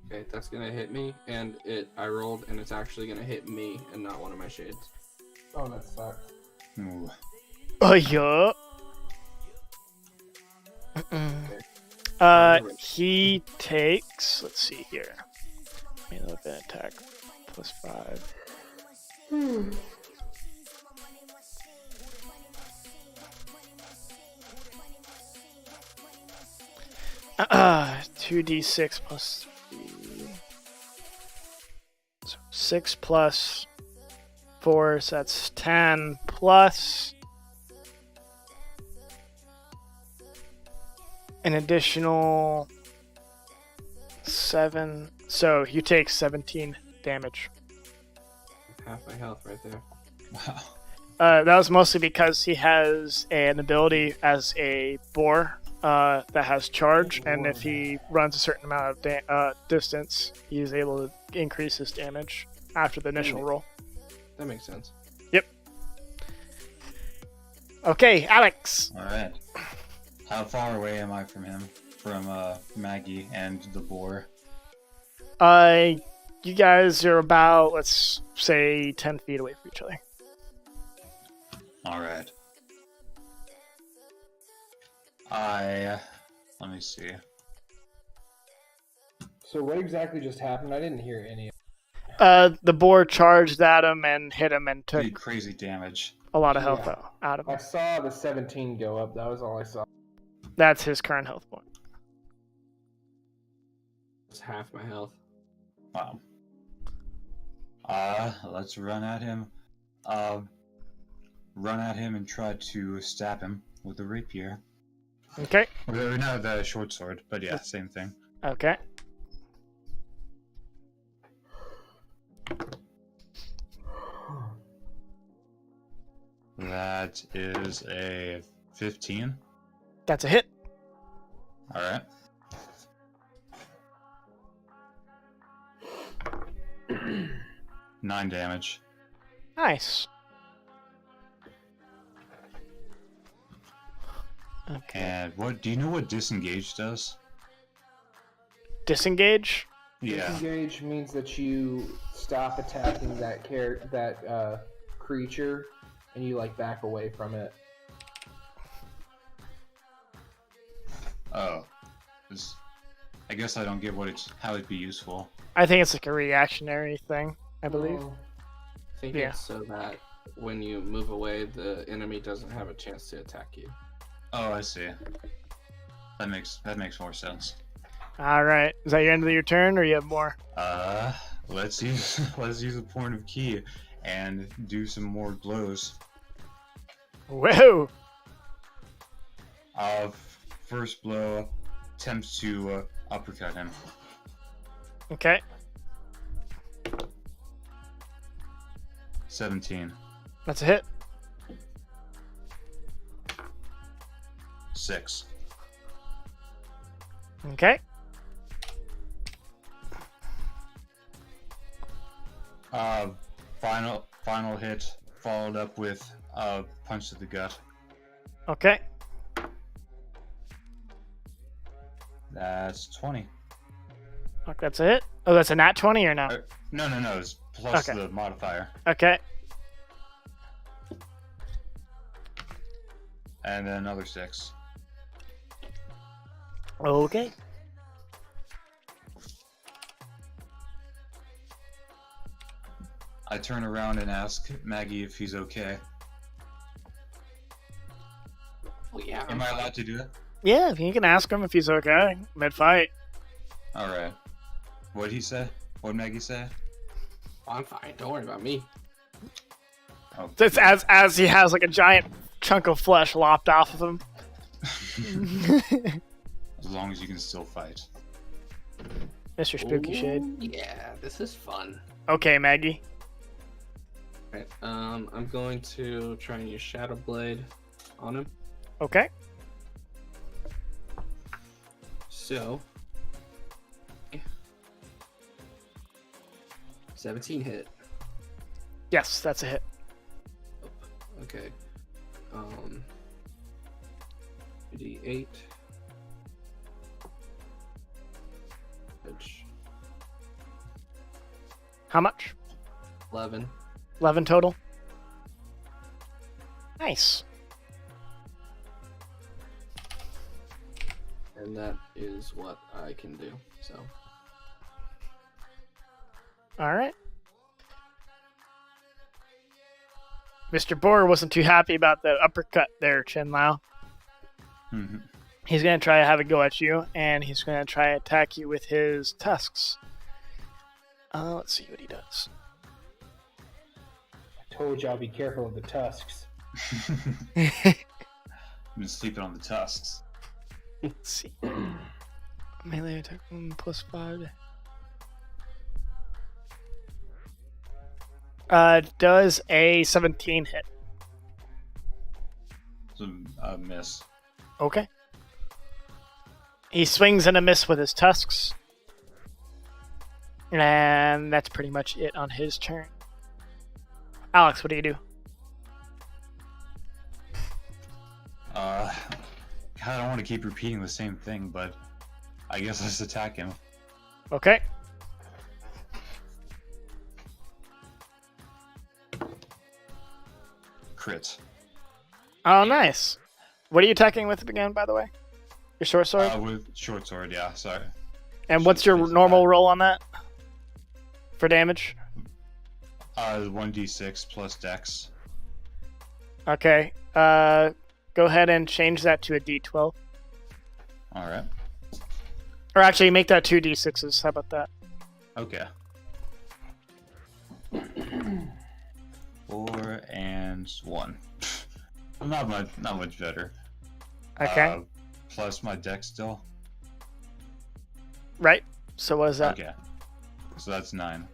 S6: Okay, that's gonna hit me, and I rolled, and it's actually gonna hit me and not one of my shades.
S5: Oh, that sucks.
S3: Ooh.
S4: Oh, yeah. He takes. Let's see here. Let me look at attack. Plus 5. 2d6 plus 3. So 6 plus 4, so that's 10 plus an additional 7. So you take 17 damage.
S6: Half my health right there.
S3: Wow.
S4: That was mostly because he has an ability as a boar that has charge, and if he runs a certain amount of distance, he's able to increase his damage after the initial roll.
S6: That makes sense.
S4: Okay, Alex.
S3: All right. How far away am I from him? From Maggie and the boar?
S4: You guys are about, let's say, 10 feet away from each other.
S3: All right. Let me see.
S5: So what exactly just happened? I didn't hear any.
S4: The boar charged at him and hit him and took
S3: Pretty crazy damage.
S4: a lot of health
S5: Yeah.
S4: out of
S5: I
S4: him.
S5: saw the 17 go up. That was all I saw.
S4: That's his current health point.
S6: It's half my health.
S3: Wow. Let's run at him. Run at him and try to stab him with a rapier.
S4: Okay.
S3: Or not the short sword, but yeah, same thing.
S4: Okay.
S3: That is a 15.
S4: That's a hit.
S3: Alright. Nine damage.
S4: Nice. Okay.
S3: And what do you know what disengage does?
S4: Disengage?
S3: Yeah.
S5: Disengage means that you stop attacking that creature, and you like back away from it.
S3: Oh. I guess I don't get how it'd be useful.
S4: I think it's like a reactionary thing, I believe.
S5: Oh.
S6: I think
S4: Yeah.
S6: it's so that when you move away, the enemy doesn't have a chance to attack you.
S3: Oh, I see. That makes more sense.
S4: Alright. Is that your end of your turn, or you have more?
S3: Let's use a point of key and do some more blows.
S4: Whoa!
S3: First blow, attempts to uppercut him.
S4: Okay.
S3: 17.
S4: That's a hit.
S3: 6.
S4: Okay.
S3: Final hit, followed up with a punch to the gut.
S4: Okay.
S3: That's 20.
S4: Fuck, that's a hit. Oh, that's a nat 20 or no?
S3: No, it's plus
S4: Okay.
S3: the modifier.
S4: Okay.
S3: And then another 6.
S4: Okay.
S3: I turn around and ask Maggie if he's okay.
S6: Well, yeah.
S3: Am I allowed to do that?
S4: Yeah, you can ask him if he's okay mid-fight.
S3: Alright. What'd he say? What'd Maggie say?
S6: I'm fine. Don't worry about me.
S3: Oh.
S4: It's as he has like a giant chunk of flesh lopped off of him.
S3: As long as you can still fight.
S4: Mr. Spooky Shade.
S6: Ooh, yeah, this is fun.
S4: Okay, Maggie.
S6: Right. I'm going to try and use Shadow Blade on him.
S4: Okay.
S6: So, 17 hit.
S4: Yes, that's a hit.
S6: Okay. D8. Which
S4: How much?
S6: 11.
S4: 11 total. Nice.
S6: And that is what I can do. So,
S4: All right. Mr. Boar wasn't too happy about the uppercut there, Chen Lao.
S3: Mm-hmm.
S4: He's going to try to have a go at you, and he's going to try to attack you with his tusks. Let's see what he does.
S5: I told you I'll be careful of the tusks.
S3: I've been sleeping on the tusks.
S4: Let's see. Melee attack +5. Does a 17 hit?
S3: It's a miss.
S4: Okay. He swings and a miss with his tusks. And that's pretty much it on his turn. Alex, what do you do?
S3: I don't want to keep repeating the same thing, but I guess let's attack him.
S4: Okay.
S3: Crit.
S4: Oh, nice. What are you attacking with again, by the way? Your short sword?
S3: With short sword, yeah, sorry.
S4: And what's your
S3: short
S4: normal
S3: sword.
S4: roll on that? For damage?
S3: 1d6 plus dex.
S4: Okay. Go ahead and change that to a d12.
S3: Alright.
S4: Or actually, make that 2 d6s. How about that?
S3: Okay. Durgens 1. Not much better.
S4: Okay.
S3: Plus my deck still.
S4: Right. So what is that?
S3: Okay. So that's 9.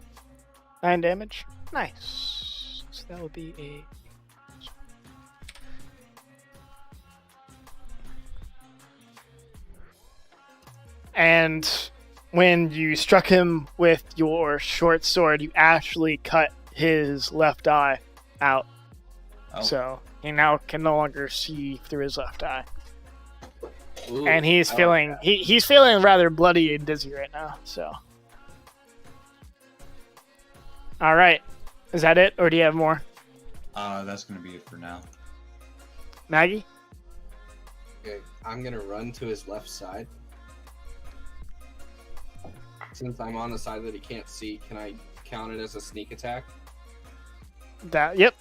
S4: 9 damage. Nice. So that would be a. And when you struck him with your short sword, you actually cut his left eye out.
S3: Oh.
S4: So he now can no longer see through his left eye.
S6: Ooh,
S4: And he's
S6: I like
S4: feeling
S6: that.
S4: he's feeling rather bloody and dizzy right now. So, all right, is that it, or do you have more,
S3: That's gonna be it for now.
S4: Maggie?
S6: Okay, I'm gonna run to his left side. Since I'm on the side that he can't see, can I count it as a sneak attack?
S4: Yep,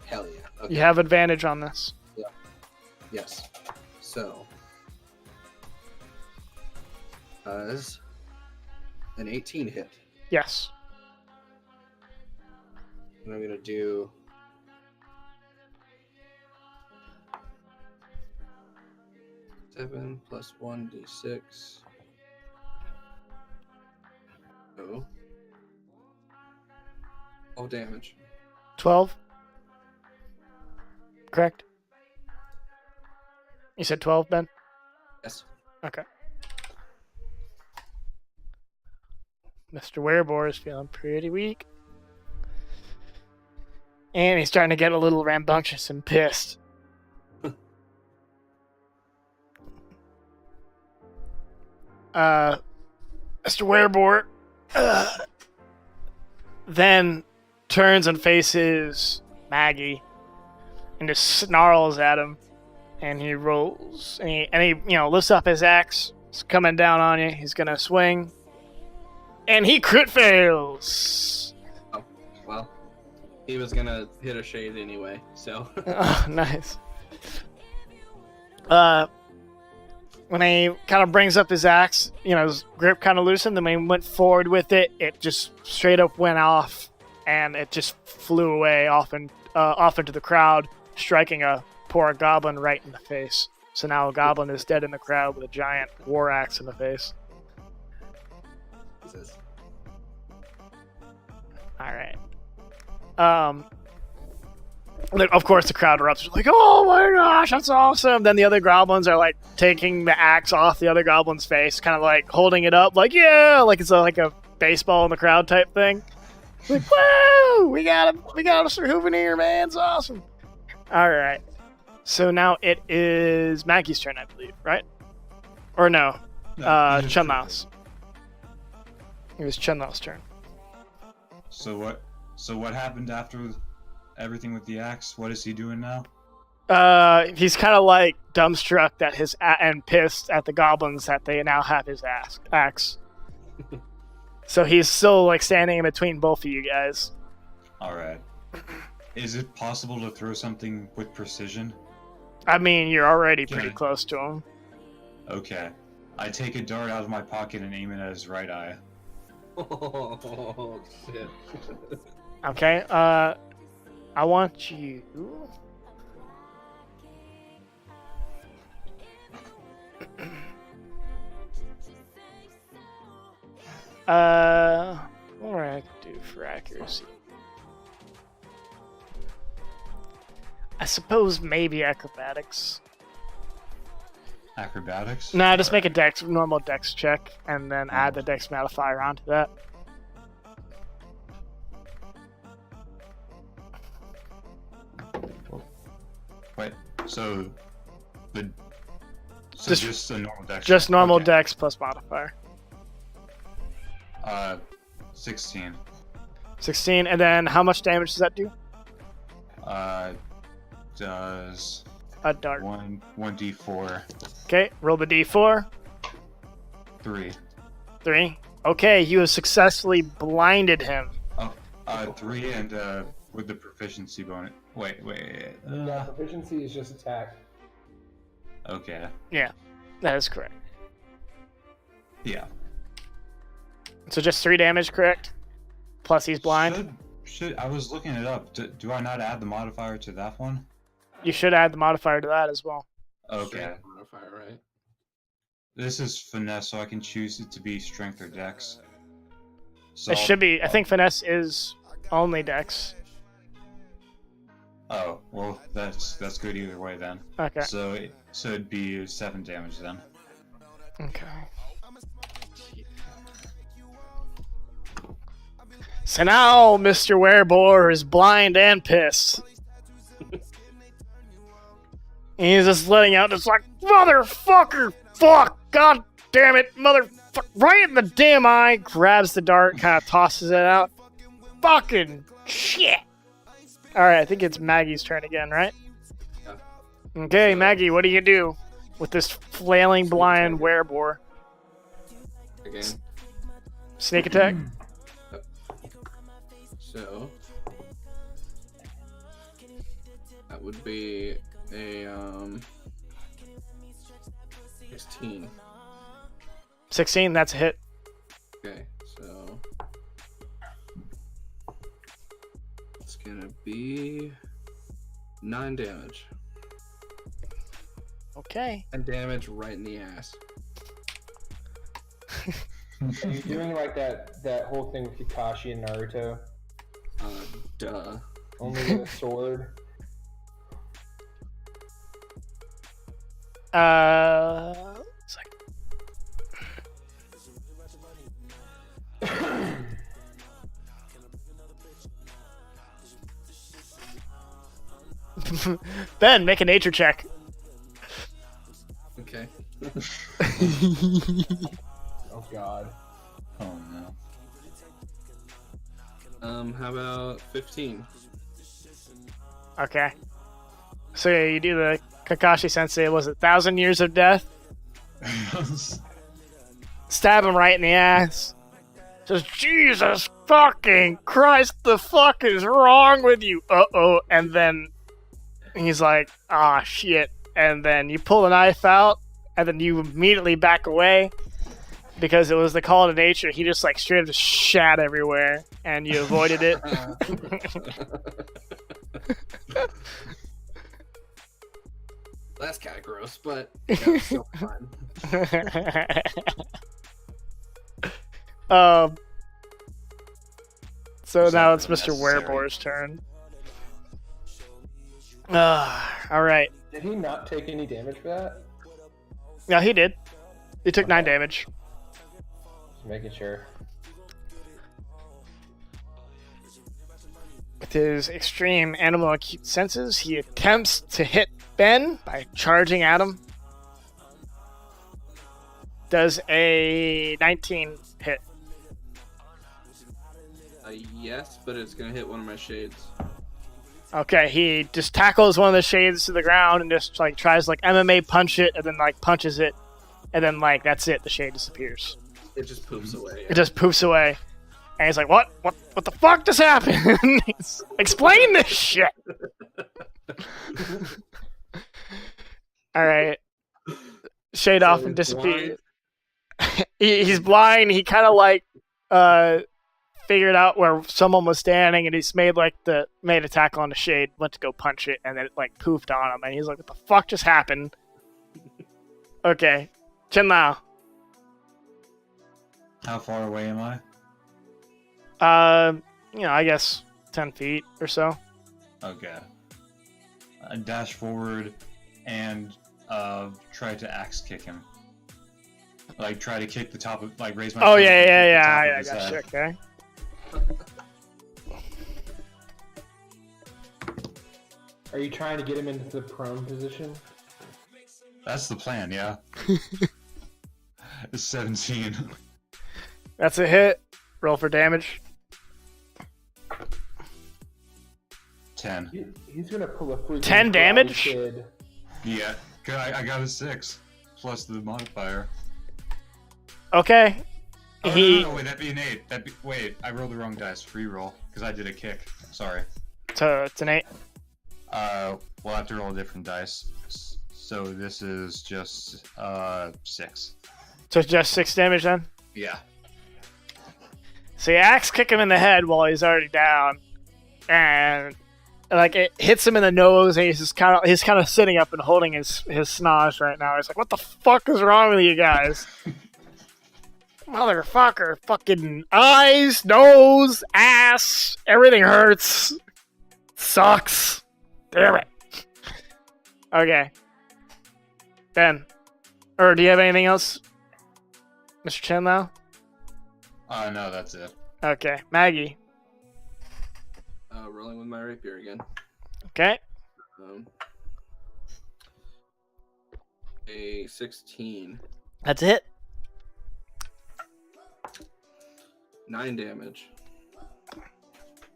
S6: Hell yeah. Okay.
S4: you have advantage on this.
S6: Yes. So, does an 18 hit?
S4: Yes.
S6: And I'm gonna do 7 plus 1d6. Oh. 12 damage.
S4: 12. Correct. You said 12, Ben?
S6: Yes.
S4: Okay. Mr. Werebore is feeling pretty weak. And he's starting to get a little rambunctious and pissed. Mr. Werebore then turns and faces Maggie and just snarls at him. And he rolls, and he lifts up his axe. It's coming down on you. He's gonna swing, and he crit fails.
S6: Oh, well, he was gonna hit a shade anyway, so.
S4: Oh, nice. When he kind of brings up his axe, his grip kind of loosened. Then when he went forward with it, it just straight up went off, and it just flew away off into the crowd, striking a poor goblin right in the face. So now a goblin is dead in the crowd with a giant war axe in the face.
S6: Jesus.
S4: All right. Of course, the crowd erupts. Like, oh my gosh, that's awesome! Then the other goblins are like taking the axe off the other goblin's face, kind of like holding it up, like yeah, like it's like a baseball in the crowd type thing. Like, woo! We got a souvenir, man! It's awesome. All right. So now it is Maggie's turn, I believe, right? Or no, Chunlao's. It was Chunlao's turn.
S3: So what happened after everything with the axe? What is he doing now?
S4: He's kind of like dumbstruck that and pissed at the goblins that they now have his axe. So he's still like standing in between both of you guys.
S3: All right. Is it possible to throw something with precision?
S4: I mean, you're already
S3: Can
S4: pretty
S3: I-
S4: close to him.
S3: Okay. I take a dart out of my pocket and aim it at his right eye.
S6: Oh, shit.
S4: Okay. I want you. What do I do for accuracy? I suppose maybe acrobatics.
S3: Acrobatics?
S4: Nah, just make a normal dex check, and then add the dex modifier onto that.
S3: Wait, so
S4: Just-
S3: just a normal dex.
S4: Just normal
S3: Okay.
S4: dex plus modifier.
S3: 16.
S4: 16, and then how much damage does that do?
S3: Does
S4: A dart.
S3: 1d4
S4: Okay, roll the d4.
S3: 3.
S4: 3. Okay, you have successfully blinded him.
S3: 3 and with the proficiency bonus. Wait.
S5: Yeah, proficiency is just attack.
S3: Okay.
S4: That is correct.
S3: Yeah.
S4: So just 3 damage, correct? Plus he's blind.
S3: I was looking it up. Do I not add the modifier to that one?
S4: You should add the modifier to that as well.
S3: Okay.
S6: Strength modifier, right?
S3: This is finesse, so I can choose it to be strength or dex. So
S4: It should be. I think finesse is only dex.
S3: Oh well, that's good either way then.
S4: Okay.
S3: So it'd be 7 damage then.
S4: Okay. So now Mr. Werebore is blind and pissed. And he's just letting out this like, motherfucker, fuck, god damn it, motherfucker, right in the damn eye, grabs the dart, kind of tosses it out. Fucking shit. Alright, I think it's Maggie's turn again, right?
S6: Yeah.
S4: Okay, Maggie, what do you do with this flailing blind Werebore?
S6: Again.
S4: Sneak attack?
S6: So that would be a 16.
S4: 16, that's a hit.
S6: Okay, so it's gonna be 9 damage.
S4: Okay.
S6: And damage right in the ass.
S5: Are you doing like that whole thing with Kakashi and Naruto?
S6: Duh.
S5: Only with a sword?
S4: It's like Ben, make a nature check.
S6: Okay.
S5: Oh god.
S3: Oh no.
S6: How about 15?
S4: Okay. So yeah, you do the Kakashi Sensei, was it 1,000 years of death? Stab him right in the ass. Says, Jesus fucking Christ, the fuck is wrong with you? Uh-oh. And then he's like, ah, shit. And then you pull the knife out, and then you immediately back away. Because it was the call to nature, he just like straight up just shat everywhere, and you avoided it.
S6: That's kind of gross, but it's still fun.
S4: So now it's
S3: Something
S4: Mr.
S3: necessary.
S4: Werebore's turn. All right.
S5: Did he not take any damage for that?
S4: Yeah, he did. He took 9 damage.
S5: Just making sure.
S4: With his extreme animal acute senses, he attempts to hit Ben by charging at him. Does a 19 hit.
S6: Yes, but it's gonna hit one of my shades.
S4: Okay, he just tackles one of the shades to the ground and just like tries like MMA punch it and then like punches it and then like that's it, the shade disappears.
S6: It just poofs away.
S4: It just poofs away. And he's like, what the fuck just happened? Explain this shit! Alright. Shade off and disappear. He's blind, he kinda like figured out where someone was standing and he's made a tackle on the shade, went to go punch it, and then it like poofed on him and he's like, what the fuck just happened? Okay. Chen Lao.
S3: How far away am I?
S4: I guess 10 feet or so.
S3: Okay. I dash forward and try to axe kick him. Like try to kick the top of, like raise my.
S4: Oh
S3: foot and kick the
S4: yeah,
S3: top of
S4: I
S3: his
S4: got
S3: head.
S4: you, okay.
S5: Are you trying to get him into the prone position?
S3: That's the plan, yeah. It's 17.
S4: That's a hit. Roll for damage.
S3: 10.
S5: He's gonna pull a freaking
S4: 10
S5: Karate
S4: damage?
S5: Kid.
S3: Yeah, I got a 6 plus the modifier.
S4: Okay.
S3: Oh,
S4: He
S3: no, wait, that'd be an 8. Wait, I rolled the wrong dice. Reroll because I did a kick. Sorry.
S4: so it's an 8.
S3: We'll have to roll a different dice. So this is just 6.
S4: So it's just 6 damage then?
S3: Yeah.
S4: So you axe kick him in the head while he's already down, and like it hits him in the nose, and he's kind of sitting up and holding his snaz right now. He's like, "What the fuck is wrong with you guys?" Motherfucker, fucking eyes, nose, ass, everything hurts. Sucks. Damn it. Okay. Ben. Or do you have anything else? Mr. Chenlau?
S3: No, that's it.
S4: Okay. Maggie.
S6: Rolling with my rapier again.
S4: Okay.
S6: A 16.
S4: That's it.
S6: 9 damage.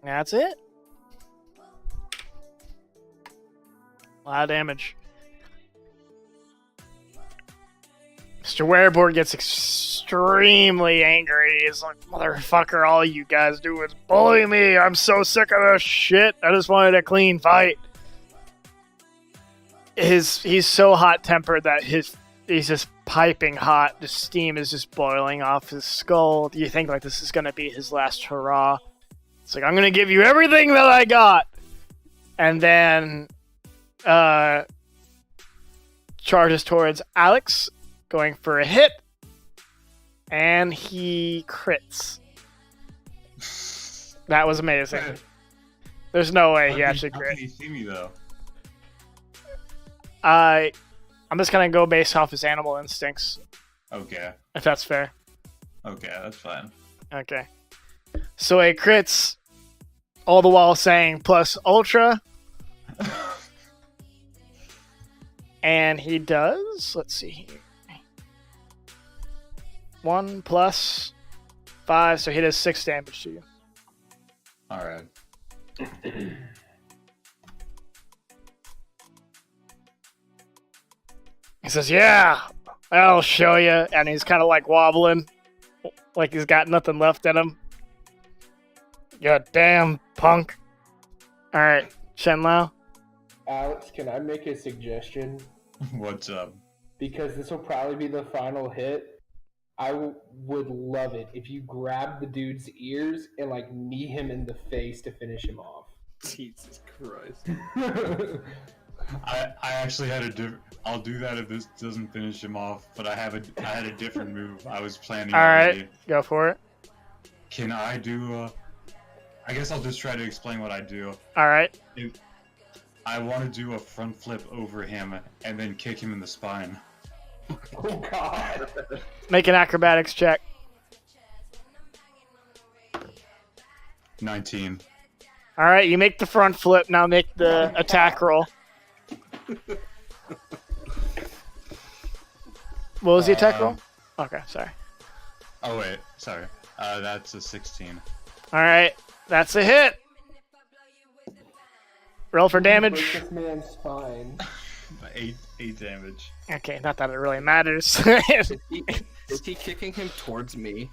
S4: That's it. A lot of damage. Mr. Wereboard gets extremely angry. He's like, "Motherfucker, all you guys do is bully me. I'm so sick of this shit. I just wanted a clean fight." He's so hot-tempered that he's just piping hot. The steam is just boiling off his skull. Do you think like this is gonna be his last hurrah? It's like, "I'm gonna give you everything that I got," and then charges towards Alex, going for a hit, and he crits. That was amazing. There's no way he actually
S3: How
S4: crit.
S3: can he see me though?
S4: I'm just gonna go based off his animal instincts,
S3: Okay.
S4: if that's fair.
S3: Okay, that's fine.
S4: Okay. So he crits, all the while saying plus ultra, and he does. Let's see here. 1 plus 5, so he does 6 damage to you.
S3: All right.
S4: He says, "Yeah, I'll show you," and he's kind of like wobbling, like he's got nothing left in him. "You damn punk!" All right, Shenlao.
S5: Alex, can I make a suggestion?
S3: What's up?
S5: Because this will probably be the final hit. Would love it if you grab the dude's ears and like knee him in the face to finish him off.
S6: Jesus Christ.
S3: I actually had a different. I'll do that if this doesn't finish him off. But I had a different move I was planning.
S4: All
S3: already.
S4: right, go for it.
S3: Can I do? I guess I'll just try to explain what I do.
S4: All right.
S3: I want to do a front flip over him and then kick him in the spine.
S5: Oh God!
S4: Make an acrobatics check.
S3: 19.
S4: All right, you make the front flip. Now make the attack roll. What was the attack roll? Okay, sorry.
S3: Oh wait, sorry. That's a 16.
S4: All right, that's a hit. Roll for damage.
S5: Break this man's spine.
S3: 8 damage.
S4: Okay, not that it really matters.
S6: Is he kicking him towards me?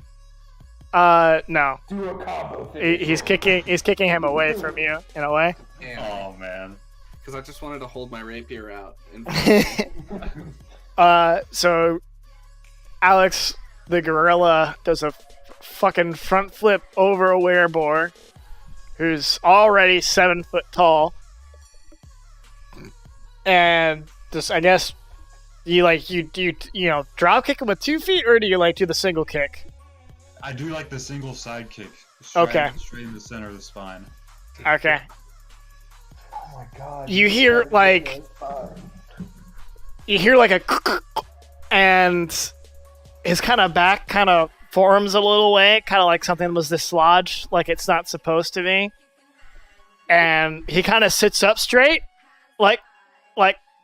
S4: No.
S5: Do a combo thing.
S4: He's kicking him away from you in a way.
S6: Damn.
S3: Oh man.
S6: Because I just wanted to hold my rapier out.
S4: So Alex the gorilla does a fucking front flip over a wereboar who's already 7 foot tall, and just I guess you drop kick him with 2 feet, or do you like do the single kick?
S3: I do like the single side kick.
S4: Okay.
S3: Straight in the center of the spine.
S4: Okay.
S5: Oh my God!
S4: You hear like a and his kind of back kind of forms a little way, kind of like something was dislodged, like it's not supposed to be. And he kind of sits up straight, like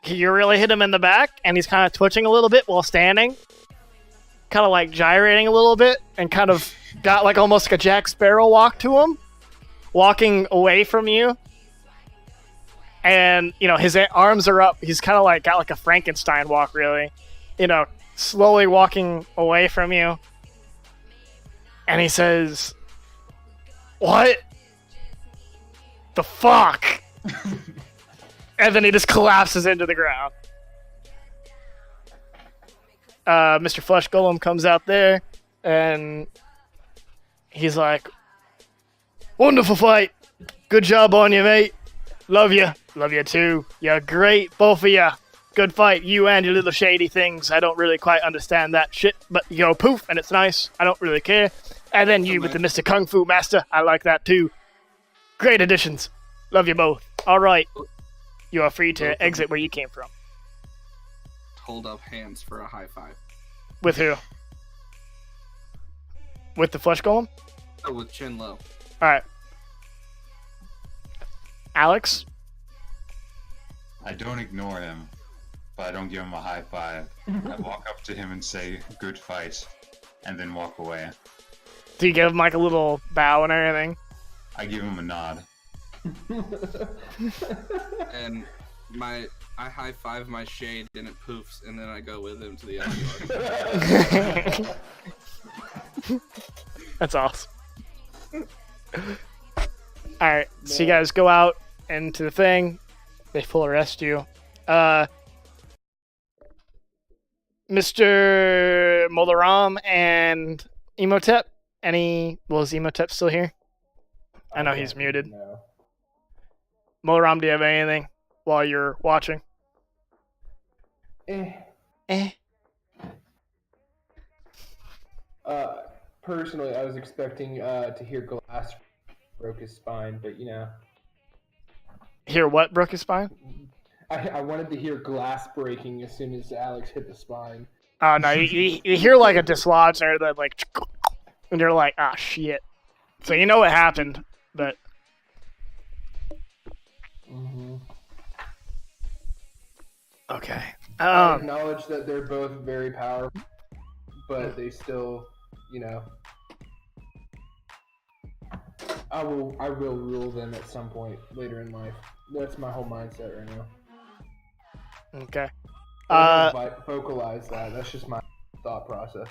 S4: you really hit him in the back, and he's kind of twitching a little bit while standing, kind of like gyrating a little bit, and kind of got like almost like a Jack Sparrow walk to him, walking away from you. And, his arms are up. He's kind of like got like a Frankenstein walk, really. Slowly walking away from you. And he says, "What the fuck?" And then he just collapses into the ground. Mr. Flesh Golem comes out there, and he's like, "Wonderful fight. Good job on you, mate. Love you. Love you too. You're great, both of you. Good fight, you and your little shady things. I don't really quite understand that shit, but you go poof, and it's nice. I don't really care. And then you with the Mr. Kung Fu Master. I like that too. Great additions. Love you both. All right. You are free to exit where you came from.
S6: Hold up hands for a high five.
S4: With who? With the flesh golem?
S6: Oh, with chin low.
S4: All right. Alex?
S3: I don't ignore him, but I don't give him a high five. I walk up to him and say, "Good fight," and then walk away.
S4: Do you give him like a little bow and everything?
S3: I give him a nod.
S6: And I high five my shade and it poofs, and then I go with him to the other yard.
S4: That's awesome. Alright, so you guys go out into the thing. They full arrest you. Mr. Molaram and Emotep. Is Emotep still here? I know he's muted.
S5: No.
S4: Molaram, do you have anything while you're watching?
S5: Personally, I was expecting to hear glass broke his spine, but
S4: Hear what broke his spine?
S5: I wanted to hear glass breaking as soon as Alex hit the spine.
S4: Oh, no, you hear like a dislodge there that like, and you're like, ah, shit. So you know what happened, but.
S5: Mm-hmm.
S4: Okay.
S5: I acknowledge that they're both very powerful, but they still, I will rule them at some point later in life. That's my whole mindset right now.
S4: Okay.
S5: I don't vocalize that. That's just my thought process.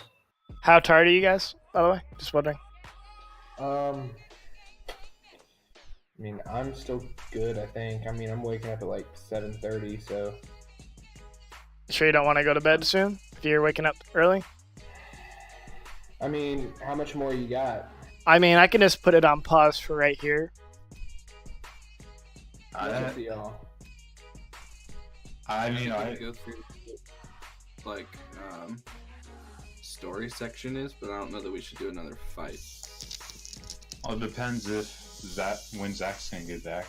S4: How tired are you guys, by the way? Just wondering.
S5: I mean, I'm still good, I think. I mean, I'm waking up at like 7:30, so...
S4: Sure you don't want to go to bed soon? If you're waking up early?
S5: I mean, how much more you got?
S4: I mean, I can just put it on pause for right here.
S5: That's up to y'all.
S3: I mean,
S6: I go through like story section is, but I don't know that we should do another fight.
S3: Well, it depends when Zach's gonna get back.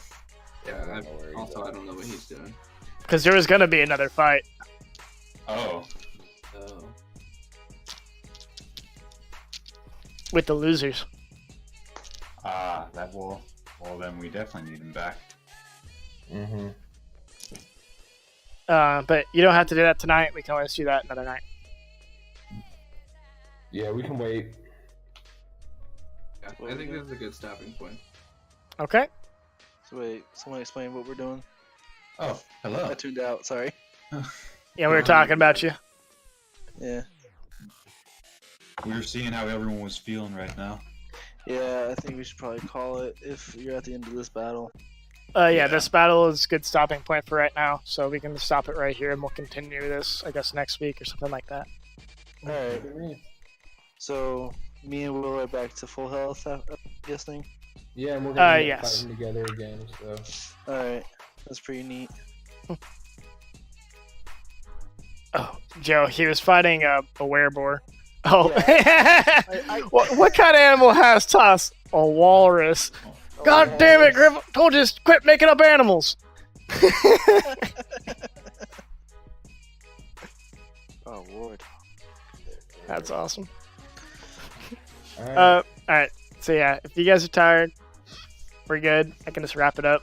S6: Yeah, I don't know what he's doing.
S4: Because there was going to be another fight.
S3: Oh.
S4: With the losers.
S3: That will. Well, then we definitely need him back.
S5: Mm-hmm.
S4: But you don't have to do that tonight. We can always do that another night.
S5: Yeah, we can wait.
S6: Yeah, I think this is a good stopping point.
S4: Okay.
S1: So wait, someone explain what we're doing?
S3: Oh, hello.
S1: I tuned out, sorry.
S4: Yeah, we were talking about you.
S1: Yeah.
S3: We were seeing how everyone was feeling right now.
S1: Yeah, I think we should probably call it if you're at the end of this battle.
S4: Yeah, this battle is a good stopping point for right now, so we can stop it right here, and we'll continue this, I guess, next week or something like that.
S1: Alright. So, me and Will are back to full health, I'm guessing?
S5: Yeah, and we're gonna be
S4: yes.
S5: fighting together again, so...
S1: Alright, that's pretty neat.
S4: Oh, Joe, he was fighting a wereboar. Oh,
S1: Yeah.
S4: what kind of animal has tusks? A walrus. God damn it, Griff! Told you to quit making up animals.
S1: Oh, Lord.
S4: That's awesome.
S5: Alright.
S4: Alright. So yeah, if you guys are tired, we're good. I can just wrap it up.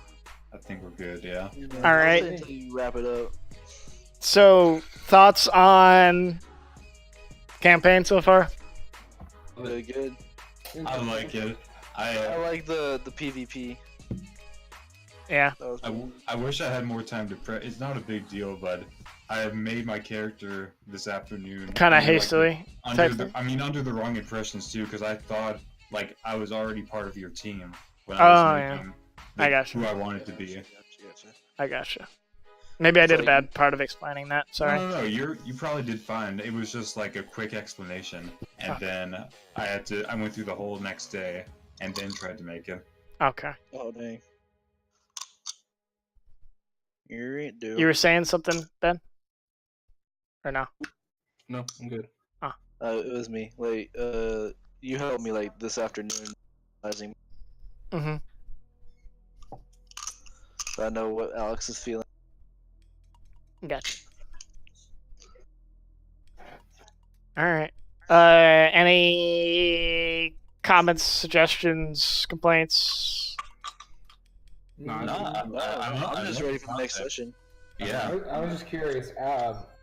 S3: I think we're good, yeah.
S4: All right.
S1: Until you wrap it up.
S4: So, thoughts on campaign so far?
S1: Really good.
S3: I like it.
S1: I like the PvP.
S4: Yeah.
S1: That was
S3: I wish I had more time to prep. It's not a big deal, but I have made my character this afternoon.
S4: Kind of
S3: under, like,
S4: hastily.
S3: under the wrong impressions too, because I thought like I was already part of your team when
S4: Oh,
S3: I was
S4: yeah.
S3: making
S4: I gotcha.
S3: who I wanted to be.
S1: Gotcha.
S4: I gotcha. Maybe I did a bad part of explaining that. Sorry.
S3: No, you probably did fine. It was just like a quick explanation, and then I went through the whole next day, and then tried to make it.
S4: Okay.
S1: Oh, dang.
S4: You were saying something, Ben? Or no?
S6: No, I'm good.
S1: It was me. Like, you helped me like this afternoon, realizing
S4: Mm-hmm.
S1: I know what Alex is feeling.
S4: Gotcha. All right. Any comments, suggestions, complaints?
S6: No,
S1: I'm just ready for the next session.
S3: Yeah.
S5: I was just curious.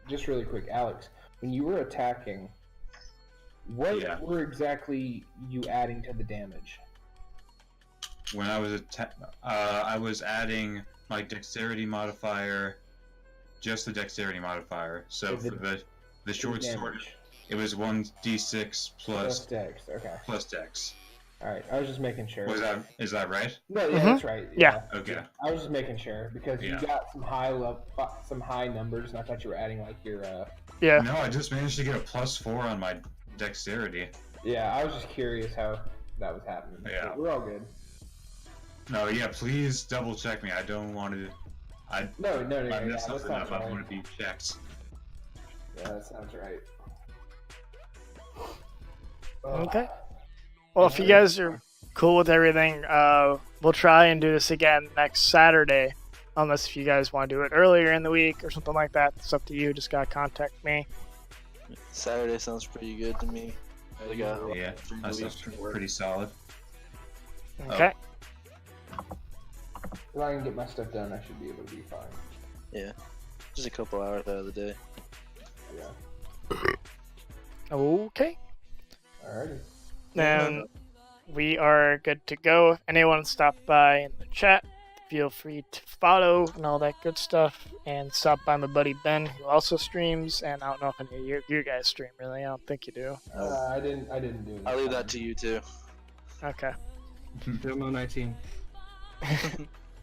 S5: Just really quick, Alex, when you were attacking, what were exactly you adding to the damage?
S3: When I was I was adding my dexterity modifier, just the dexterity modifier. So for the short sword, it was 1d6 plus
S5: dex. Okay.
S3: plus dex.
S5: All right. I was just making sure.
S3: Is that right?
S5: No, yeah, that's right.
S4: Yeah.
S3: Okay.
S5: I was just making sure because you got some high numbers, and I thought you were adding like your.
S4: Yeah.
S3: No, I just managed to get a +4 on my dexterity.
S5: Yeah, I was just curious how that was happening.
S3: Yeah.
S5: But we're all good.
S3: No, yeah, please double check me. I don't want to.
S5: No.
S3: I
S5: Yeah,
S3: messed
S5: that
S3: something up.
S5: sounds
S3: I
S5: right.
S3: want to be checked.
S5: Yeah, that sounds right.
S4: Okay. Well, if you guys are cool with everything, we'll try and do this again next Saturday. Unless if you guys want to do it earlier in the week or something like that, it's up to you. Just gotta contact me.
S1: Saturday sounds pretty good to me. I got
S3: Yeah, that sounds pretty solid.
S4: Okay.
S5: If I can get my stuff done, I should be able to be fine.
S1: Yeah, just a couple hours out of the day.
S5: Yeah.
S4: Okay.
S5: Alrighty.
S4: Then we are good to go. If anyone stopped by in the chat, feel free to follow and all that good stuff. And stop by my buddy Ben, who also streams. And I don't know if any of you guys stream, really. I don't think you do.
S5: I didn't do it.
S1: I'll leave that to you too.
S4: Okay.
S6: Demo 19.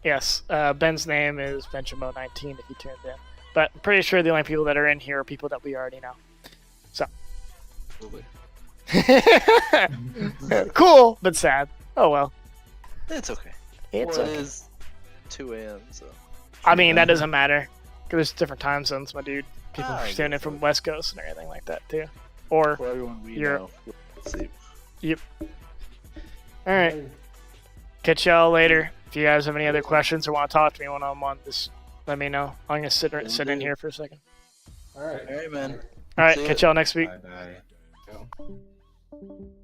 S4: Yes, Ben's name is Benjamo19 if you tuned in. But I'm pretty sure the only people that are in here are people that we already know. So. Cool, but sad. Oh well.
S1: It's okay.
S4: It's
S1: It
S4: okay.
S1: is 2 a.m. So.
S4: I mean, that doesn't matter. Because there's different time zones, my dude. People
S1: I
S4: are standing
S1: guess
S4: from
S1: so.
S4: West Coast and everything like that, too. Or,
S1: For everyone we
S4: You're-
S1: know. Let's see.
S4: alright. Catch y'all later. If you guys have any other questions or want to talk to me one-on-one, just let me know. I'm going to sit in here for a second.
S5: Alright.
S1: All right, man.
S4: Alright,
S1: See ya.
S4: catch y'all next week.
S3: Bye bye.
S6: Go.